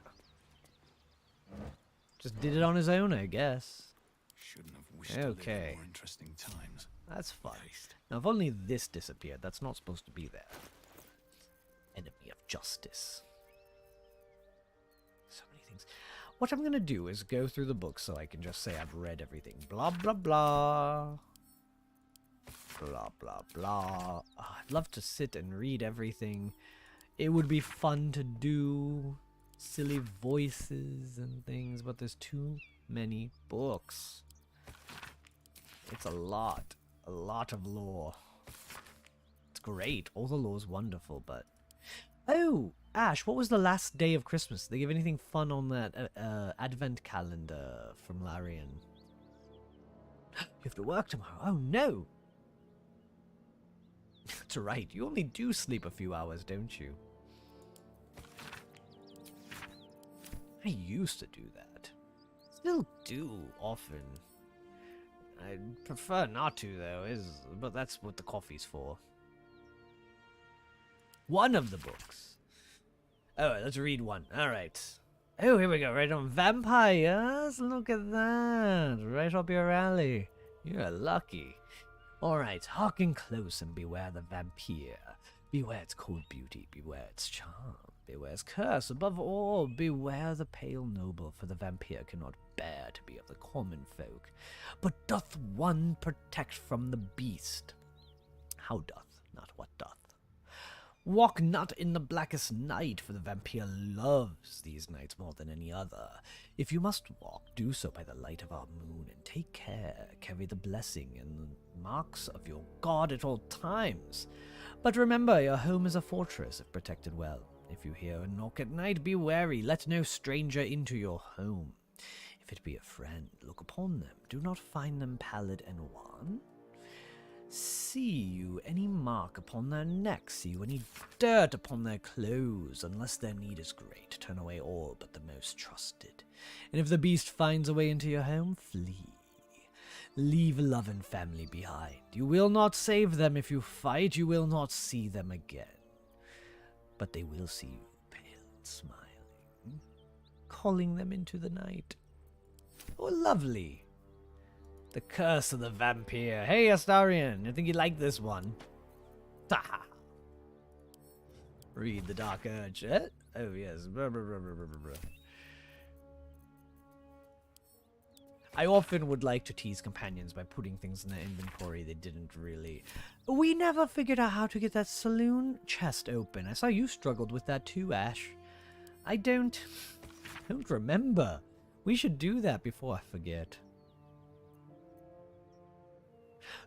Just did it on his own, I guess. Shouldn't have wished to live in more interesting times. That's fun. Now, if only this disappeared, that's not supposed to be there. Enemy of justice. So many things. What I'm going to do is go through the book so I can just say I've read everything. Blah, blah, blah. Blah, blah, blah. Oh, I'd love to sit and read everything. It would be fun to do silly voices and things, but there's too many books. It's a lot of lore. It's great. All the lore's wonderful, but... Oh, Ash, what was the last day of Christmas? Did they give anything fun on that advent calendar from Larian? You have to work tomorrow. Oh, no! That's right. You only do sleep a few hours, don't you? I used to do that. Still do, often. I prefer not to, though, but that's what the coffee's for. One of the books. Oh, let's read one. All right. Oh, here we go. Right on vampires. Look at that. Right up your alley. You're lucky. All right. Hearken close and beware the vampire. Beware its cold beauty. Beware its charm. Beware its curse. Above all, beware the pale noble, for the vampire cannot bear to be of the common folk, but doth one protect from the beast. How doth, not what doth. Walk not in the blackest night, for the vampire loves these nights more than any other. If you must walk, do so by the light of our moon, and take care, carry the blessing and the marks of your god at all times. But remember, your home is a fortress if protected well. If you hear a knock at night, be wary, let no stranger into your home. If it be a friend, look upon them, do not find them pallid and wan. See you any mark upon their necks, see you any dirt upon their clothes, unless their need is great, turn away all but the most trusted. And if the beast finds a way into your home, flee. Leave love and family behind. You will not save them if you fight, you will not see them again. But they will see you, pale and smiling, calling them into the night. Oh, lovely. The Curse of the Vampire. Hey, Astarion, I think you'd like this one. Taha. Read the Dark Urge. Oh, yes. I often would like to tease companions by putting things in their inventory they didn't really. We never figured out how to get that saloon chest open. I saw you struggled with that too, Ash. I don't remember. We should do that before I forget.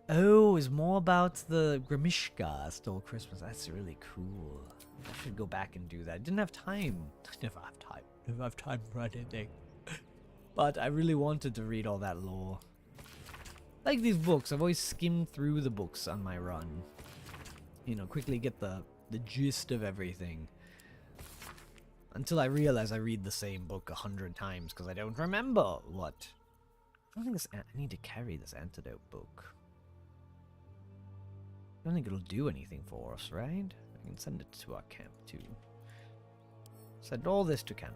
Oh, it's more about the Grimishka stole Christmas. That's really cool. I should go back and do that. I didn't have time. I never have time. Never have time for anything. But I really wanted to read all that lore. Like these books, I've always skimmed through the books on my run. You know, quickly get the gist of everything. Until I realize I read the same book 100 times because I don't remember what. I don't think I need to carry this antidote book. I don't think it'll do anything for us, right? I can send it to our camp too. Send all this to camp.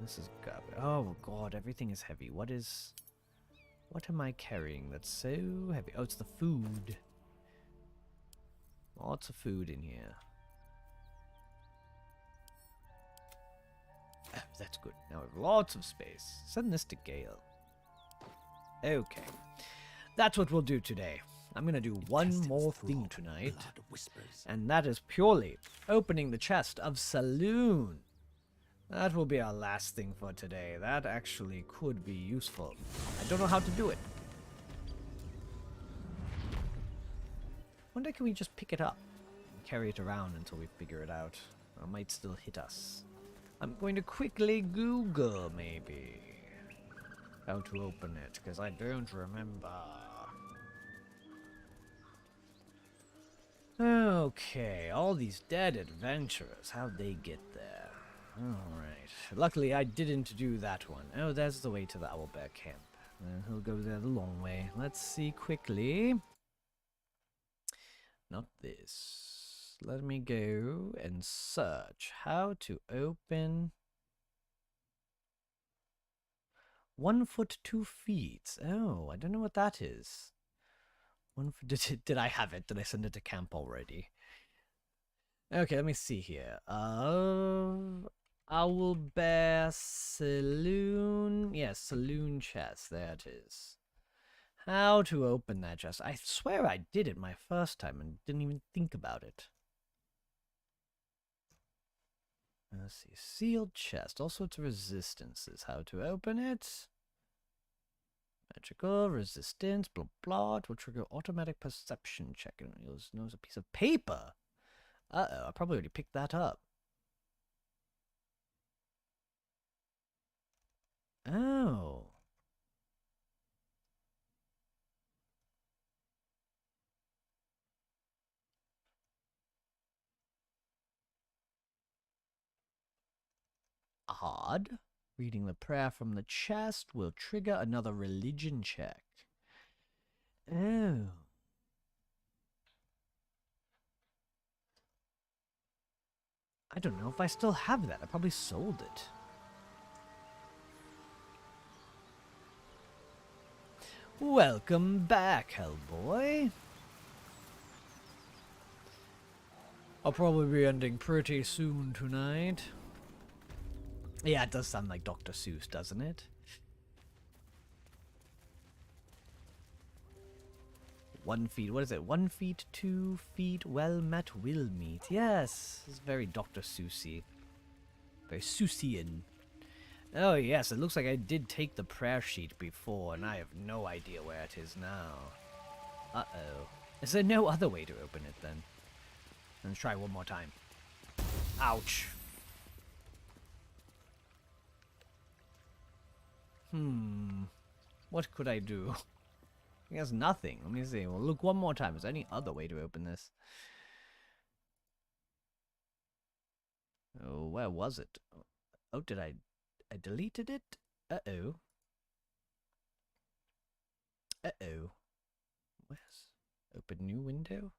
This is garbage. Oh god, everything is heavy. What am I carrying that's so heavy? Oh, it's the food. Lots of food in here. Oh, that's good. Now we have lots of space. Send this to Gale. Okay. That's what we'll do today. I'm going to do one more thing tonight. And that is purely opening the chest of Saloon. That will be our last thing for today. That actually could be useful. I don't know how to do it. Wonder, can we just pick it up and carry it around until we figure it out? Or it might still hit us. I'm going to quickly Google, maybe, how to open it, because I don't remember. Okay, all these dead adventurers, how'd they get there? Alright, luckily I didn't do that one. Oh, there's the way to the Owlbear camp. He'll go there the long way. Let's see quickly. Not this. Let me go and search how to open 1 foot 2 feet. Oh, I don't know what that is. Did I have it? Did I send it to camp already? Okay, let me see here. Owlbear Saloon. Yes, Saloon chest. There it is. How to open that chest. I swear I did it my first time and didn't even think about it. Let's see. Sealed chest. All sorts of resistances. How to open it. Magical resistance, blah blah. It will trigger automatic perception check. And you'll notice a piece of paper. Uh-oh, I probably already picked that up. Oh. Odd. Reading the prayer from the chest will trigger another religion check. Oh. I don't know if I still have that. I probably sold it. Welcome back, Hellboy. I'll probably be ending pretty soon tonight. Yeah, it does sound like Dr. Seuss, doesn't it? 1 feet, what is it? 1 feet, 2 feet, well met will meet. Yes, it's very Dr. Seussy. Very Seussian. Oh yes, it looks like I did take the prayer sheet before, and I have no idea where it is now. Uh-oh. Is there no other way to open it then? Let's try one more time. Ouch. What could I do? I guess nothing. Let me see. Well, look one more time. Is there any other way to open this? Oh, where was it? Oh, did I deleted it? Uh-oh. Uh-oh. Where's... Open new window?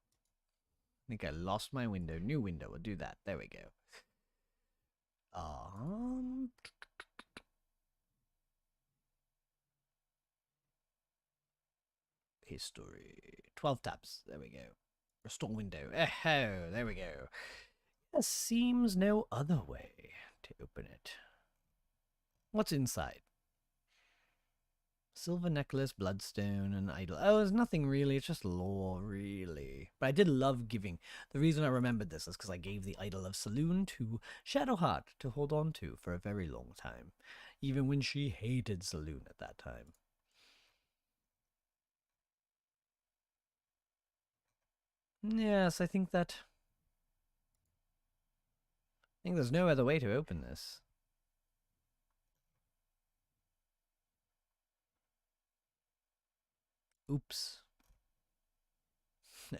I think I lost my window. New window. We'll do that. There we go. History. 12 tabs. There we go. Restore window. Oh, there we go. There seems no other way to open it. What's inside? Silver necklace, bloodstone, and idol. Oh, there's nothing really. It's just lore, really. But I did love giving. The reason I remembered this is because I gave the idol of Saloon to Shadowheart to hold on to for a very long time. Even when she hated Saloon at that time. Yes, I think there's no other way to open this. Oops.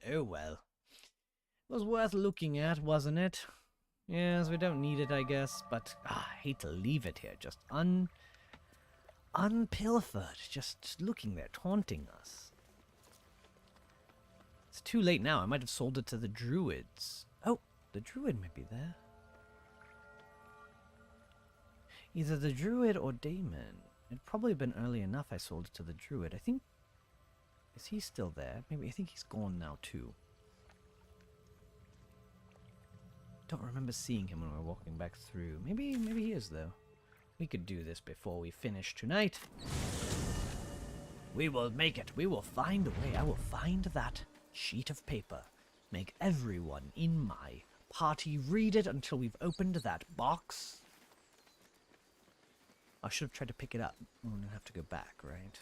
Oh well. It was worth looking at, wasn't it? Yes, we don't need it, I guess, but I hate to leave it here, just unpilfered, just looking there, taunting us. It's too late now. I might have sold it to the druids. Oh, the druid might be there. Either the druid or Damon. It'd probably have been early enough I sold it to the druid. I think... Is he still there? Maybe I think he's gone now too. Don't remember seeing him when we were walking back through. Maybe he is though. We could do this before we finish tonight. We will make it. We will find a way. I will find that sheet of paper. Make everyone in my party read it until we've opened that box. I should have tried to pick it up. I'm gonna have to go back, right?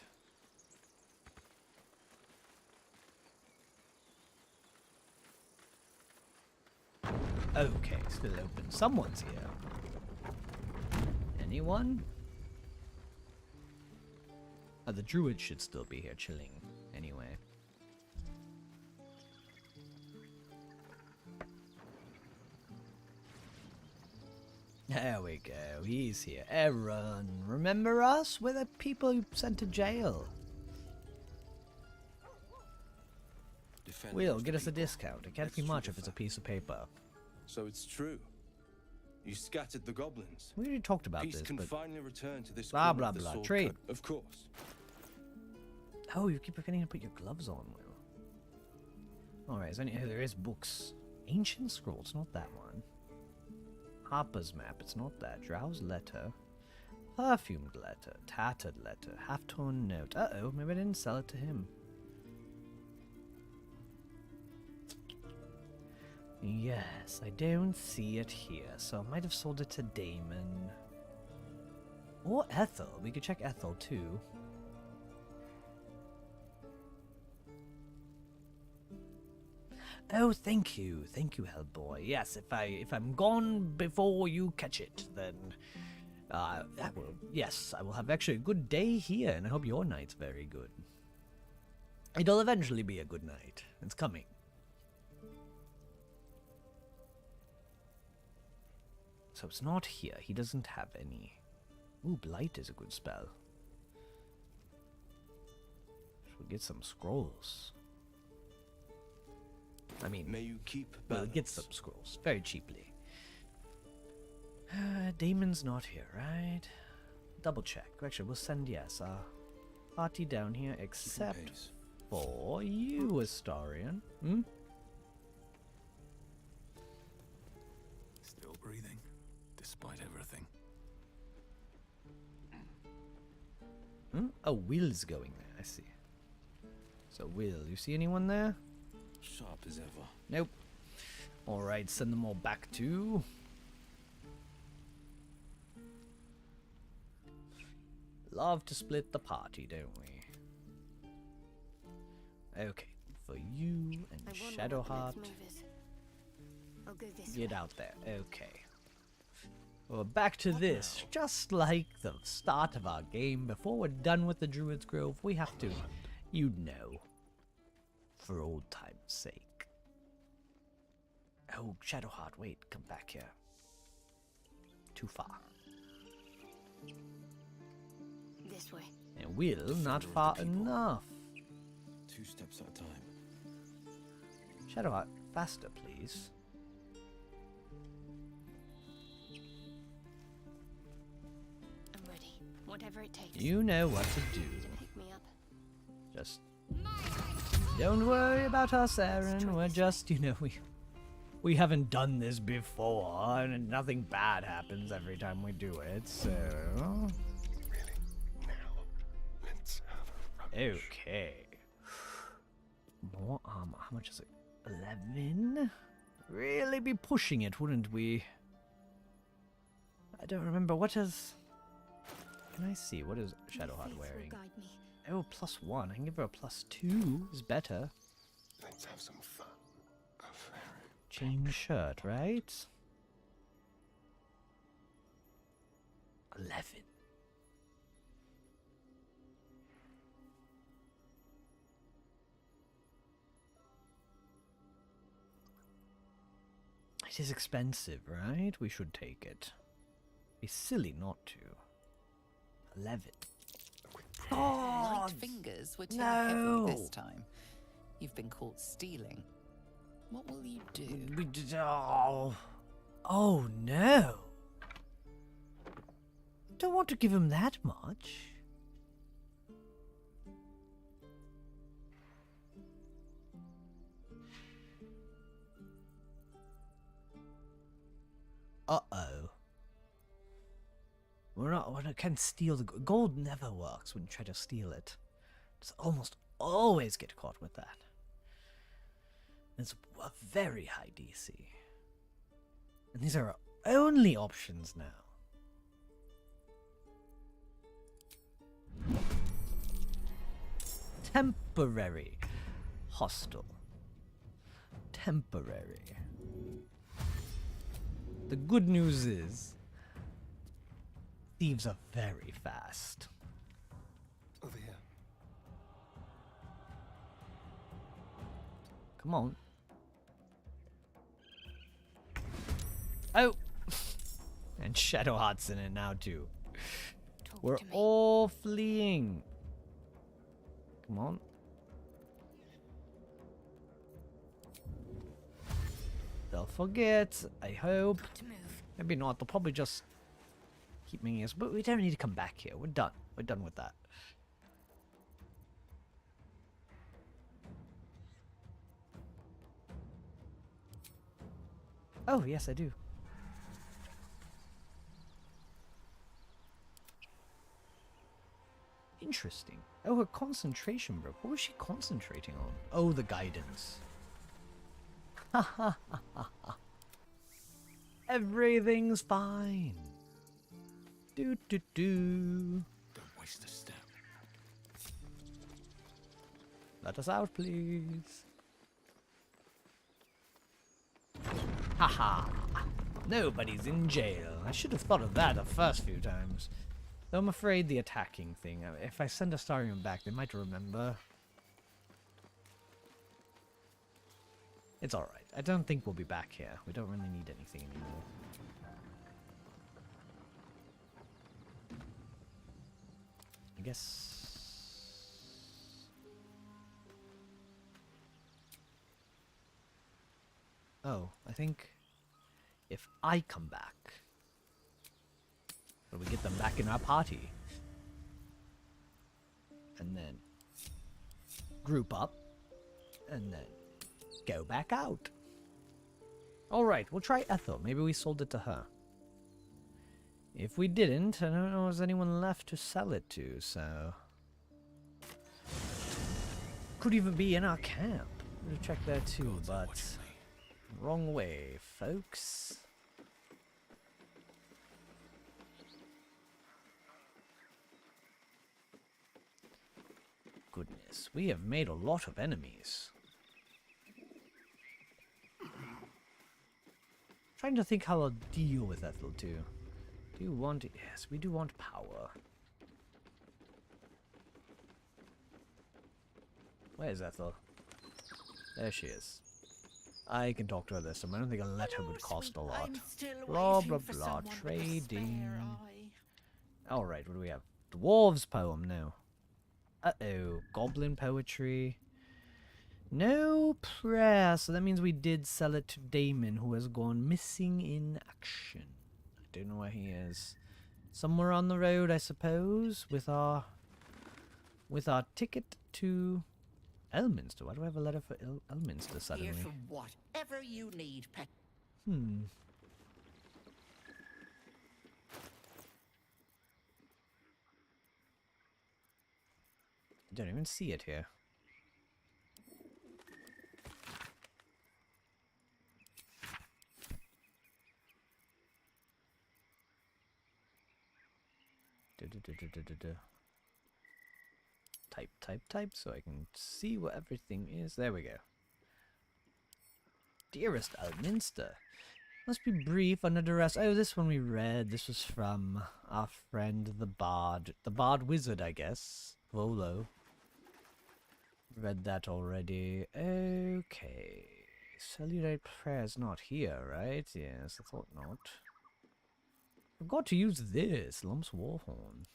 Okay, still open. Someone's here. Anyone? Oh, the druid should still be here chilling. Anyway. There we go. He's here. Aaron, remember us? We're the people you sent to jail. Will, get us a discount. It can't be much if it's a piece of paper. So it's true. You scattered the goblins. We already talked about Peace this, can but... finally return to this blah, corner blah, of the blah. sword Trade. cut. Of course. Oh, you keep forgetting to put your gloves on, Will. Alright, there is books. Ancient Scrolls, not that one. Harper's Map, it's not that. Drow's Letter. Perfumed Letter. Tattered Letter. Half-torn Note. Uh-oh, maybe I didn't sell it to him. Yes, I don't see it here, so I might have sold it to Damon. Or Ethel. We could check Ethel, too. Oh, thank you, Hellboy. Yes, if I'm gone before you catch it, then I will have actually a good day here, and I hope your night's very good. It'll eventually be a good night. It's coming. So it's not here. He doesn't have any. Ooh, Blight is a good spell. Should get some scrolls. I mean, may you keep we'll get some scrolls very cheaply. Damon's not here, right? Double check. Actually, we'll send, yes, our party down here, except for you, Astarion. Hmm? Still breathing, despite everything. Hmm? Oh, Will's going there, I see. So, Will, you see anyone there? Sharp as ever. Nope. Alright, send them all back to... Love to split the party, don't we? Okay, for you and Shadowheart. I'll go this Get way. out there. Okay. Well, back to this. Just like the start of our game, before we're done with the Druid's Grove, we have to, you know, for old time's sake. Oh, Shadowheart, wait, come back here. Too far. This way. And Will, not far enough. 2 steps at a time. Shadowheart, faster, please. I'm ready. Whatever it takes. You know what to do. Pick me up. Just don't worry about us, Aaron. We're just, you know, we haven't done this before, and nothing bad happens every time we do it, so... Okay. More armor. How much is it? 11? Really be pushing it, wouldn't we? I don't remember. What is... Can I see? What is Shadowheart wearing? Oh, +1. I can give her a +2. Is better. Let's have some fun. Change shirt, right? 11. It is expensive, right? We should take it. Be silly not to. 11. Light fingers were too heavy this time. You've been caught stealing. What will you do? We did. Oh. Oh no. Don't want to give him that much. Uh-oh. We can't steal the gold. Never works when you try to steal it. Just almost always get caught with that. It's a very high DC. And these are our only options now. Temporary. Hostile. Temporary. The good news is, thieves are very fast. Over here. Come on. Oh! And Shadowheart's in it now too. We're all fleeing. Come on. They'll forget, I hope. Maybe not, they'll probably just keep making us, but we don't need to come back here. We're done. We're done with that. Oh, yes, I do. Interesting. Oh, her concentration broke. What was she concentrating on? Oh, the guidance. Ha ha ha ha ha. Everything's fine. Do do do. Don't waste a step. Let us out, please. Haha. Nobody's in jail. I should have thought of that the first few times. Though I'm afraid the attacking thing, if I send Astarion back, they might remember. It's alright. I don't think we'll be back here. We don't really need anything anymore. I guess... Oh, I think if I come back, So we get them back in our party. And then group up. And then go back out. Alright, we'll try Ethel. Maybe we sold it to her. If we didn't, I don't know if there's anyone left to sell it to, so... Could even be in our camp. We'll check there too, but... Wrong way, folks. Goodness, we have made a lot of enemies. Trying to think how I'll deal with Ethel too. Do you want... Yes, we do want power. Where's Ethel? There she is. I can talk to her this time. I don't think a letter would cost a lot. Blah blah blah. Trading. Alright, what do we have? Dwarves poem now. Uh-oh. Goblin poetry. No prayer. So that means we did sell it to Damon, who has gone missing in action. I don't know where he is. Somewhere on the road, I suppose, with our ticket to Elminster. Why do I have a letter for Elminster suddenly? Here for whatever you need, pet. I don't even see it here. Type, so I can see what everything is. There we go. Dearest Elminster, must be brief under duress. Oh, this one we read. This was from our friend the Bard Wizard, I guess. Volo. Read that already. Okay. Cellulite Prayer's not here, right? Yes, I thought not. Forgot to use this. Lump's Warhorn.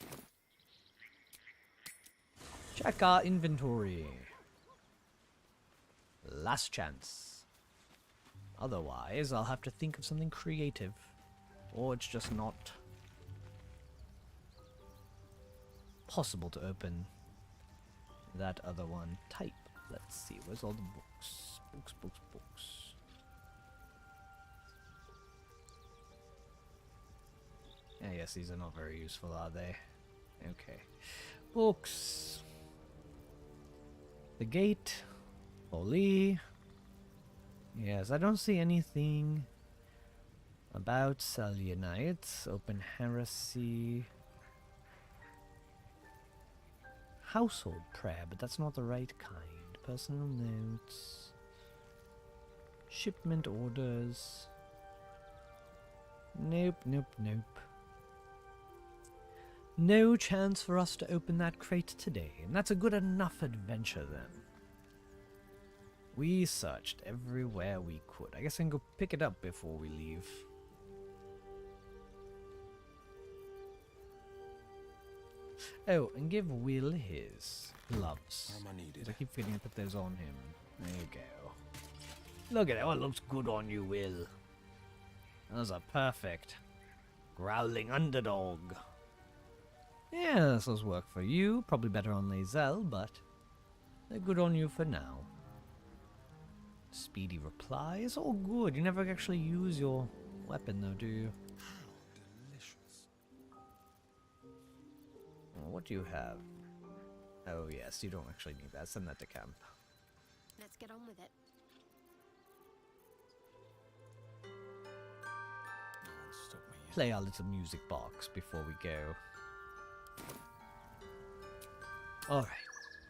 Check our inventory. Last chance. Otherwise, I'll have to think of something creative. Or it's just not possible to open that other one. Type. Let's see. Where's all the books? Books. Yeah, yes, these are not very useful, are they? Okay. Books. The gate. Oli. Yes, I don't see anything about Selenites. Open heresy. Household prayer, but that's not the right kind. Personal notes. Shipment orders. Nope. No chance for us to open that crate today, and that's a good enough adventure then. We searched everywhere we could. I guess I can go pick it up before we leave. Oh, and give Will his gloves. I keep forgetting to put those on him. There you go. Look at that. Oh, it looks good on you, Will. Those are perfect. Growling underdog. Yeah, this will work for you. Probably better on Lae'zel, but they're good on you for now. Speedy reply is all good. You never actually use your weapon, though, do you? Delicious. Well, what do you have? Oh, yes, you don't actually need that. Send that to camp. Let's get on with it. Play our little music box before we go. Alright.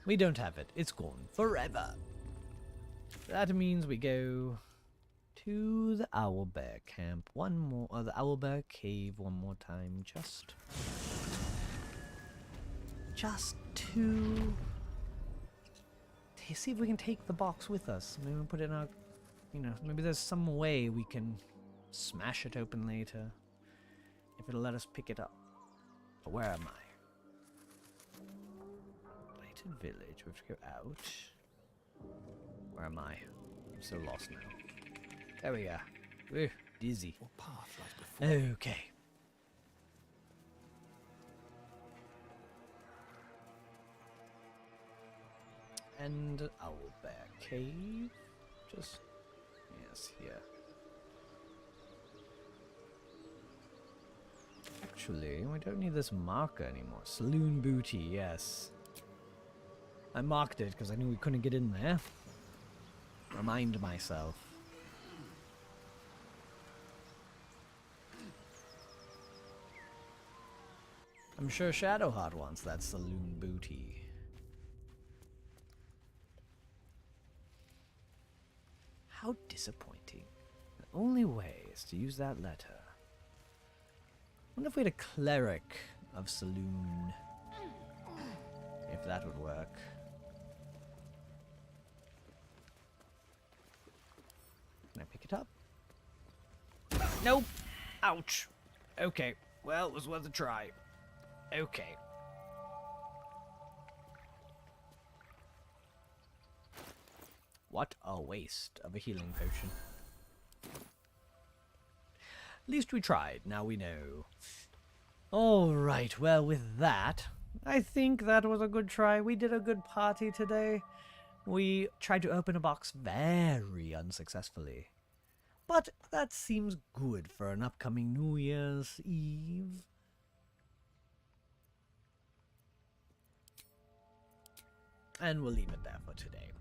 We don't have it. It's gone forever. That means we go to the Owlbear camp one more, or the Owlbear cave one more time. Just to see if we can take the box with us. Maybe we'll put it in our, maybe there's some way we can smash it open later. If it'll let us pick it up. But where am I? Blighted Village. We have to go out. Where am I? I'm so lost now. There we are. Ooh, dizzy. Okay. and Owlbear Cave. Just, yes, here. Actually, we don't need this marker anymore. Saloon Booty, yes. I marked it because I knew we couldn't get in there. Remind myself. I'm sure Shadowheart wants that saloon booty. How disappointing. The only way is to use that letter. I wonder if we had a cleric of saloon. If that would work. Can I pick it up? Nope! Ouch! Okay, well, it was worth a try. Okay. What a waste of a healing potion. At least we tried, now we know. Alright, well with that, I think that was a good try. We did a good party today. We tried to open a box very unsuccessfully. But that seems good for an upcoming New Year's Eve. And we'll leave it there for today.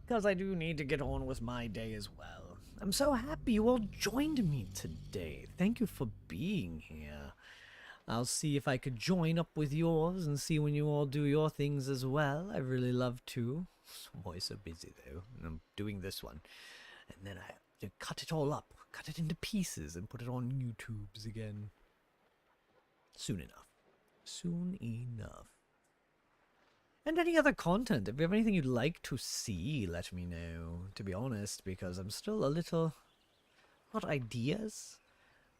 Because I do need to get on with my day as well. I'm so happy you all joined me today. Thank you for being here. I'll see if I could join up with yours and see when you all do your things as well. I'd really love to. I'm always so busy though. And I'm doing this one. And then I have to cut it all up. Cut it into pieces and put it on YouTubes again. Soon enough. Soon enough. And any other content, if you have anything you'd like to see, let me know, to be honest, because I'm still a little... got ideas?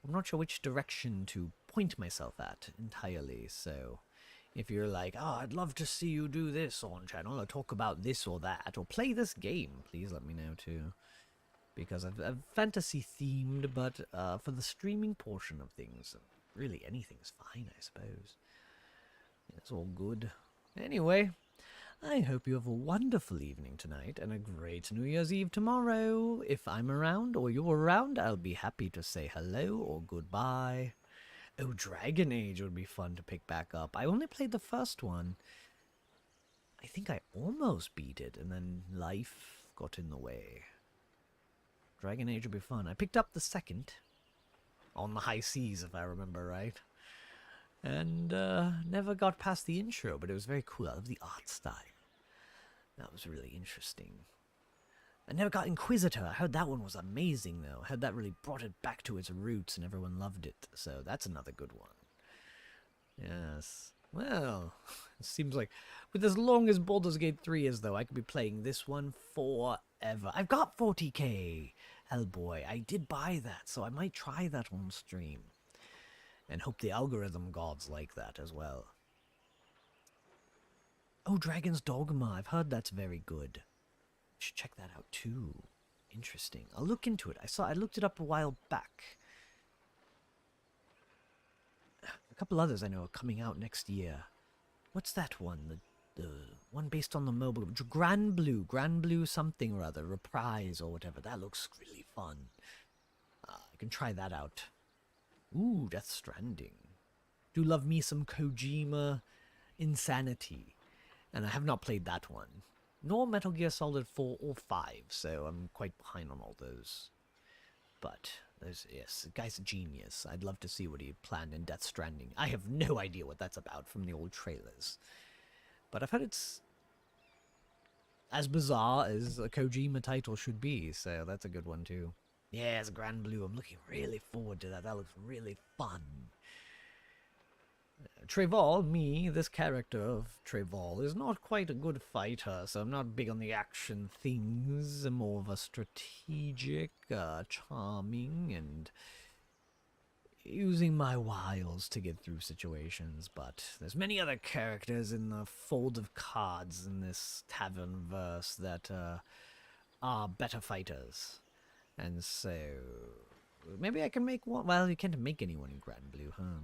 I'm not sure which direction to point myself at entirely, so if you're like, oh, I'd love to see you do this on channel, or talk about this or that, or play this game, please let me know too. Because I've fantasy themed, but for the streaming portion of things, really anything's fine, I suppose. It's all good. Anyway, I hope you have a wonderful evening tonight and a great New Year's Eve tomorrow. If I'm around or you're around, I'll be happy to say hello or goodbye. Oh, Dragon Age would be fun to pick back up. I only played the first one. I think I almost beat it, and then life got in the way. Dragon Age would be fun. I picked up the second. On the high seas, if I remember right. And never got past the intro, but it was very cool. I love the art style. That was really interesting. I never got Inquisitor. I heard that one was amazing, though. I heard that really brought it back to its roots, and everyone loved it. So that's another good one. Yes. Well, it seems like with as long as Baldur's Gate 3 is, though, I could be playing this one forever. I've got 40k. Hellboy. I did buy that, so I might try that on stream. And hope the algorithm gods like that as well. Oh, Dragon's Dogma. I've heard that's very good. Should check that out too. Interesting. I'll look into it. I looked it up a while back. A couple others I know are coming out next year. What's that one? The one based on the mobile. Grand Blue something or other. Reprise or whatever. That looks really fun. I can try that out. Ooh, Death Stranding. Do love me some Kojima insanity. And I have not played that one. Nor Metal Gear Solid 4 or 5, so I'm quite behind on all those. But, yes, the guy's a genius. I'd love to see what he planned in Death Stranding. I have no idea what that's about from the old trailers. But I've heard it's as bizarre as a Kojima title should be, so that's a good one too. Yeah, it's Grand Blue. I'm looking really forward to that. That looks really fun. Trevor, this character of Trevor, is not quite a good fighter, so I'm not big on the action things. I'm more of a strategic, charming, and using my wiles to get through situations. But there's many other characters in the fold of cards in this tavern verse that are better fighters. And so, maybe I can make one. Well, you can't make anyone in Grand Blue, huh?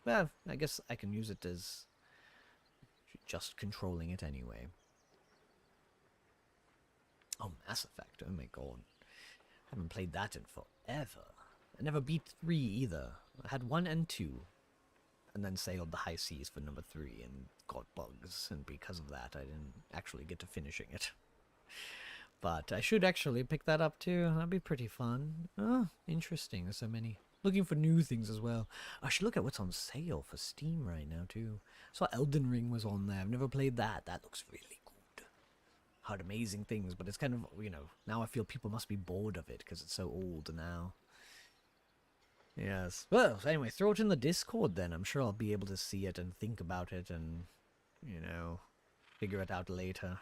Well, I guess I can use it as just controlling it anyway. Oh, Mass Effect. Oh my god. I haven't played that in forever. I never beat 3 either. I had 1 and 2. And then sailed the high seas for number 3 and got bugs. And because of that, I didn't actually get to finishing it. But I should actually pick that up too. That'd be pretty fun. Oh, interesting. There's so many. Looking for new things as well. I should look at what's on sale for Steam right now too. Saw Elden Ring was on there. I've never played that. That looks really good. Heard amazing things, but it's kind of, you know, now I feel people must be bored of it because it's so old now. Yes. Well, anyway, throw it in the Discord then. I'm sure I'll be able to see it and think about it and, you know, figure it out later.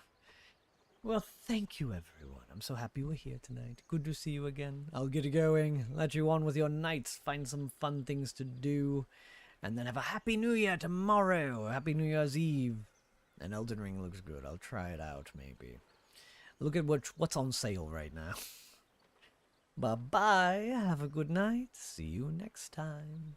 Well, thank you, everyone. I'm so happy we're here tonight. Good to see you again. I'll get going, let you on with your nights, find some fun things to do, and then have a Happy New Year tomorrow. Happy New Year's Eve. And Elden Ring looks good. I'll try it out, maybe. Look at what's on sale right now. Bye-bye. Have a good night. See you next time.